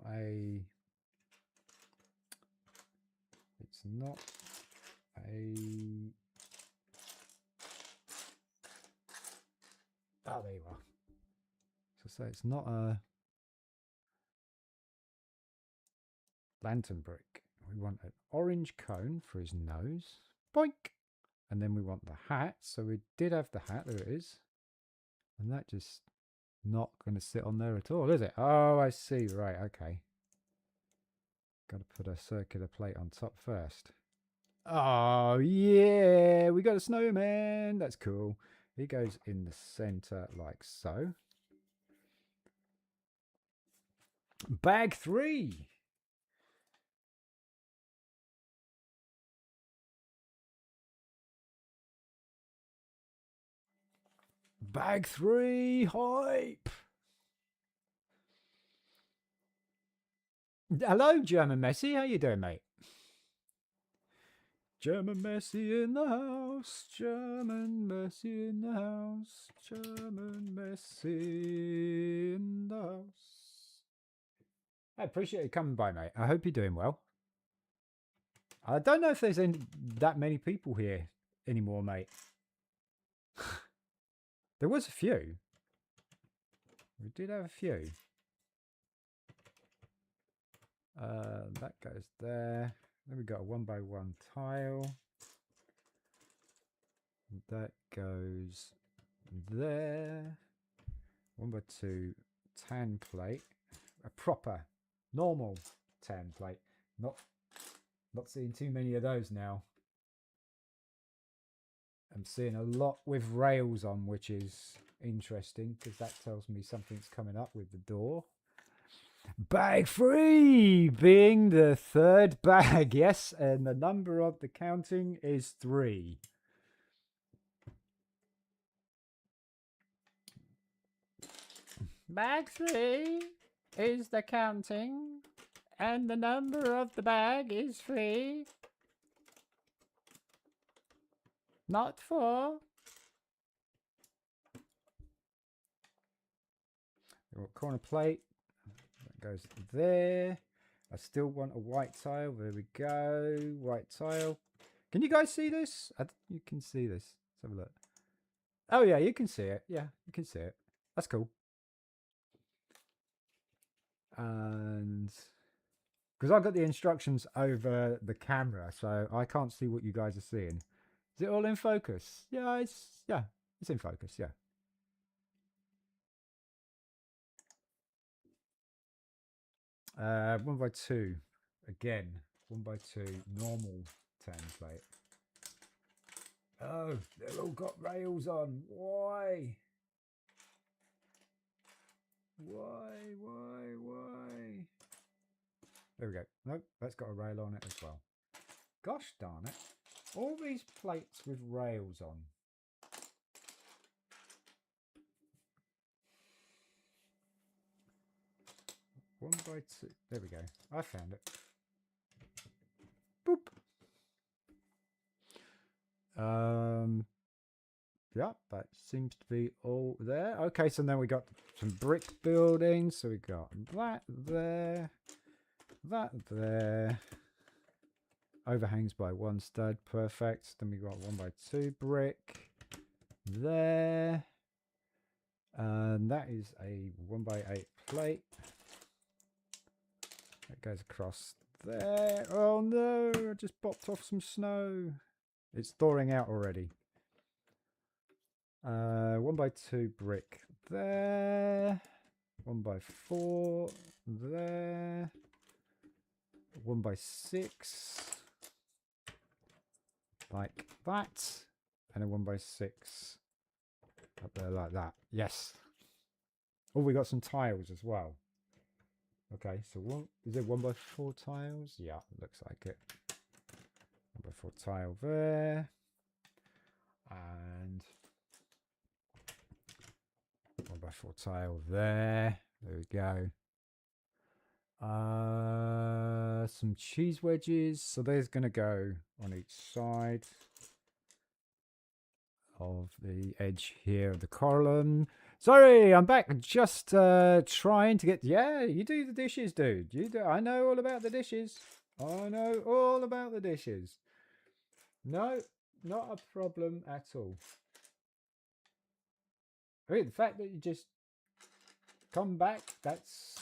a oh, there you are. So it's not a lantern brick. We want an orange cone for his nose. Boink! And then we want the hat. So we did have the hat. There it is. And that just not going to sit on there at all, is it? Oh, I see. Right. Okay. Got to put a circular plate on top first. Oh, yeah. We got a snowman. That's cool. He goes in the center like so. Bag 3. Bag 3 hype. Hello, German Messi. How you doing, mate? German Messi in the house. German Messi in the house. German Messi in the house. I appreciate you coming by, mate. I hope you're doing well. I don't know if there's that many people here anymore, mate. There was a few. We did have a few. That goes there. Then we got a 1 by 1 tile. That goes there. 1x2 tan plate. A proper, normal tan plate. Not seeing too many of those now. I'm seeing a lot with rails on, which is interesting because that tells me something's coming up with the door. Bag 3 being the third bag, yes, and the number of the counting is 3. Bag 3 is the counting, and the number of the bag is 3. Not 4. Corner plate. That goes there. I still want a white tile. There we go. White tile. Can you guys see this? You can see this. Let's have a look. Oh, yeah, you can see it. Yeah, you can see it. That's cool. And because I've got the instructions over the camera, so I can't see what you guys are seeing. Is it all in focus? Yeah, it's in focus. Yeah. Uh, 1x2 again. 1x2 normal template. Oh, they've all got rails on. Why? Why? There we go. Nope, that's got a rail on it as well. Gosh darn it. All these plates with rails on. One by two. There we go. I found it. Boop. Yeah, that seems to be all there. Okay, so then we got some brick buildings. So we got that there, that there. Overhangs by 1 stud, perfect. Then we got 1x2 brick there. And that is a 1x8 plate. That goes across there. Oh no, I just popped off some snow. It's thawing out already. 1x2 brick there. 1x4 there. 1x6 like that, and a 1x6 up there like that. Yes. Oh, we got some tiles as well. Okay, so is it 1x4 tiles? Yeah, looks like it. 1x4 tile there, and 1x4 tile there. There we go. Some cheese wedges. So there's going to go on each side of the edge here of the column. Sorry, I'm back. Just trying to get. Yeah, you do the dishes, dude. You do. I know all about the dishes. I know all about the dishes. No, not a problem at all. I mean, the fact that you just come back, that's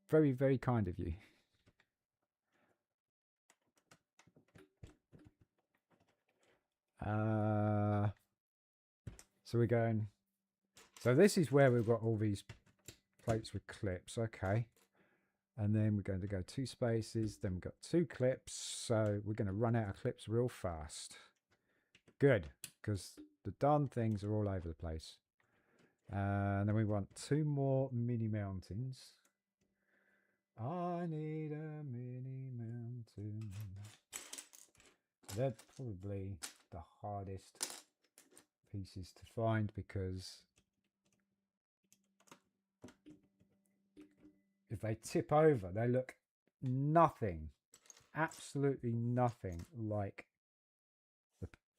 very, very kind of you. So we're going. So this is where we've got all these plates with clips. Okay. And then we're going to go 2 spaces. Then we've got 2 clips. So we're going to run out of clips real fast. Good. Because the darn things are all over the place. And then we want 2 more mini mountains. I need a mini mountain. They're probably the hardest pieces to find because if they tip over, they look nothing, absolutely nothing like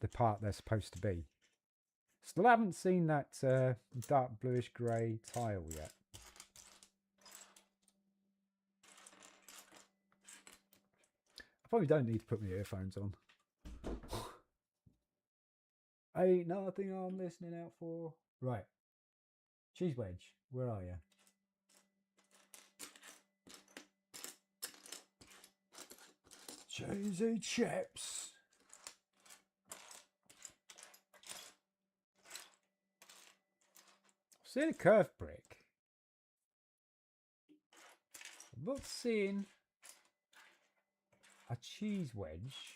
the part they're supposed to be. Still haven't seen that dark bluish grey tile yet. I probably don't need to put my earphones on. Ain't nothing I'm listening out for. Right. Cheese wedge, where are you? Cheesy chips. Seeing a curved brick. I'm not seeing a cheese wedge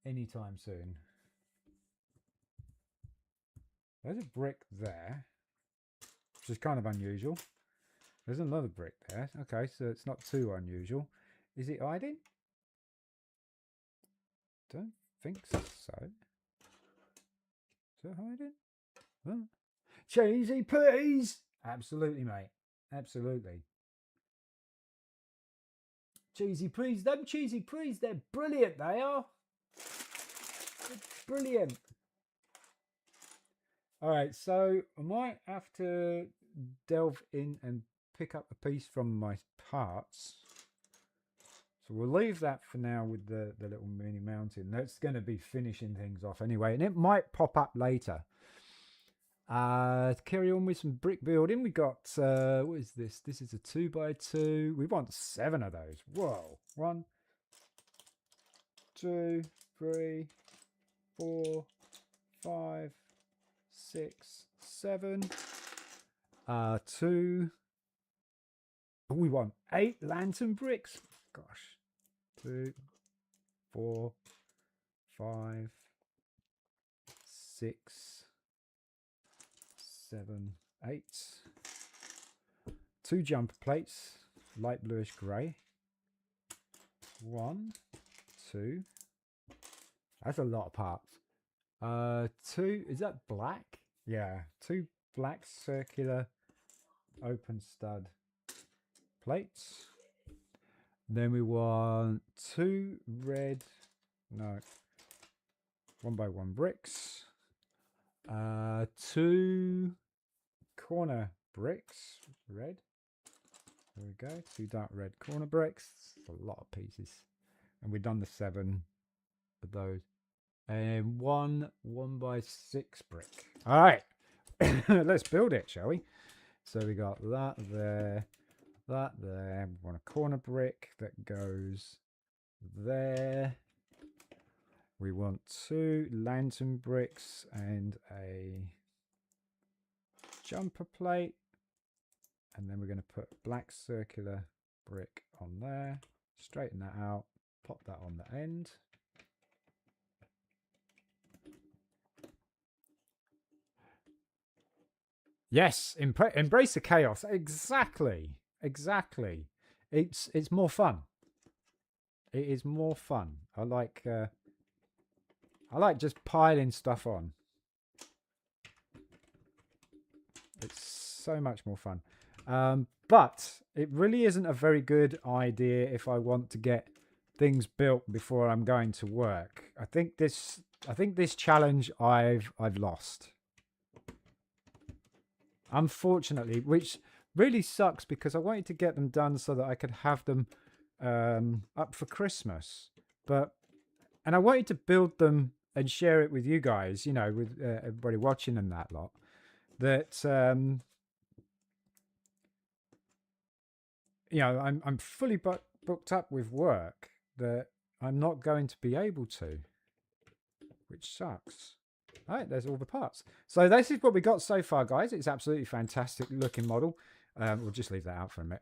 anytime soon. There's a brick there, which is kind of unusual. There's another brick there. Okay, so it's not too unusual. Is it hiding? Don't think so. Is it hiding? Huh? Cheesy peas! Absolutely, mate. Absolutely. Cheesy peas. Them cheesy peas, they're brilliant, they are. They're brilliant. All right, so I might have to delve in and pick up a piece from my parts. So we'll leave that for now with the little mini mountain. That's going to be finishing things off anyway, and it might pop up later. To carry on with some brick building, we got, what is this? This is a 2x2. We want 7 of those. Whoa. 1, 2, 3, 4, 5, 6, 7. 2. We want 8 lantern bricks. Gosh. 2, 4, 5, 6, 7, 8. 2 jumper plates, light bluish grey. 1, 2. That's a lot of parts. 2, is that black? Yeah, 2 black circular open stud plates. Then we want 2 red, no, 1x1 bricks. 2 corner bricks, red. There we go. 2 dark red corner bricks. It's a lot of pieces, and we've done the 7 of those. And 1 1x6 brick. All right, let's build it, shall we? So we got that there, that there. We want a corner brick that goes there. We want 2 lantern bricks and a jumper plate. And then we're going to put black circular brick on there. Straighten that out. Pop that on the end. Yes, embrace the chaos. Exactly. Exactly. It's more fun. It is more fun. I like just piling stuff on. It's so much more fun. But it really isn't a very good idea if I want to get things built before I'm going to work. I think this challenge I've lost. Unfortunately, which really sucks because I wanted to get them done so that I could have them up for Christmas. And I wanted to build them and share it with you guys, you know, with everybody watching and that lot. That you know, I'm fully booked up with work that I'm not going to be able to, which sucks. All right, there's all the parts. So this is what we got so far, guys. It's absolutely fantastic looking model. We'll just leave that out for a minute.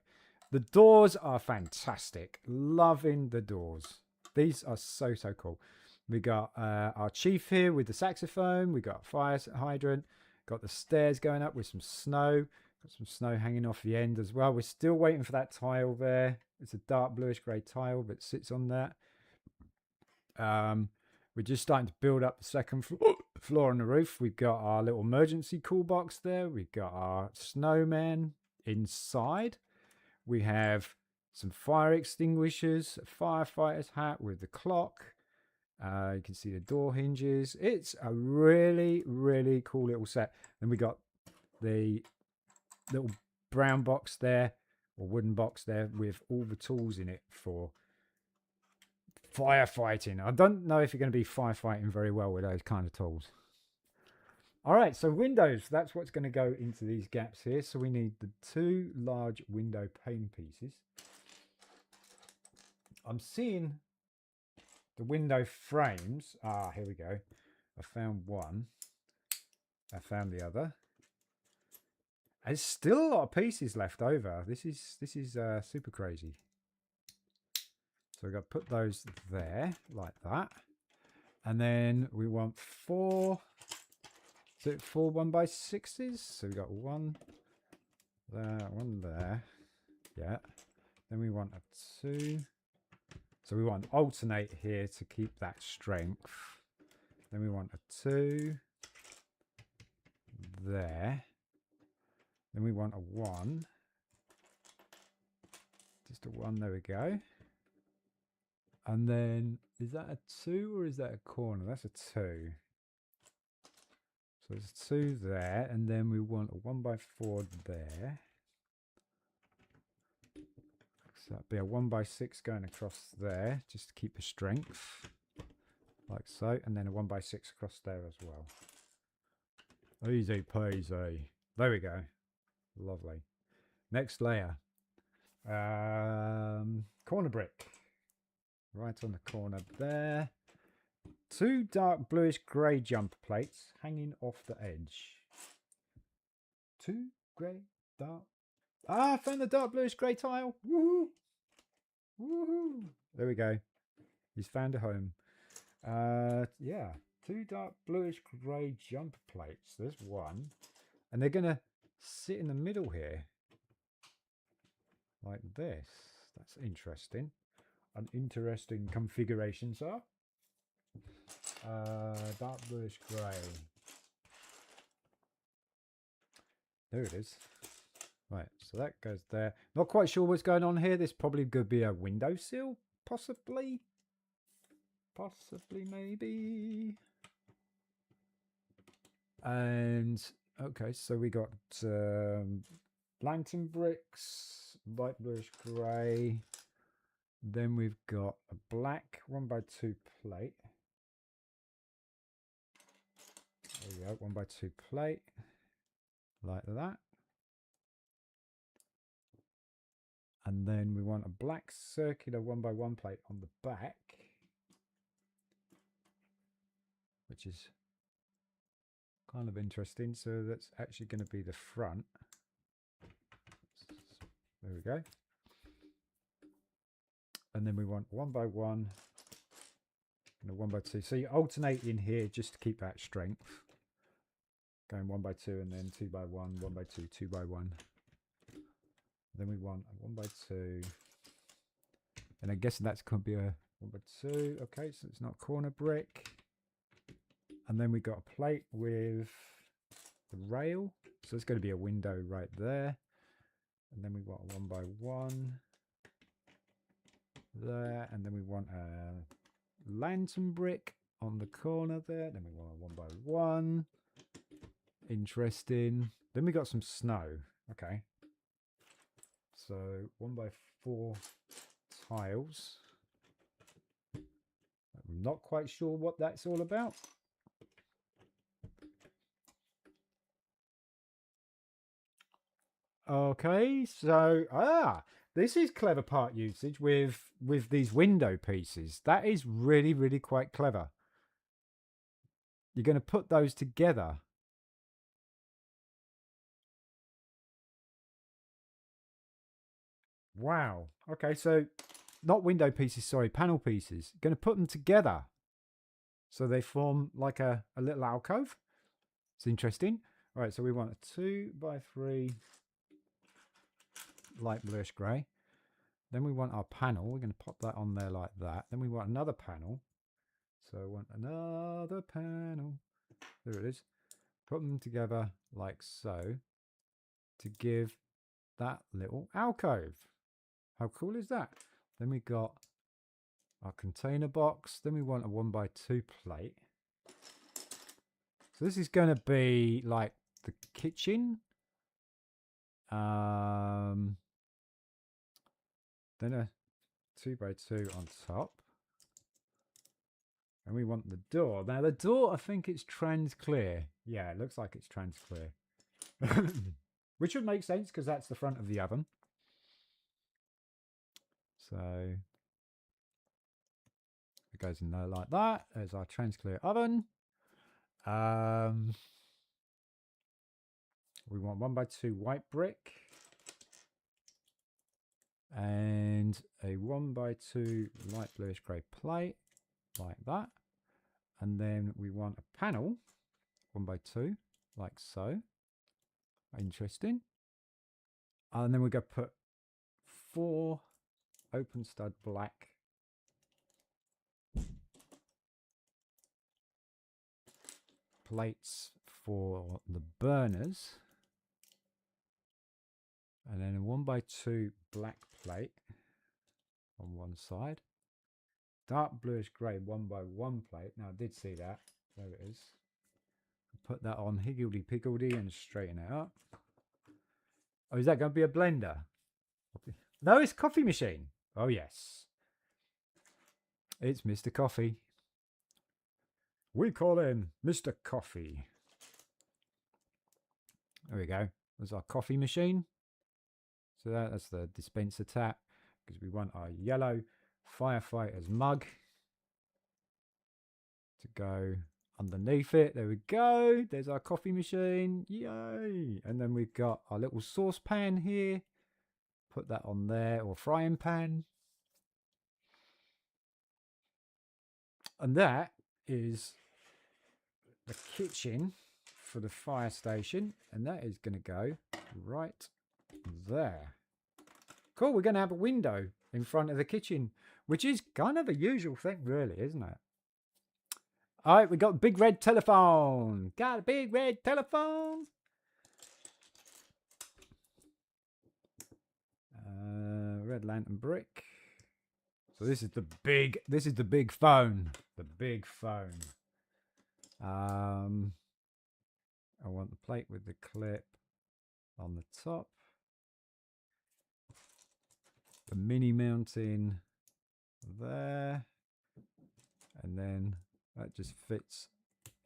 The doors are fantastic. Loving the doors. These are so cool. We got our chief here with the saxophone. We got a fire hydrant. Got the stairs going up with some snow. Got some snow hanging off the end as well. We're still waiting for that tile there. It's a dark bluish grey tile that sits on that. We're just starting to build up the second floor on the roof. We've got our little emergency call box there. We've got our snowman inside. We have some fire extinguishers, a firefighter's hat with the clock. You can see the door hinges. It's a really cool little set. Then we got the little brown box there, or wooden box there, with all the tools in it for firefighting. I don't know if you're going to be firefighting very well with those kind of tools. All right, so windows, that's what's going to go into these gaps here. So we need the 2 large window pane pieces. I'm seeing the window frames. Ah, here we go. I found one. I found the other. There's still a lot of pieces left over. This is super crazy. So we've got to put those there like that. And then we want 4. Is it 4 1x6s? So we've got 1 there, 1 there. Yeah. Then we want a 2. So we want to alternate here to keep that strength. Then we want a 2 there. Then we want a 1. Just a 1, there we go. And then, is that a 2 or is that a corner? That's a 2. So there's a 2 there, and then we want a 1x4 there. So that'd be a 1x6 going across there, just to keep the strength. Like so, and then a 1x6 across there as well. Easy peasy. There we go. Lovely. Next layer. Corner brick. Right on the corner there. 2 dark bluish grey jumper plates hanging off the edge. 2 grey dark. Ah, I found the dark bluish grey tile. Woohoo! Woohoo! There we go. He's found a home. Yeah. 2 dark bluish grey jumper plates. There's one. And they're going to sit in the middle here. Like this. That's interesting. An interesting configuration, sir. Dark bluish grey. There it is. Right, so that goes there. Not quite sure what's going on here. This probably could be a windowsill, possibly. Possibly, maybe. And okay, so we got lantern bricks, light bluish grey. Then we've got a black 1x2 plate. There we go, 1x2 plate, like that. And then we want a black circular 1x1 plate on the back, which is kind of interesting. So that's actually going to be the front. There we go. And then we want 1x1 and a 1x2. So you alternate in here just to keep that strength. Going 1x2 and then 2x1, 1x2, 2x1. Then we want a 1x2. And I guess that's going to be a 1x2. Okay, so it's not corner brick. And then we got a plate with the rail. So it's going to be a window right there. And then we want a 1x1 there. And then we want a lantern brick on the corner there. Then we want a 1x1. Interesting. Then we got some snow. Okay. So 1x4 tiles. I'm not quite sure what that's all about. Okay, so this is clever part usage with these window pieces. That is really, really quite clever. You're going to put those together. Wow. Okay, so not window pieces, sorry, panel pieces. Going to put them together so they form like a little alcove. It's interesting. All right, so we want a 2x3 light bluish grey. Then we want our panel. We're going to pop that on there like that. Then we want another panel. So I want another panel. There it is. Put them together like so to give that little alcove. How cool is that? Then we got our container box. Then we want a 1x2 plate. So this is going to be like the kitchen. Then a 2x2 on top. And we want the door. Now the door, I think it's trans clear. Yeah, it looks like it's trans clear. Which would make sense because that's the front of the oven. So It goes in there like that. There's our transclear oven. We want 1x2 white brick and a 1x2 light bluish grey plate like that. And then we want a panel 1x2 like so. Interesting. And then we're going to put 4 open stud black plates for the burners, and then a 1x2 black plate on one side, dark bluish grey 1x1 plate. Now I did see that, there it is. Put that on higgledy piggledy and straighten it up. Oh, is that going to be a blender? No, it's coffee machine. Oh yes, it's Mr. Coffee. We call him Mr. Coffee. There we go. There's our coffee machine. So that's the dispenser tap, because we want our yellow firefighter's mug to go underneath it. There we go. There's our coffee machine. Yay! And then we've got our little saucepan here. Put that on there, or frying pan. And that is the kitchen for the fire station, and that is going to go right there. Cool, we're going to have a window in front of the kitchen, which is kind of a usual thing, really, isn't it? All right, we got a big red telephone. Got a big red telephone. Red lantern brick. So this is the big phone. The big phone. I want the plate with the clip on the top. The mini mounting there. And then that just fits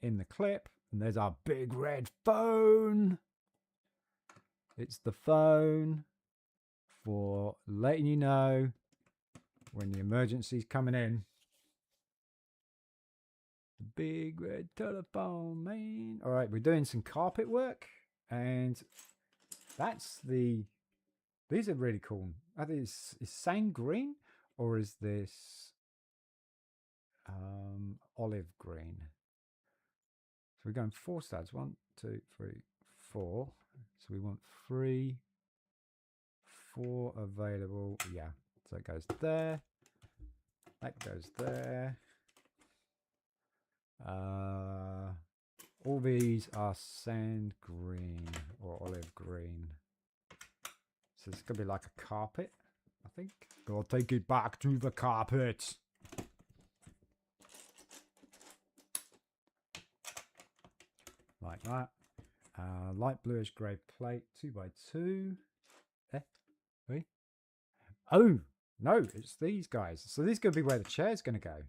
in the clip. And there's our big red phone. It's the phone for letting you know when the emergency's coming in. The big red telephone, man. All right, we're doing some carpet work, and that's the. These are really cool. I think is sand green, or is this olive green? So we're going 4 studs. 1, 2, 3, 4. So we want 3, 4 available. Yeah. So it goes there. That goes there. All these are sand green or olive green. So it's gonna be like a carpet, I think. Gotta take it back to the carpet. Like that. Light bluish grey plate, 2x2. Wait. Oh, no, it's these guys. So this is going to be where the chair's going to go.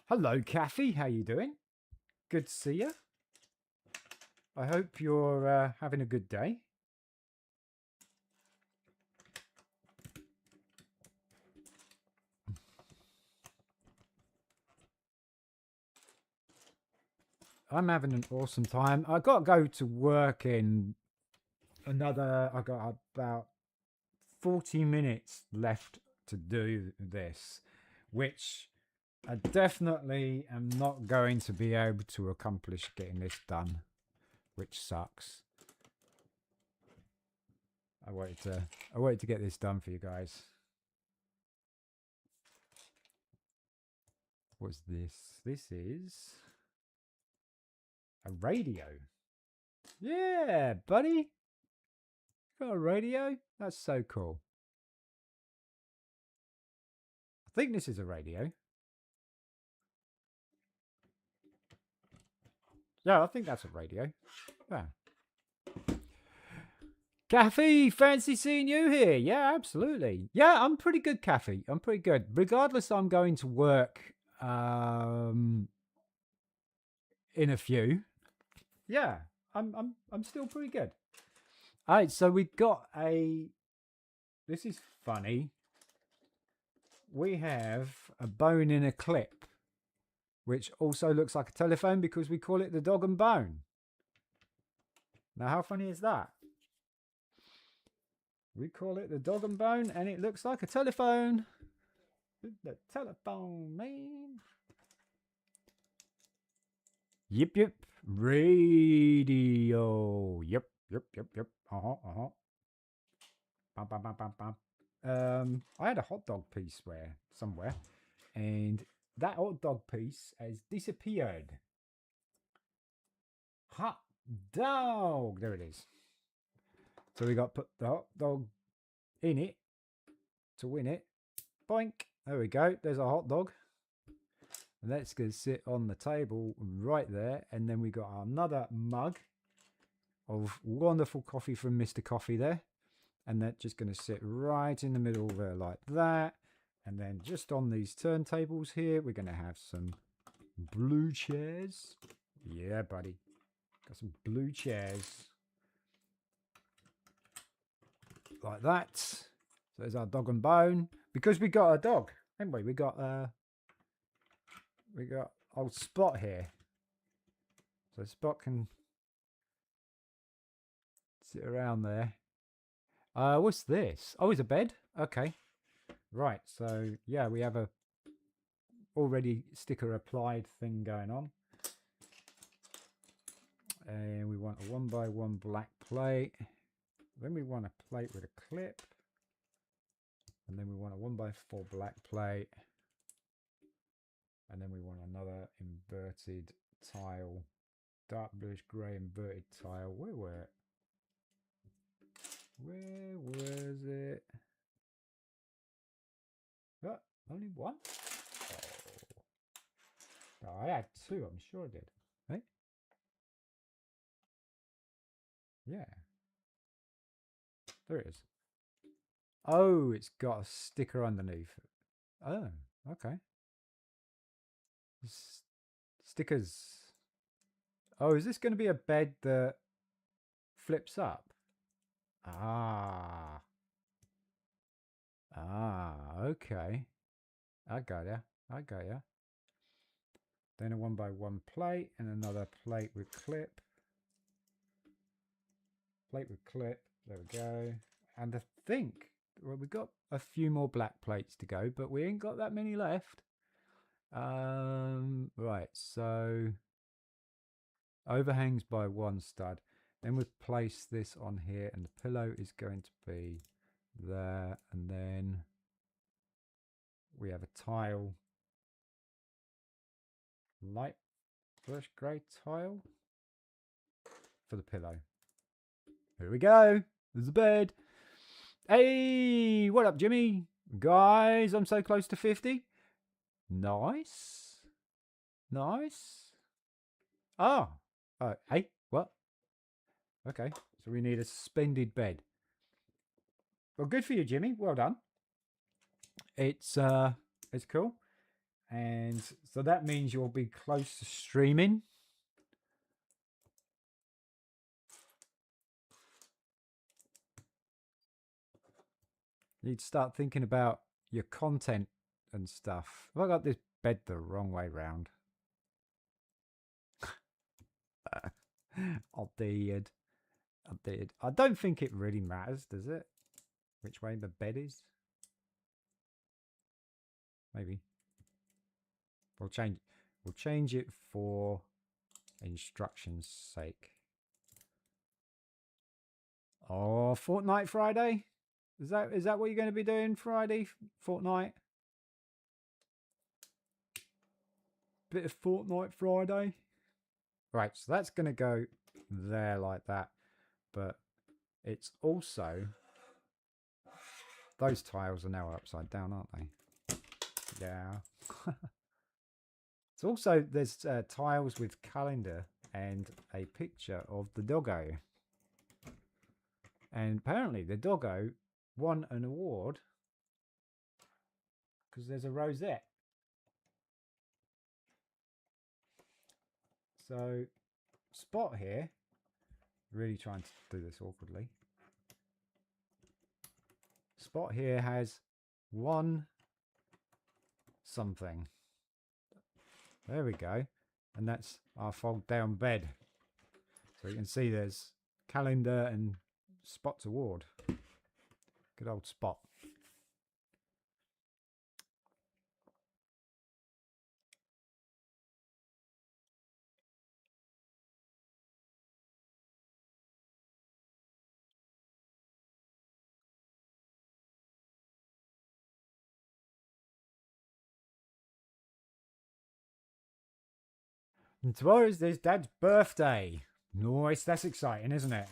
Hello, Kathy. How you doing? Good to see you. I hope you're having a good day. I'm having an awesome time. I've got to go to work in another... I've got about 40 minutes left to do this, which I definitely am not going to be able to accomplish getting this done, which sucks. I wanted to get this done for you guys. What's this? This is a radio. Yeah, buddy. Got a radio? That's so cool. I think this is a radio. Yeah, I think that's a radio. Yeah. Kathy, fancy seeing you here. Yeah, absolutely. Yeah, I'm pretty good, Kathy. I'm pretty good. Regardless, I'm going to work in a few. Yeah, I'm still pretty good. All right, so we've got a. This is funny. we have a bone in a clip, which also looks like a telephone because we call it the dog and bone. Now, how funny is that? We call it the dog and bone, and it looks like a telephone. The telephone, man. Yip, yip. Radio. Yep, yep, yep, yep. Uh-huh, uh-huh. Bam, bam, bam, bam, bam. I had a hot dog piece somewhere, and that hot dog piece has disappeared. Hot dog. There it is. So we got to put the hot dog in it to win it. Boink. There we go. There's a hot dog. And that's going to sit on the table right there. And then we got another mug of wonderful coffee from Mr. Coffee there. And that's just going to sit right in the middle there like that. And then just on these turntables here, we're going to have some blue chairs. Yeah, buddy. Got some blue chairs. Like that. So there's our dog and bone. Because we got a dog, haven't we? We got old Spot here. So Spot can sit around there. What's this? Oh, it's a bed? Okay. Right, so yeah, we have a already sticker applied thing going on. And we want a 1x1 black plate. Then we want a plate with a clip. And then we want a 1x4 black plate. And then we want another inverted tile. Dark bluish grey inverted tile. Where was it? Oh, only one? Oh, I had two, I'm sure I did. Hey? Yeah. There it is. Oh, it's got a sticker underneath. Oh, okay. Stickers. Oh, is this going to be a bed that flips up? Ah. Okay. I got ya. Then a 1x1 plate and another plate with clip. Plate with clip. There we go. And I think, well, we've got a few more black plates to go, but we ain't got that many left. Right, so overhangs by one stud. Then we've placed this on here, and the pillow is going to be there, and then we have a tile, light bluish grey tile for the pillow. Here we go. There's the bed. Hey, what up, Jimmy? Guys, I'm so close to 50. Nice. Oh, hey, what? Okay, so we need a suspended bed. Well, good for you, Jimmy. Well done. It's cool. And so that means you'll be close to streaming. You need to start thinking about your content and stuff. Have I got this bed the wrong way round? I did. I don't think it really matters, does it? Which way the bed is? Maybe. We'll change it for instructions' sake. Oh, Fortnite Friday? Is that what you're going to be doing Friday? Fortnite? Bit of Fortnite Friday? Right, so that's going to go there like that. But it's also... Those tiles are now upside down, aren't they? Yeah. It's also, there's tiles with calendar and a picture of the doggo. And apparently the doggo won an award because there's a rosette. So Spot here, really trying to do this awkwardly. Spot here has 1, something. There we go. And that's our fold down bed. So you can see there's calendar and Spot's award. Good old Spot. And tomorrow's his dad's birthday. Nice, that's exciting, isn't it?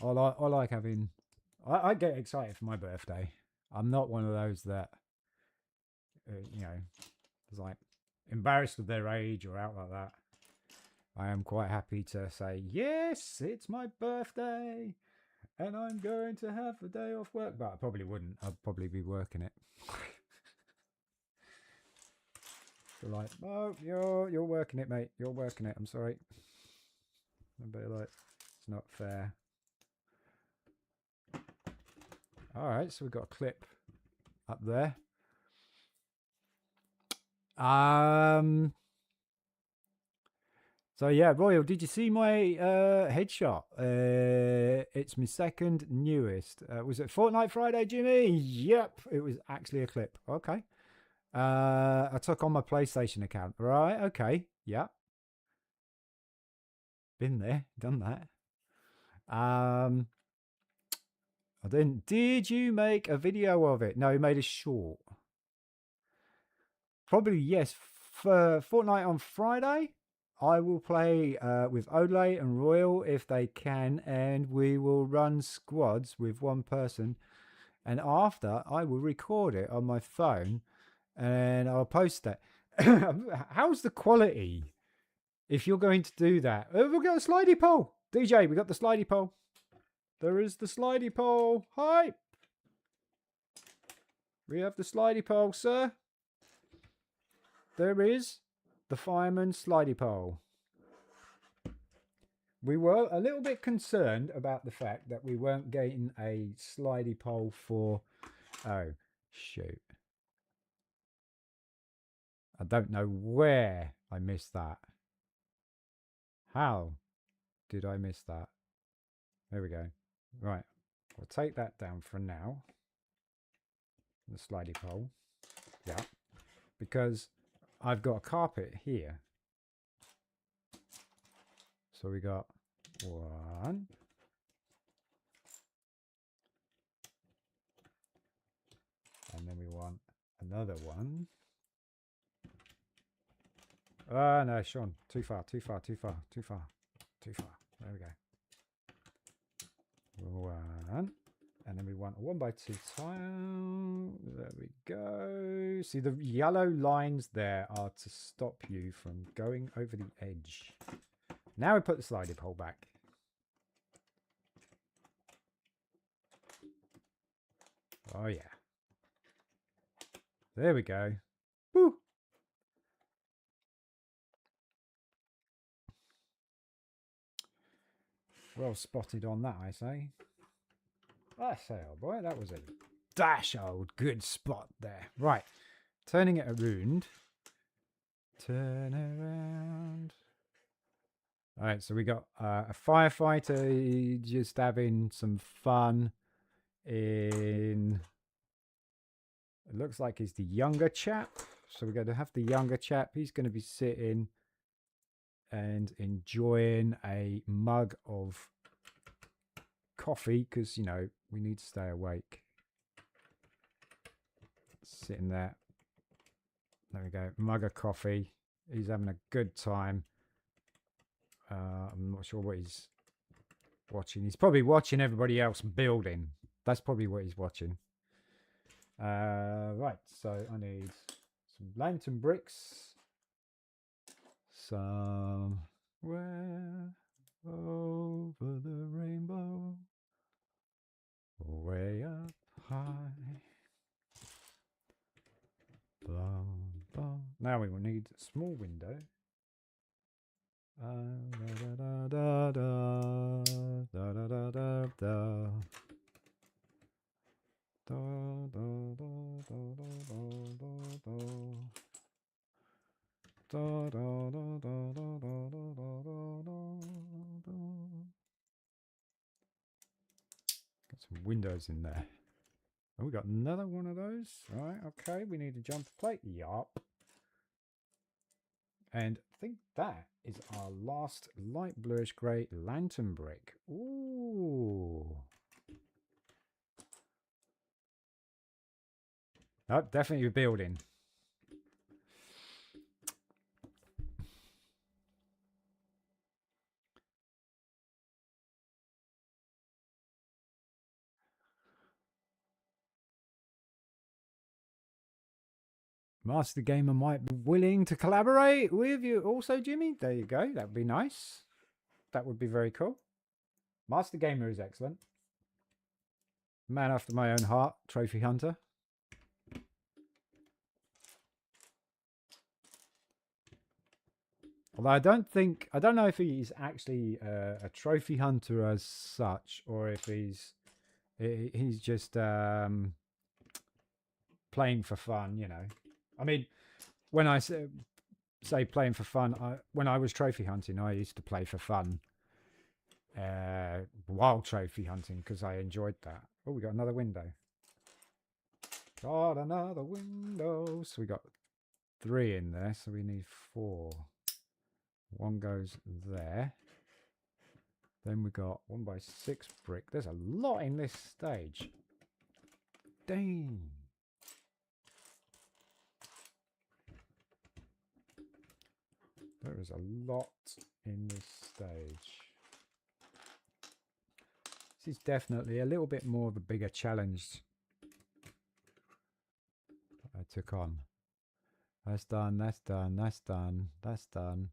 I like having. I get excited for my birthday. I'm not one of those that, you know, is like embarrassed of their age or out like that. I am quite happy to say, yes, it's my birthday and I'm going to have a day off work. But I probably wouldn't. I'd probably be working it. So like, oh, you're working it, mate. You're working it. I'm sorry. I'd be like, it's not fair. All right, so we've got a clip up there. So yeah, Royal, did you see my headshot? It's my second newest. Was it Fortnite Friday, Jimmy? Yep, it was actually a clip. Okay. I took on my PlayStation account. Right, okay. Yeah. Been there, done that. I didn't. Did you make a video of it? No, you made a short. Probably yes. For Fortnite on Friday, I will play with Olay and Royal if they can, and we will run squads with one person. And after, I will record it on my phone, and I'll post it. How's the quality? If you're going to do that, we've got a slidey pole. DJ, we got the slidey pole. There is the slidey pole. Hi. We have the slidey pole, sir. There is the fireman slidey pole. We were a little bit concerned about the fact that we weren't getting a slidey pole for... Oh, shoot. I don't know where I missed that. How did I miss that? There we go. Right. We'll take that down for now. The slidey pole. Yeah. Because I've got a carpet here. So we got one. And then we want another one. No, Sean. Too far, too far, too far, too far, too far. There we go. One. And then we want a 1x2 tile. There we go. See, the yellow lines there are to stop you from going over the edge. Now we put the slidey pole back. Oh, yeah. There we go. Woo! Well spotted on that, I say. I say, oh boy, that was a dash old good spot there. Right, turning it around. Turn around. All right, so we got a firefighter just having some fun in... It looks like he's the younger chap. So we're going to have the younger chap. He's going to be sitting and enjoying a mug of coffee because, you know, we need to stay awake. Sitting there. There we go. Mug of coffee. He's having a good time. I'm not sure what he's watching. He's probably watching everybody else building. That's probably what he's watching. Right, so I need some lantern bricks. Somewhere over the rainbow, way up high. Blah, blah. Now we will need a small window. Da, da, da, da, da, da, da, da. Da, da, da, da, da, da, da, da, da, da, da, da, da, da, da, da. Got some windows in there. Oh, we got another one of those. All right, okay. We need a jumper plate. Yup. And I think that is our last light bluish grey lantern brick. Ooh. Oh, definitely a building. Master Gamer might be willing to collaborate with you also, Jimmy. There you go. That would be nice. That would be very cool. Master Gamer is excellent. Man after my own heart, trophy hunter. Although I don't know if he's actually a trophy hunter as such, or if he's just playing for fun, you know. I mean, when I say playing for fun, when I was trophy hunting, I used to play for fun. While trophy hunting, because I enjoyed that. Oh, we got another window. Got another window. So we got 3 in there, so we need 4. One goes there. Then we got 1x6 brick. There's a lot in this stage. Dang. There is a lot in this stage. This is definitely a little bit more of a bigger challenge that I took on. That's done, that's done, that's done, that's done,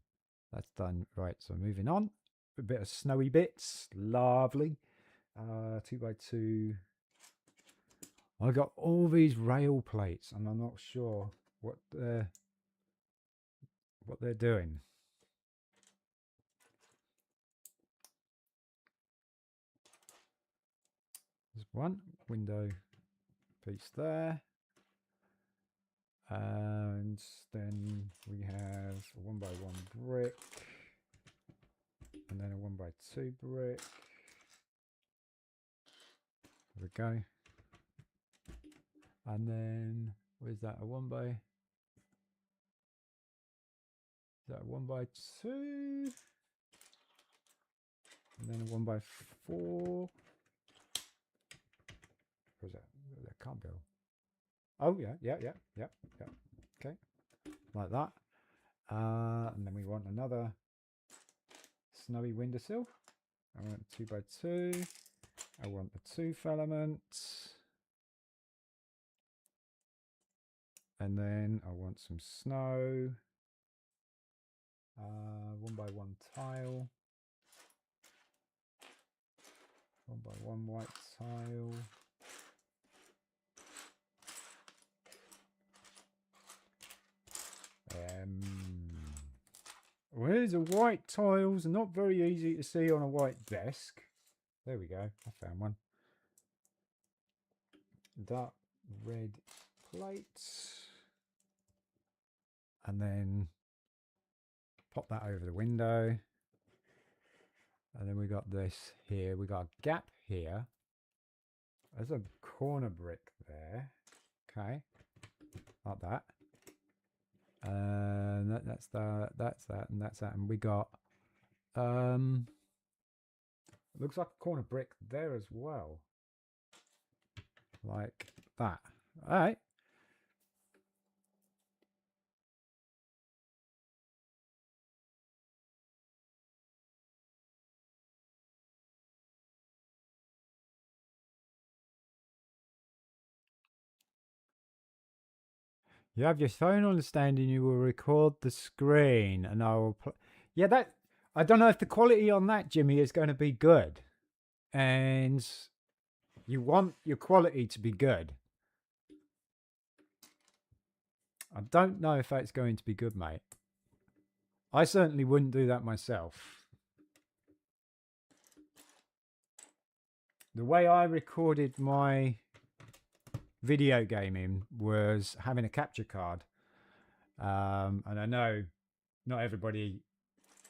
that's done. Right, so moving on. A bit of snowy bits. Lovely. 2x2. I got all these rail plates and I'm not sure what they're doing. There's one window piece there. And then we have a 1x1 brick. And then a 1x2 brick. There we go. And then, where's that? A 1x? Is that a 1x2? And then a 1x4. Where's that? That can't go. Oh, yeah. Okay. Like that. And then we want another snowy windowsill. I want 2x2. I want a 2 filament. And then I want some snow. 1x1 tile. 1x1 white tile. Where's the white tiles? Not very easy to see on a white desk. There we go. I found one. Dark red plates. And then pop that over the window. And then we got this here. We got a gap here. There's a corner brick there. Okay. Like that. And that's that, and that's that. And we got looks like a corner brick there as well. Like that. All right. You have your phone on the stand and you will record the screen and I will yeah, that I don't know if the quality on that, Jimmy, is going to be good. And you want your quality to be good. I don't know if that's going to be good, mate. I certainly wouldn't do that myself. The way I recorded my video gaming was having a capture card. And I know not everybody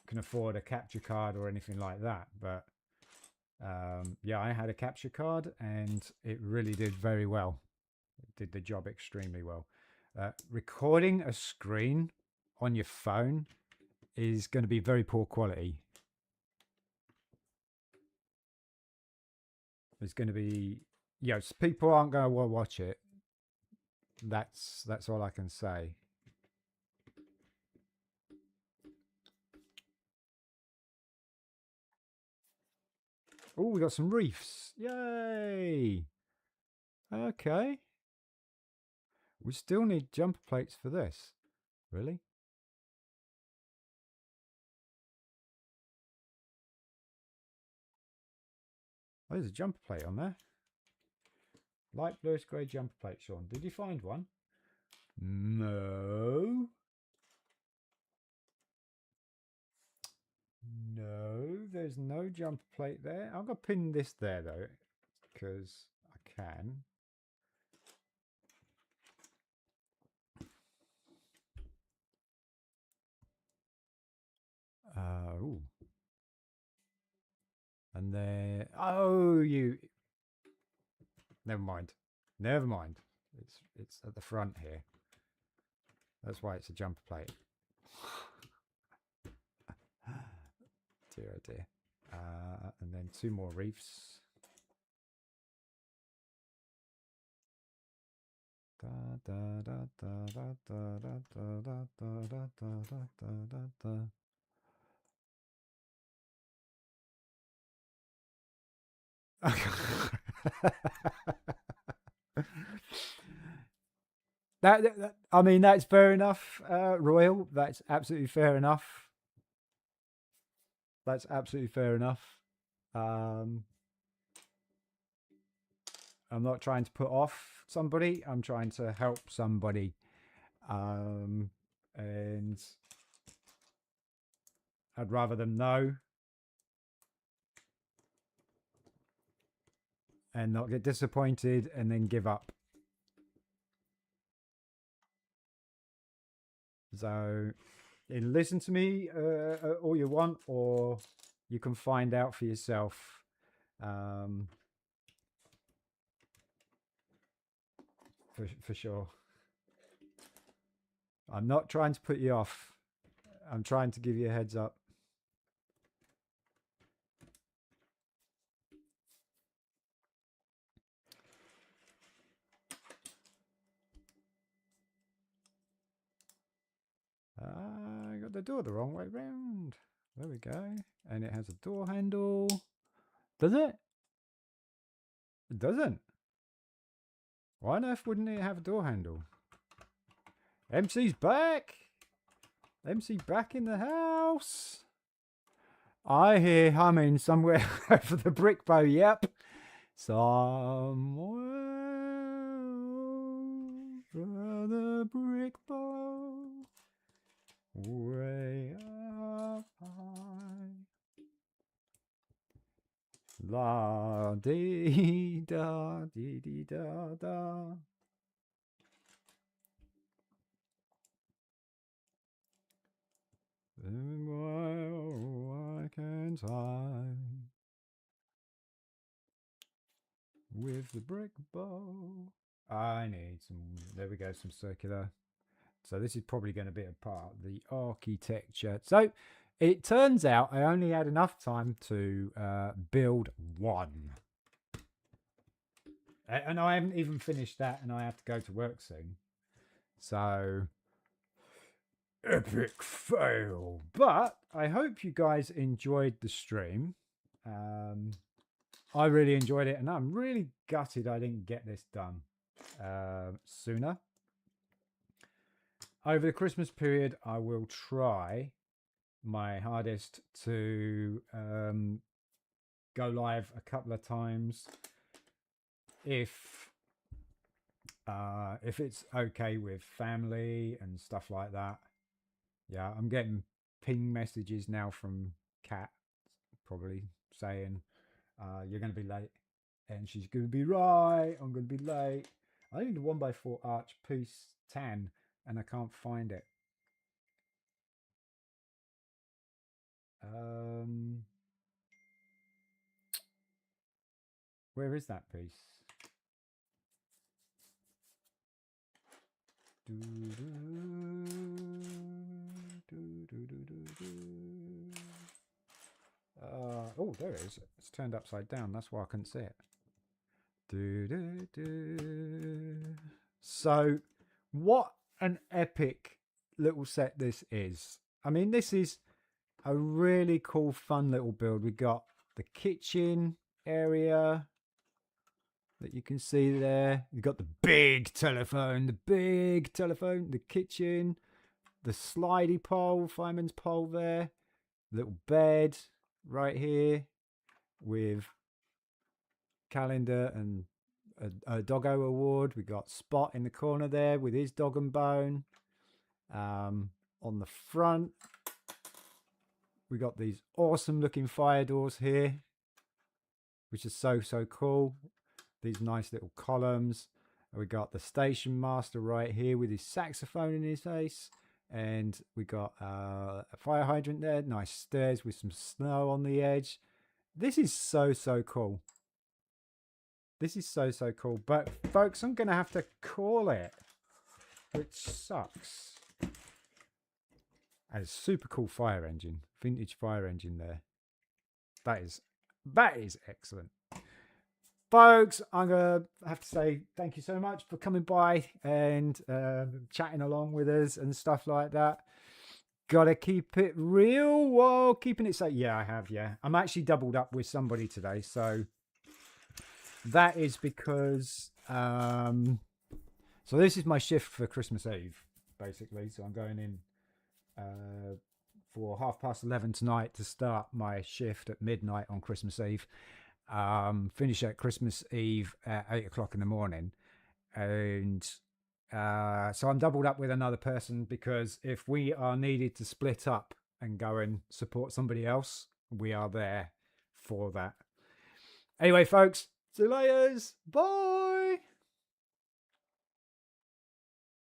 can afford a capture card or anything like that, but yeah, I had a capture card and it really did very well. It did the job extremely well. Recording a screen on your phone is going to be very poor quality. It's going to be, yes, people aren't going to want to watch it. That's all I can say. Oh, we got some reefs. Yay! Okay. We still need jumper plates for this. Really? Oh, there's a jumper plate on there. Light bluish grey jumper plate, Sean. Did you find one? No. No, there's no jumper plate there. I'm going to pin this there, though, because I can. Ooh. And then, oh, you. Never mind. Never mind. It's at the front here. That's why it's a jumper plate. Dear, oh dear. And then 2 more reefs. Da, da, da, da, da, da, da, da, da, da, da, da, da, da. I mean, that's fair enough, Royal. That's absolutely fair enough. That's absolutely fair enough. I'm not trying to put off somebody. I'm trying to help somebody. And I'd rather them know and not get disappointed and then give up. So listen to me all you want, or you can find out for yourself. For sure. I'm not trying to put you off. I'm trying to give you a heads up. I got the door the wrong way round. There we go. And it has a door handle. Does it? It doesn't. Why on earth wouldn't it have a door handle? MC's back. MC back in the house. I hear humming somewhere over the brick bow. Yep. Somewhere over the brick bow. Way up high. La dee da dee dee da da. Why can't I? With the brick bow. I need some. There we go. Some circular. So this is probably going to be a part of the architecture. So it turns out I only had enough time to build 1. And I haven't even finished that, and I have to go to work soon. So epic fail. But I hope you guys enjoyed the stream. I really enjoyed it, and I'm really gutted I didn't get this done sooner. Over the Christmas period, I will try my hardest to go live a couple of times if it's okay with family and stuff like that. Yeah, I'm getting ping messages now from Kat, probably saying you're going to be late, and she's going to be right. I'm going to be late. I need a 1x4 arch piece tan, and I can't find it. Where is that piece? Oh, there it is. It's turned upside down. That's why I couldn't see it. So, what an epic little set this is. I mean, this is a really cool, fun little build. We got the kitchen area that you can see there. You've got the big telephone, the kitchen, the slidey pole, fireman's pole there, little bed right here with calendar and a doggo award. We got Spot in the corner there with his dog and bone. On the front, we got these awesome looking fire doors here, which is so cool. These nice little columns. And we got the station master right here with his saxophone in his face. And we got a fire hydrant there. Nice stairs with some snow on the edge. This is so cool. This is so cool. But folks, I'm going to have to call it, which sucks. And a super cool fire engine. Vintage fire engine there. That is excellent. Folks, I'm going to have to say thank you so much for coming by and chatting along with us and stuff like that. Gotta keep it real while keeping it safe. Yeah, I have, yeah. I'm actually doubled up with somebody today, so that is because so this is my shift for Christmas Eve, basically. So I'm going in for 11:30 tonight to start my shift at midnight on Christmas Eve. Finish at Christmas Eve at 8 o'clock in the morning, and so I'm doubled up with another person because if we are needed to split up and go and support somebody else, we are there for that. Anyway, folks, see you later. Bye.